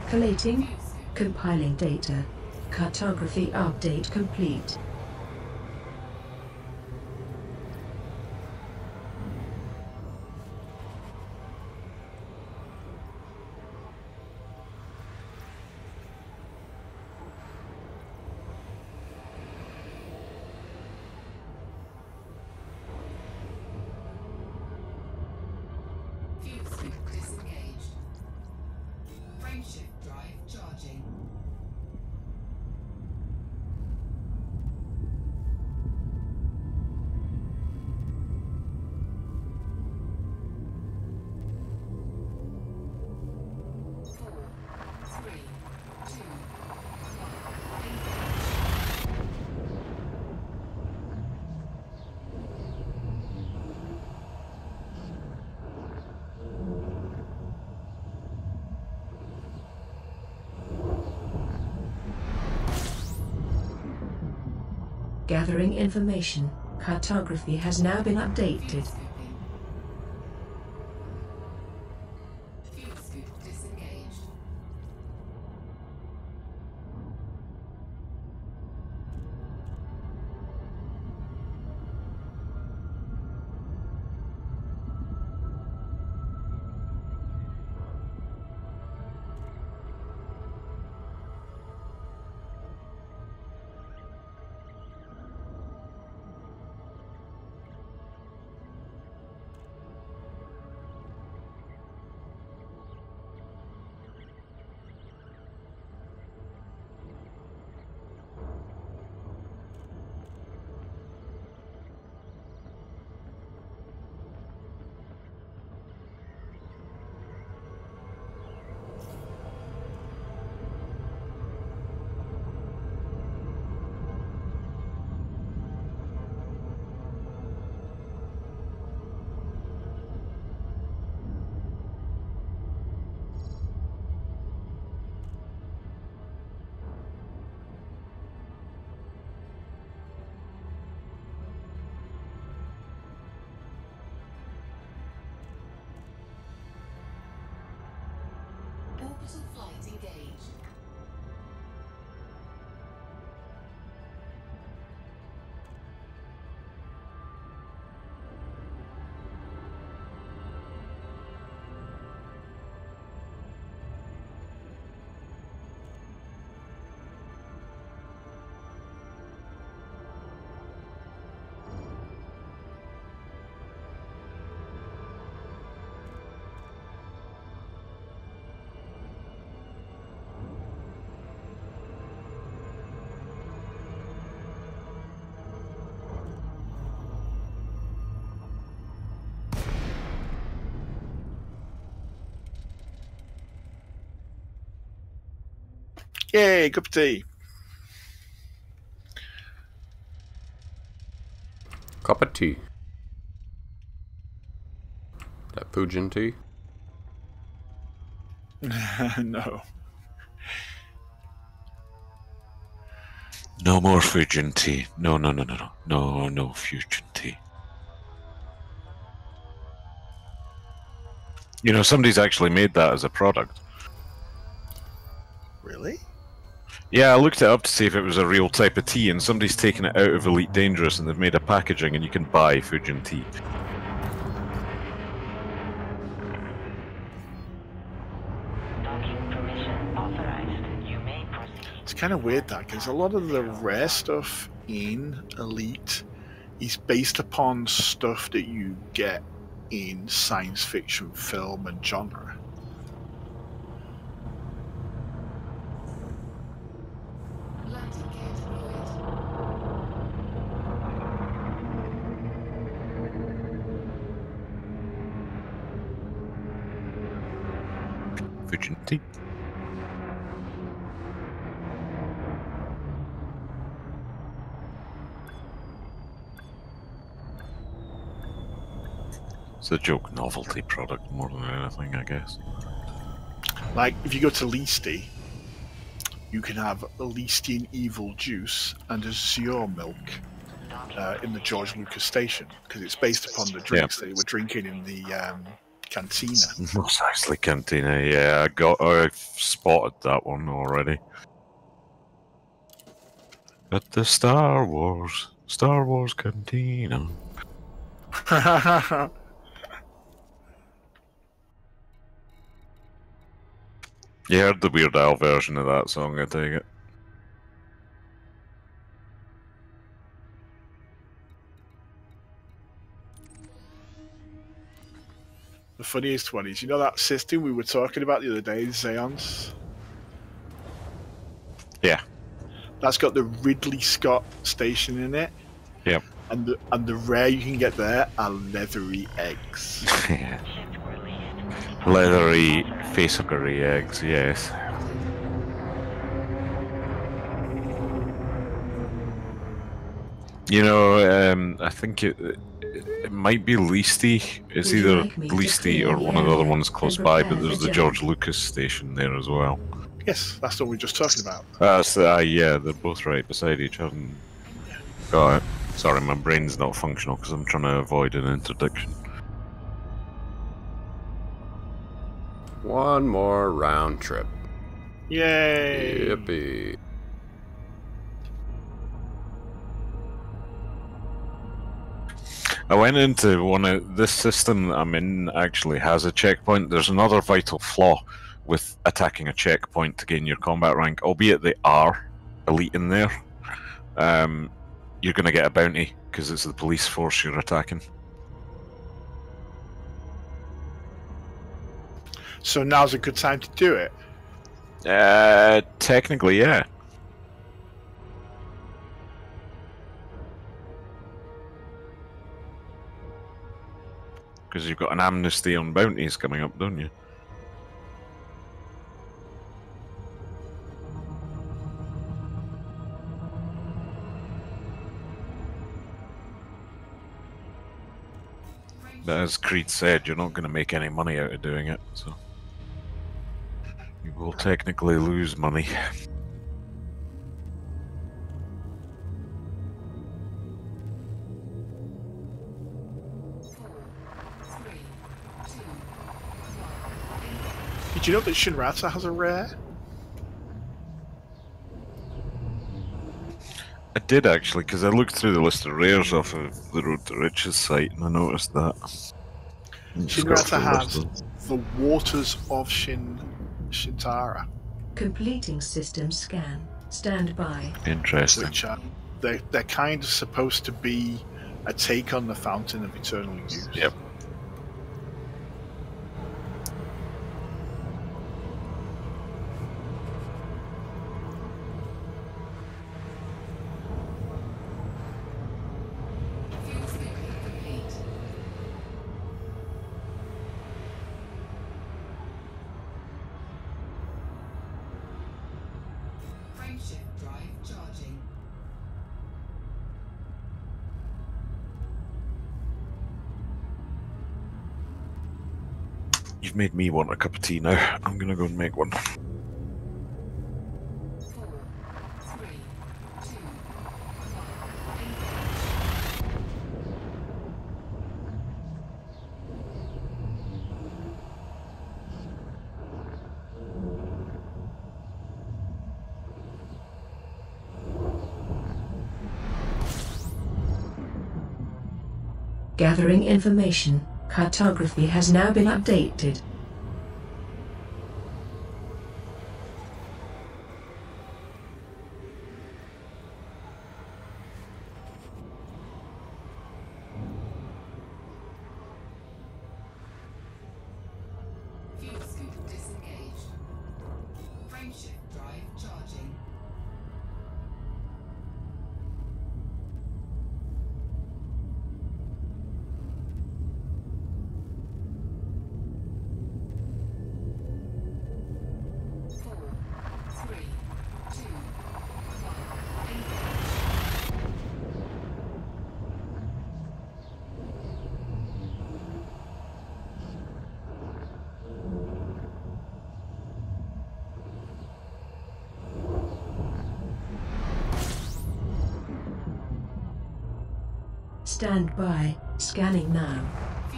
Collating. Compiling data. Cartography update complete. Fuel scoop disengaged. Frameshift drive charging. Gathering information. Cartography has now been updated. Fuel scoop disengaged. Orbital flight engaged. Yay, cup of tea. Cup of tea. That Fujin tea? No. No more fusion tea. No, no, no, no, no. No, no fusion tea. You know, somebody's actually made that as a product. Really? Yeah, I looked it up to see if it was a real type of tea, and somebody's taken it out of Elite Dangerous and they've made a packaging and you can buy Fujin tea. Docking permission authorized. You may proceed. It's kind of weird that because a lot of the rare stuff in Elite is based upon stuff that you get in science fiction film and genre. Landing gear deployed. Fujin tea. It's a joke novelty product more than anything, I guess. Like, if you go to Leasty, you can have a Leastian Evil Juice and Azure Milk in the George Lucas station, because it's based upon the drinks that they were drinking in the cantina. Precisely, Cantina. Yeah, I've spotted that one already. At the Star Wars Cantina. You heard the Weird Al version of that song, I take it. The funniest one is, you know that system we were talking about the other day, Xeons? Yeah. That's got the Ridley Scott station in it. Yep. And the rare you can get there are leathery eggs. Yeah. Leathery, face-huggery eggs, yes. You know, I think it might be Leasty. It's Would you either like me to Leasty or clear one the of the other area ones close and by, prepare but there's for the journey? George Lucas station there as well. Yes, that's the one we were just talking about. Yeah, they're both right beside each other. Got it. Sorry, my brain's not functional because I'm trying to avoid an interdiction. One more round trip. Yay! Yippee. I went into one of this system that I'm in actually has a checkpoint. There's another vital flaw with attacking a checkpoint to gain your combat rank, albeit they are elite in there. You're going to get a bounty because it's the police force you're attacking. So now's a good time to do it. Technically, yeah. Because you've got an amnesty on bounties coming up, don't you? But as Kreid said, you're not going to make any money out of doing it, so you will technically lose money. Did you know that Shinrata has a rare? I did actually, because I looked through the list of rares off of the Road to Riches site and I noticed that. Shinrata has the Waters of Shintara. Completing system scan. Stand by. Interesting. Which they're kind of supposed to be a take on the Fountain of Eternal Youth. Yep. Fuel scooping complete. Frameshift drive charging. You've made me want a cup of tea now. I'm gonna go and make one. 4, 3, 2, 1. Engage. Gathering information. Cartography has now been updated. Fuel scoop disengaged. Frameshift drive charging. Four, three, two, one. Engage. Stand by. Scanning now.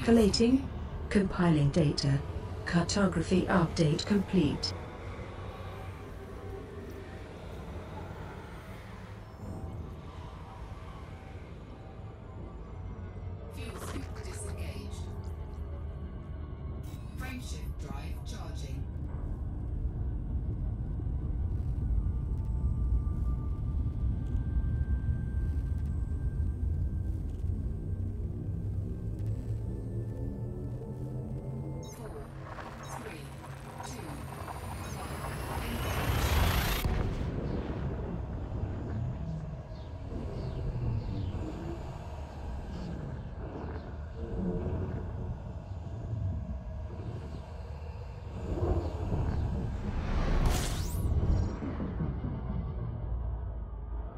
Collating. Compiling data. Cartography update complete. Fuel scoop disengaged. Frameshift drive charging. Four, three, two, one. Engage.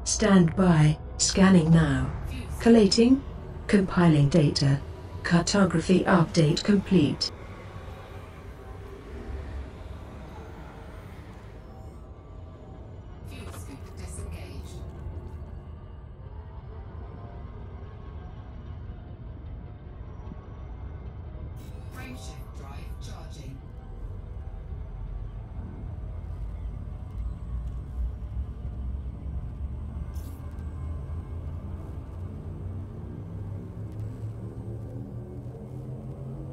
Stand by. Scanning now. Collating. Compiling data. Cartography update complete. Fuel scoop disengaged. Frameshift drive charging.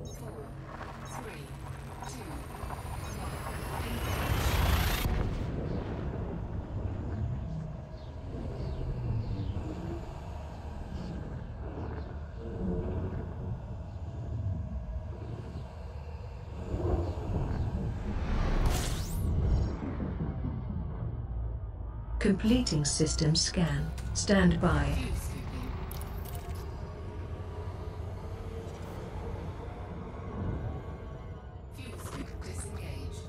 Four, three, two, one. Engage. Completing system scan. Stand by. Fuel scooping. Fuel scoop disengaged.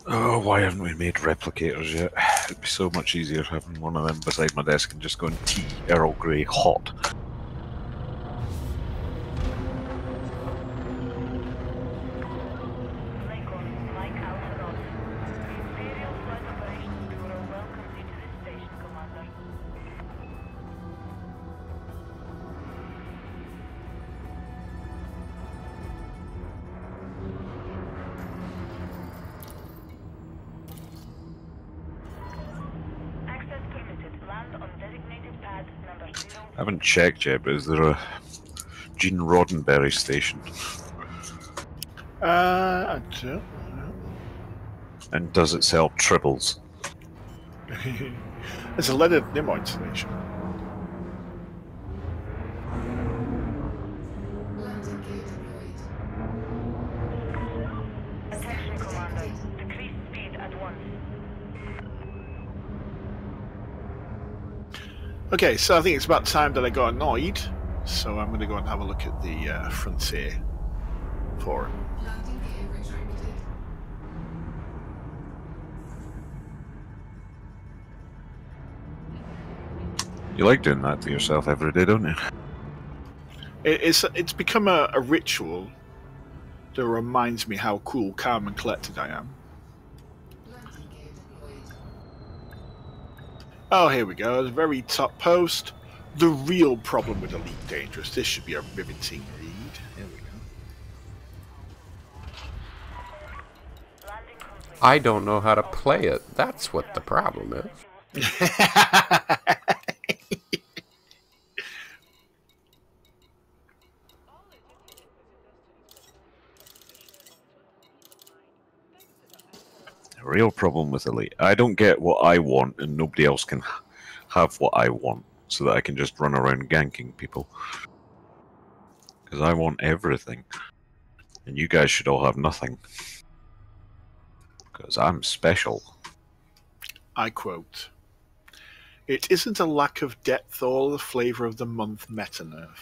Oh, why haven't we made replicators yet? It'd be so much easier having one of them beside my desk and just going tea, Earl Grey, hot. Lincoln, Mike Alpha Golf. The Imperial Flight Operations Bureau welcomes you to this station, Commander. Access permitted. Land on designated pad number 0. I haven't checked yet, but is there a Gene Roddenberry station? I don't know. And does it sell tribbles? There's a leaded Nimoid station. Landing gear deployed. Attention, Commander. Decrease speed at once. Okay, so I think it's about time that I got annoyed. So I'm going to go and have a look at the Frontier forum. Landing gear retracted. You like doing that to yourself every day, don't you? It's become a ritual that reminds me how cool, calm, and collected I am. Landing gear deployed. Oh, here we go. The very top post. The real problem with Elite Dangerous. This should be a riveting read. Here we go. Landing complete. I don't know how to play it. That's what the problem is. The real problem with Elite. I don't get what I want, and nobody else can have what I want, so that I can just run around ganking people. Because I want everything. And you guys should all have nothing. Because I'm special. I quote, "It isn't a lack of depth or the flavour of the month meta nerf.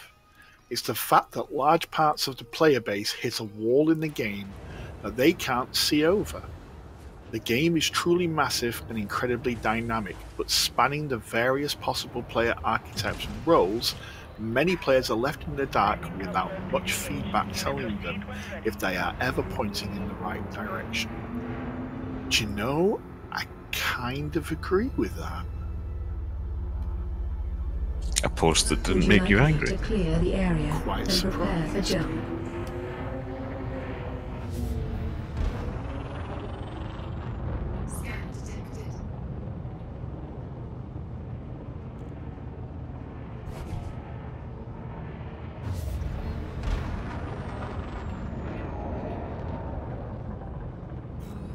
It's the fact that large parts of the player base hit a wall in the game that they can't see over. The game is truly massive and incredibly dynamic, but spanning the various possible player archetypes and roles, many players are left in the dark without much feedback telling them if they are ever pointing in the right direction." Do you know, I kind of agree with that. A post that Would didn't you make like you me angry. to clear the area Quite and prepare for surprised. jump? Scan detected.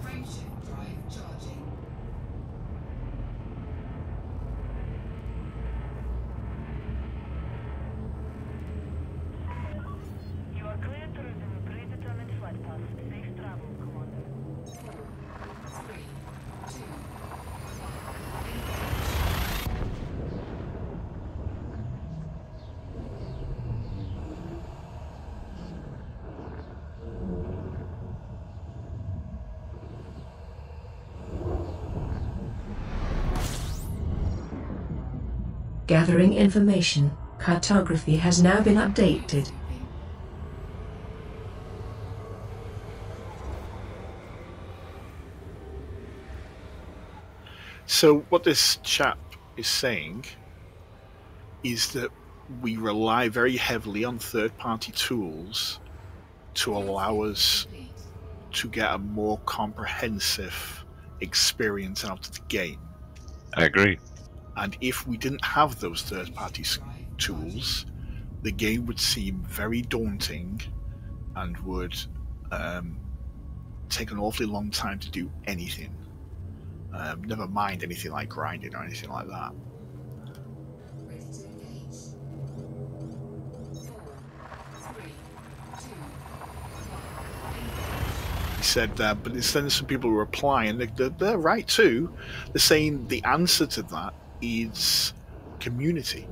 Frameshift drive charging. You are cleared to resume predetermined flight path. Safe travel, Commander. 4, 3, 2, 1. Gathering information. Cartography has now been updated. So what this chap is saying is that we rely very heavily on third-party tools to allow us to get a more comprehensive experience out of the game. I agree. And if we didn't have those third-party tools, the game would seem very daunting and would take an awfully long time to do anything. Never mind anything like grinding or anything like that. Ready to engage. 4, 3, 2, 1. He said, but then some people were replying, they're right too. They're saying the answer to that is community.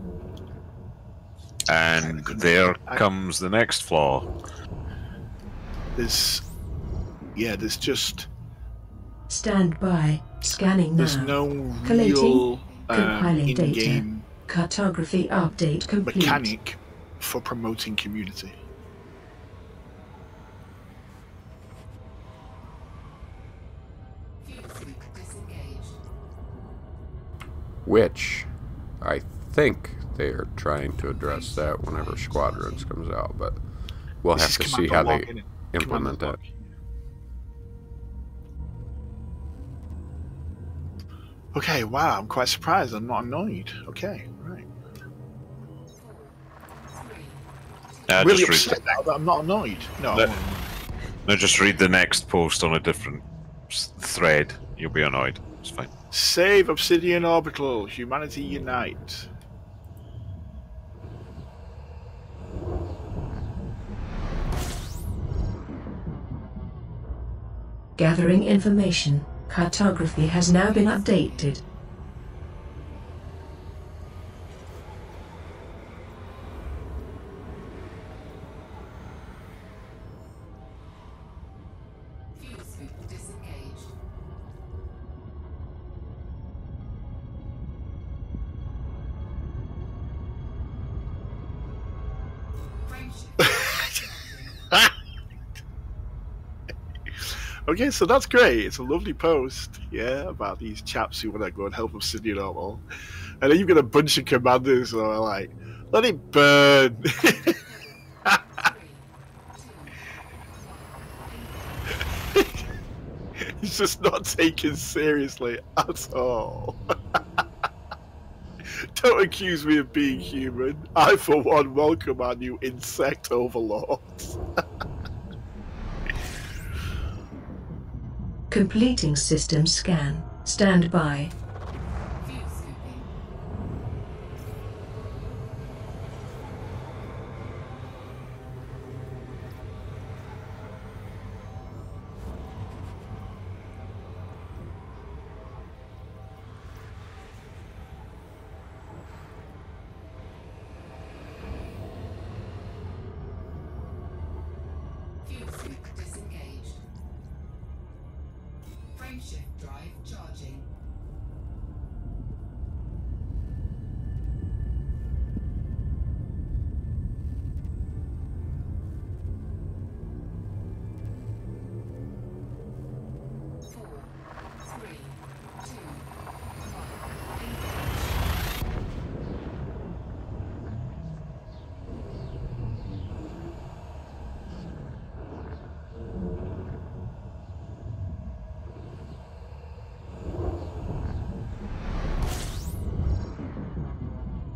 And there comes the next flaw. There's just Stand by. Scanning There's now. no Collating. real Compiling data. in-game Cartography update complete. mechanic for promoting community. Which I think they are trying to address that whenever Squadrons comes out, but we'll have to see how they implement that. Okay, wow, I'm quite surprised. I'm not annoyed. Okay, right. I'm really upset now that I'm not annoyed. No, just read the next post on a different thread. You'll be annoyed. It's fine. Save Obsidian Orbital. Humanity unite. Gathering information. Cartography has now been updated. Okay, so that's great. It's a lovely post, yeah, about these chaps who want to go and help Obsidian Orbital. And then you've got a bunch of commanders who are like, let it burn. He's just not taken seriously at all. Don't accuse me of being human. I, for one, welcome our new insect overlords. Completing system scan. Stand by. Frameshift drive charging.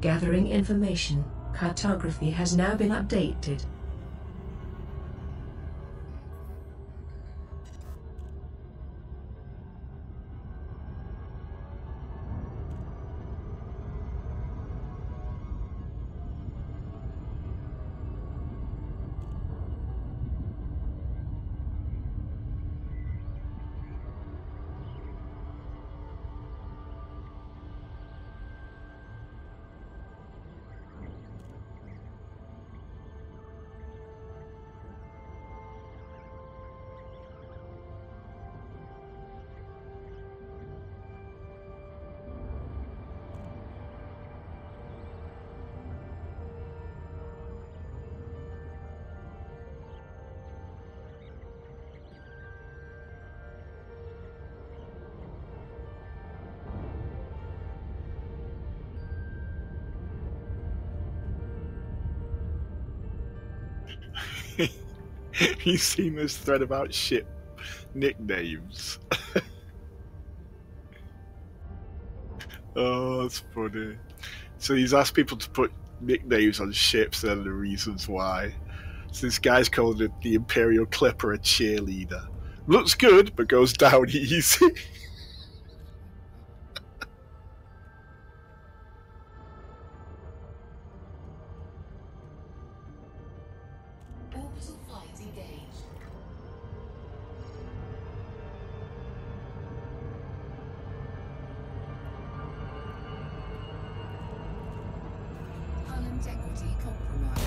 Gathering information. Cartography has now been updated. You've seen this thread about ship nicknames. Oh, that's funny. So he's asked people to put nicknames on ships and the reasons why. So this guy's called it the Imperial Clipper a cheerleader. Looks good, but goes down easy. Orbital flight engaged. Hull integrity compromised.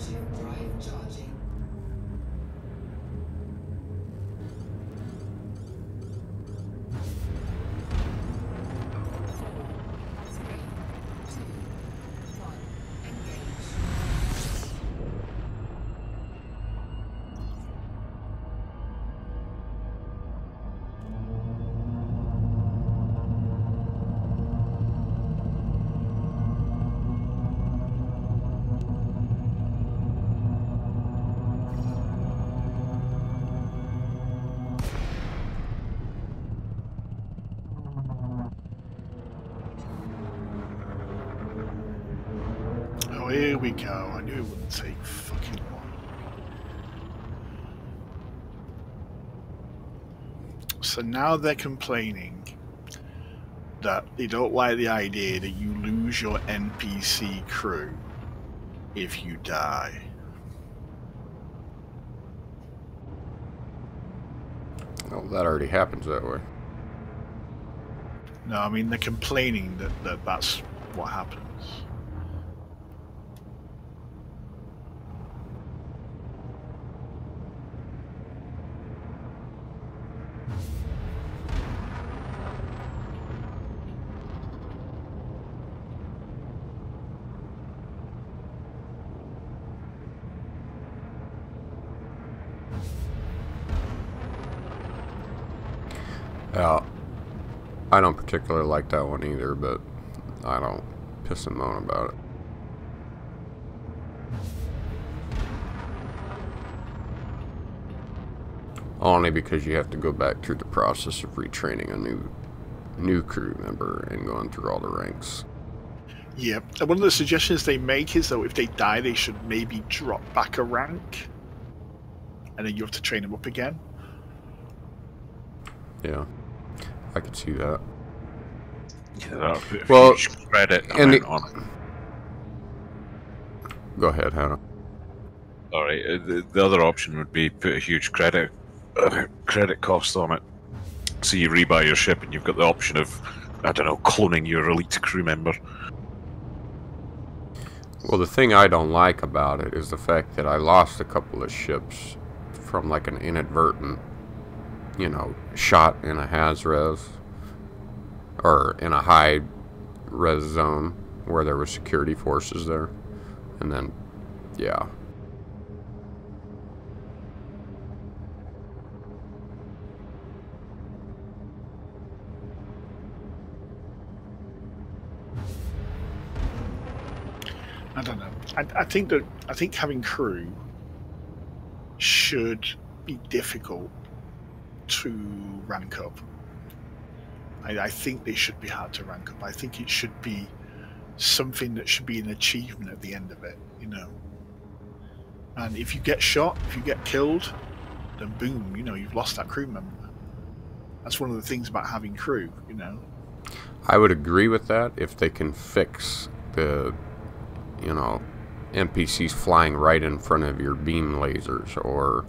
Active drive charging. 3, 2, 1, engage. Oh, here we go. I knew it wouldn't take fucking long. So now they're complaining that they don't like the idea that you lose your NPC crew if you die. Well, that already happens that way. No, I mean they're complaining that that's what happens. Yeah, I don't particularly like that one either, but I don't piss and moan about it. Only because you have to go back through the process of retraining a new crew member and going through all the ranks. Yeah, and one of the suggestions they make is that if they die, they should maybe drop back a rank, and then you have to train them up again. Yeah, I could see that. Yeah, that would be a Well, huge credit and amount on it. Go ahead, Hannah. Alright, the other option would be put a huge credit cost on it. So you rebuy your ship and you've got the option of, I don't know, cloning your elite crew member. Well, the thing I don't like about it is the fact that I lost a couple of ships from like an inadvertent, you know, shot in a haz-res or in a high res zone where there were security forces there, and then yeah. I don't know. I think having crew should be difficult to rank up. I think they should be hard to rank up. I think it should be something that should be an achievement at the end of it, you know. And if you get shot, if you get killed, then boom, you know, you've lost that crew member. That's one of the things about having crew, you know. I would agree with that if they can fix the, you know, NPCs flying right in front of your beam lasers,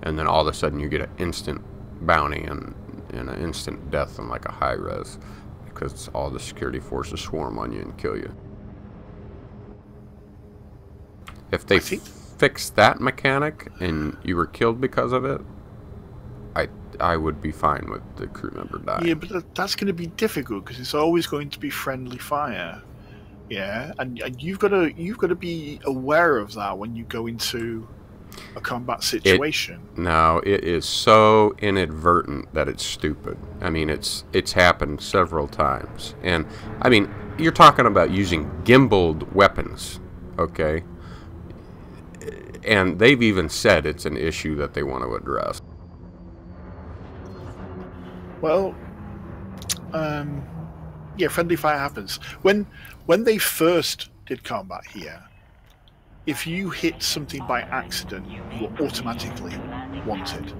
and then all of a sudden you get an instant bounty and an instant death in like a high res because all the security forces swarm on you and kill you. If they fix that mechanic and you were killed because of it, I would be fine with the crew member dying. Yeah, but that's going to be difficult because it's always going to be friendly fire. Yeah, and you've got to be aware of that when you go into a combat situation. No, it is so inadvertent that it's stupid. I mean, it's happened several times, and I mean, you're talking about using gimbaled weapons, okay? And they've even said it's an issue that they want to address. Well, yeah, friendly fire happens. When they first did combat here, if you hit something by accident, you were automatically wanted.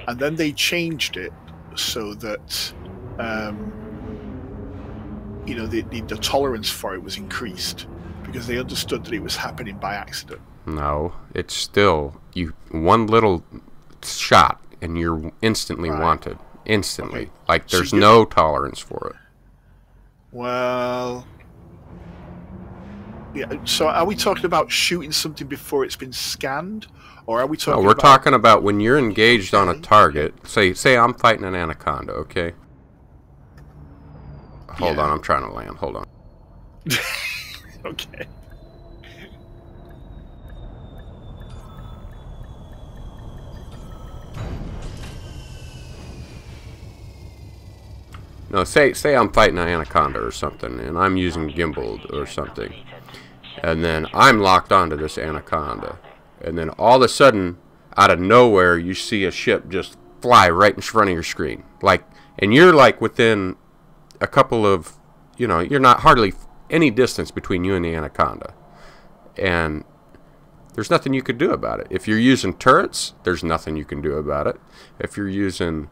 And then they changed it so that, you know, the tolerance for it was increased because they understood that it was happening by accident. No, it's still, one little shot and you're instantly wanted. Instantly. Okay. Like, there's no tolerance for it. Well, Yeah. So are we talking about shooting something before it's been scanned, or are we talking? No, we're about... talking about when you're engaged on a target. Say I'm fighting an anaconda. Okay. Hold on, I'm trying to land. Hold on. Okay. No, say I'm fighting an anaconda or something, and I'm using gimbal or something, and then I'm locked onto this anaconda, and then all of a sudden, out of nowhere, you see a ship just fly right in front of your screen, and you're like within a couple of, you're not hardly any distance between you and the anaconda, and there's nothing you could do about it. If you're using turrets, there's nothing you can do about it. If you're using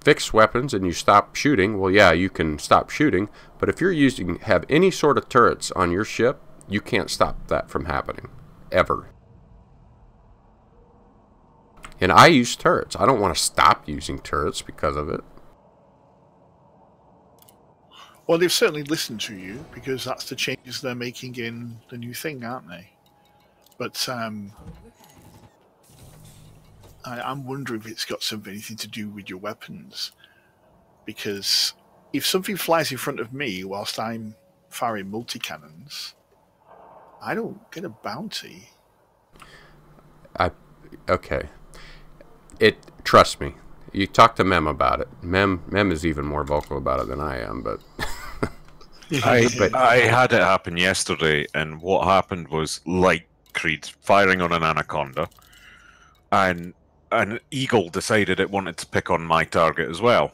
fixed weapons and you stop shooting, well, yeah, you can stop shooting, but if you're have any sort of turrets on your ship, you can't stop that from happening, ever. And I use turrets. I don't want to stop using turrets because of it. Well, they've certainly listened to you, because that's the changes they're making in the new thing, aren't they? But I'm wondering if it's got anything to do with your weapons. Because if something flies in front of me whilst I'm firing multi-cannons, I don't get a bounty. Okay. Trust me. You talk to Mem about it. Mem is even more vocal about it than I am, but... I had it happen yesterday, and what happened was, like Kreid firing on an anaconda, and an eagle decided it wanted to pick on my target as well.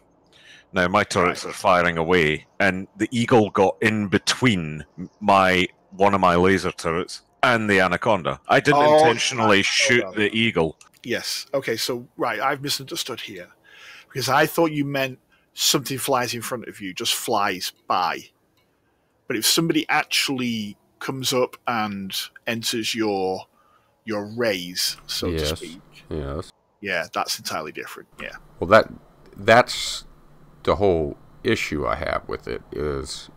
Now my turrets are firing away, and the eagle got in between one of my laser turrets and the anaconda. I didn't intentionally shoot the eagle. Yes. Okay, so, I've misunderstood here. Because I thought you meant something flies in front of you, just flies by. But if somebody actually comes up and enters your rays, so to speak. Yes. Yeah, that's entirely different. Yeah. Well, that's the whole issue I have with it, is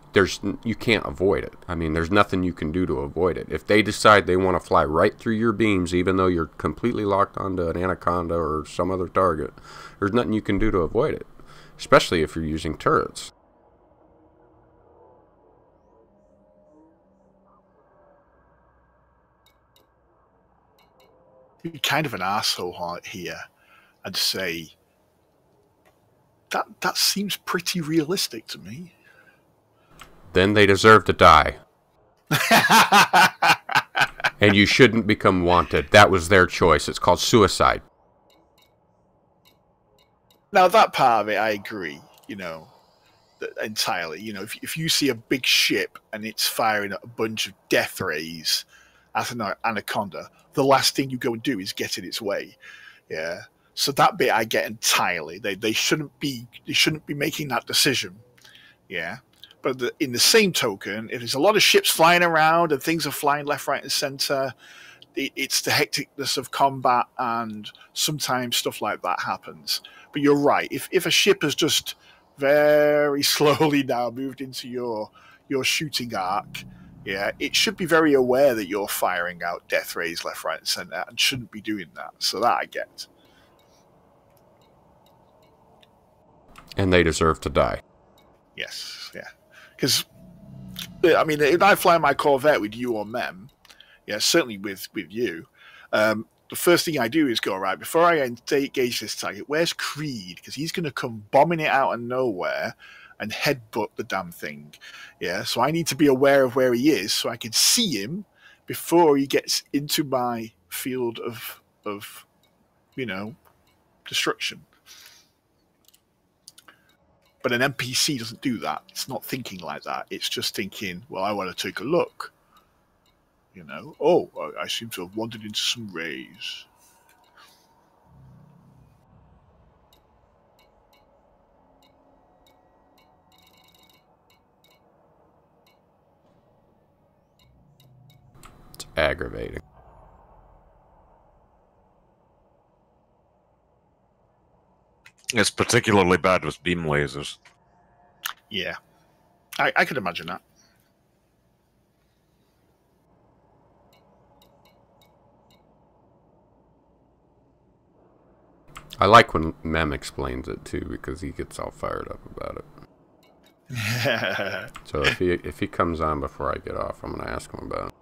you can't avoid it. I mean, there's nothing you can do to avoid it. If they decide they want to fly right through your beams, even though you're completely locked onto an anaconda or some other target, there's nothing you can do to avoid it, especially if you're using turrets. You're kind of an asshole here. I'd say that seems pretty realistic to me. Then they deserve to die. And you shouldn't become wanted. That was their choice. It's called suicide. Now, that part of it, I agree, entirely. If you see a big ship and it's firing a bunch of death rays at an anaconda, the last thing you go and do is get in its way. Yeah. So that bit I get entirely. They shouldn't be making that decision. Yeah. But in the same token, if there's a lot of ships flying around and things are flying left, right, and center, it's the hecticness of combat, and sometimes stuff like that happens. But you're right. If a ship has just very slowly now moved into your shooting arc, yeah, it should be very aware that you're firing out death rays left, right, and center, and shouldn't be doing that. So that I get. And they deserve to die. Yes, yeah. Because, I mean, if I fly my Corvette with you or Mem, yeah, certainly with you, the first thing I do is go, right, before I engage this target, where's Kreid? Because he's going to come bombing it out of nowhere and headbutt the damn thing. Yeah, so I need to be aware of where he is so I can see him before he gets into my field of destruction. But an NPC doesn't do that. It's not thinking like that. It's just thinking, well, I want to take a look. Oh, I seem to have wandered into some rays. It's aggravating. It's particularly bad with beam lasers. Yeah, I could imagine that. I like when Mem explains it too, because he gets all fired up about it. So if he comes on before I get off, I'm gonna ask him about it.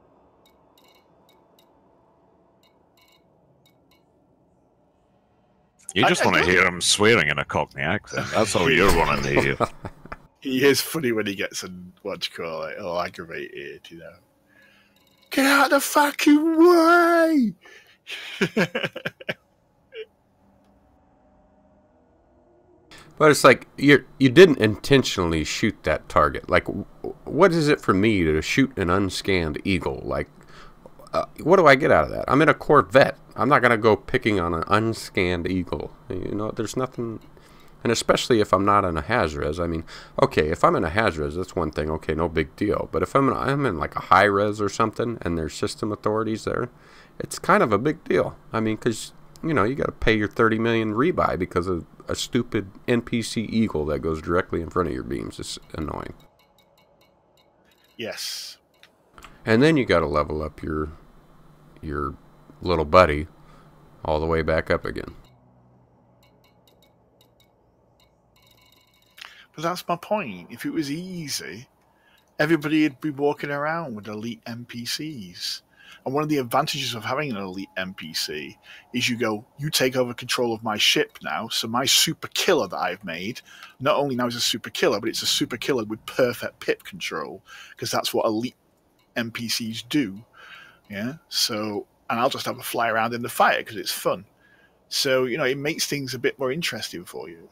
You just want to hear him swearing in a Cockney accent. That's all you're wanting to hear. He is funny when he gets what you call it, all aggravated, you know. Get out of the fucking way! But it's like you didn't intentionally shoot that target. Like, what is it for me to shoot an unscanned eagle? Like, what do I get out of that? I'm in a Corvette. I'm not gonna go picking on an unscanned eagle. You know, there's nothing. And especially if I'm not in a haz-res. I mean, okay, if I'm in a haz-res, that's one thing. Okay, no big deal. But if I'm in like a high-res or something, and there's system authorities there, it's kind of a big deal. I mean, because, you know, you got to pay your 30 million rebuy because of a stupid NPC eagle that goes directly in front of your beams. It's annoying. Yes. And then you got to level up your little buddy all the way back up again. But that's my point. If it was easy, everybody would be walking around with elite NPCs. And one of the advantages of having an elite NPC is you take over control of my ship now, so my super killer that I've made, not only now is a super killer, but it's a super killer with perfect pip control, because that's what elite NPCs do. Yeah, so, and I'll just have a fly around in the fire because it's fun. So, you know, it makes things a bit more interesting for you.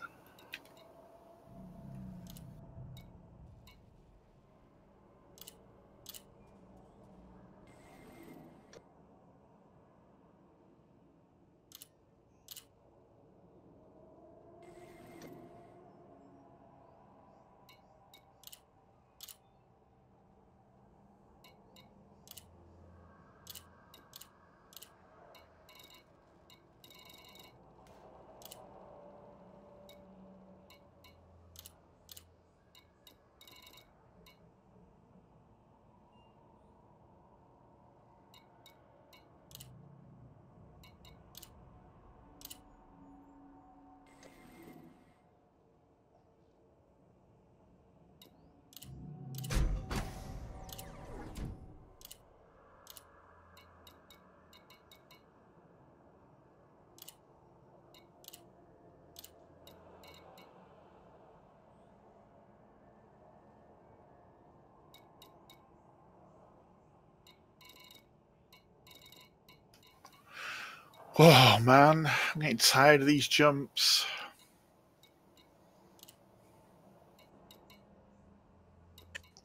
Oh man, I'm getting tired of these jumps.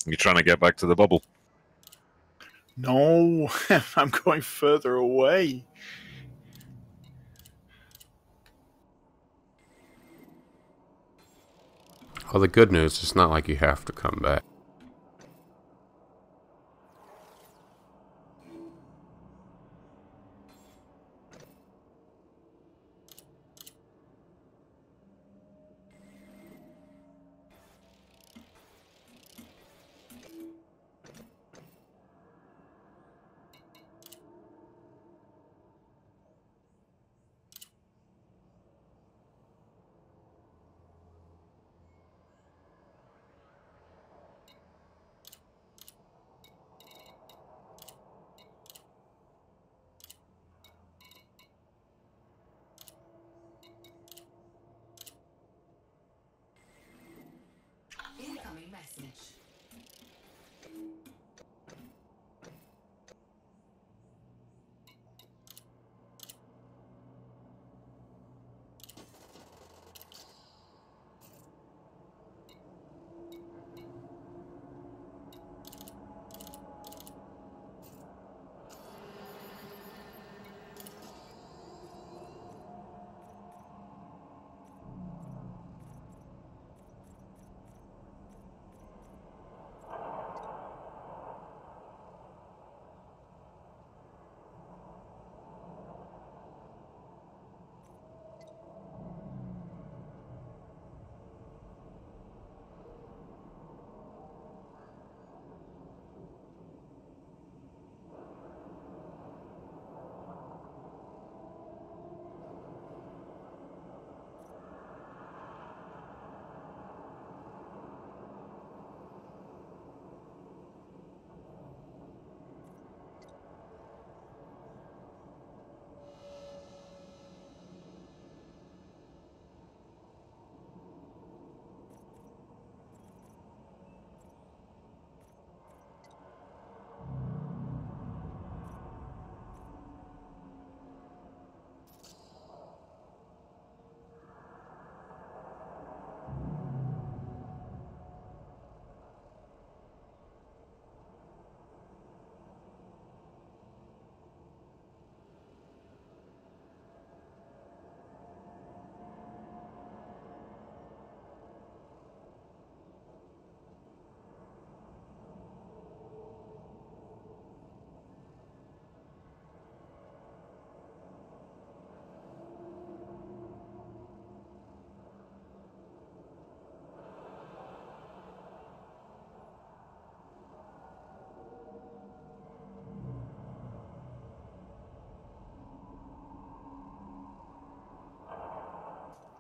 You're trying to get back to the bubble. No, I'm going further away. Well, the good news, it's not like you have to come back.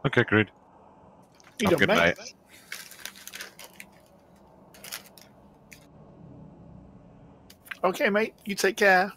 Okay, great. You Have a done, good mate? night. Okay, mate. You take care.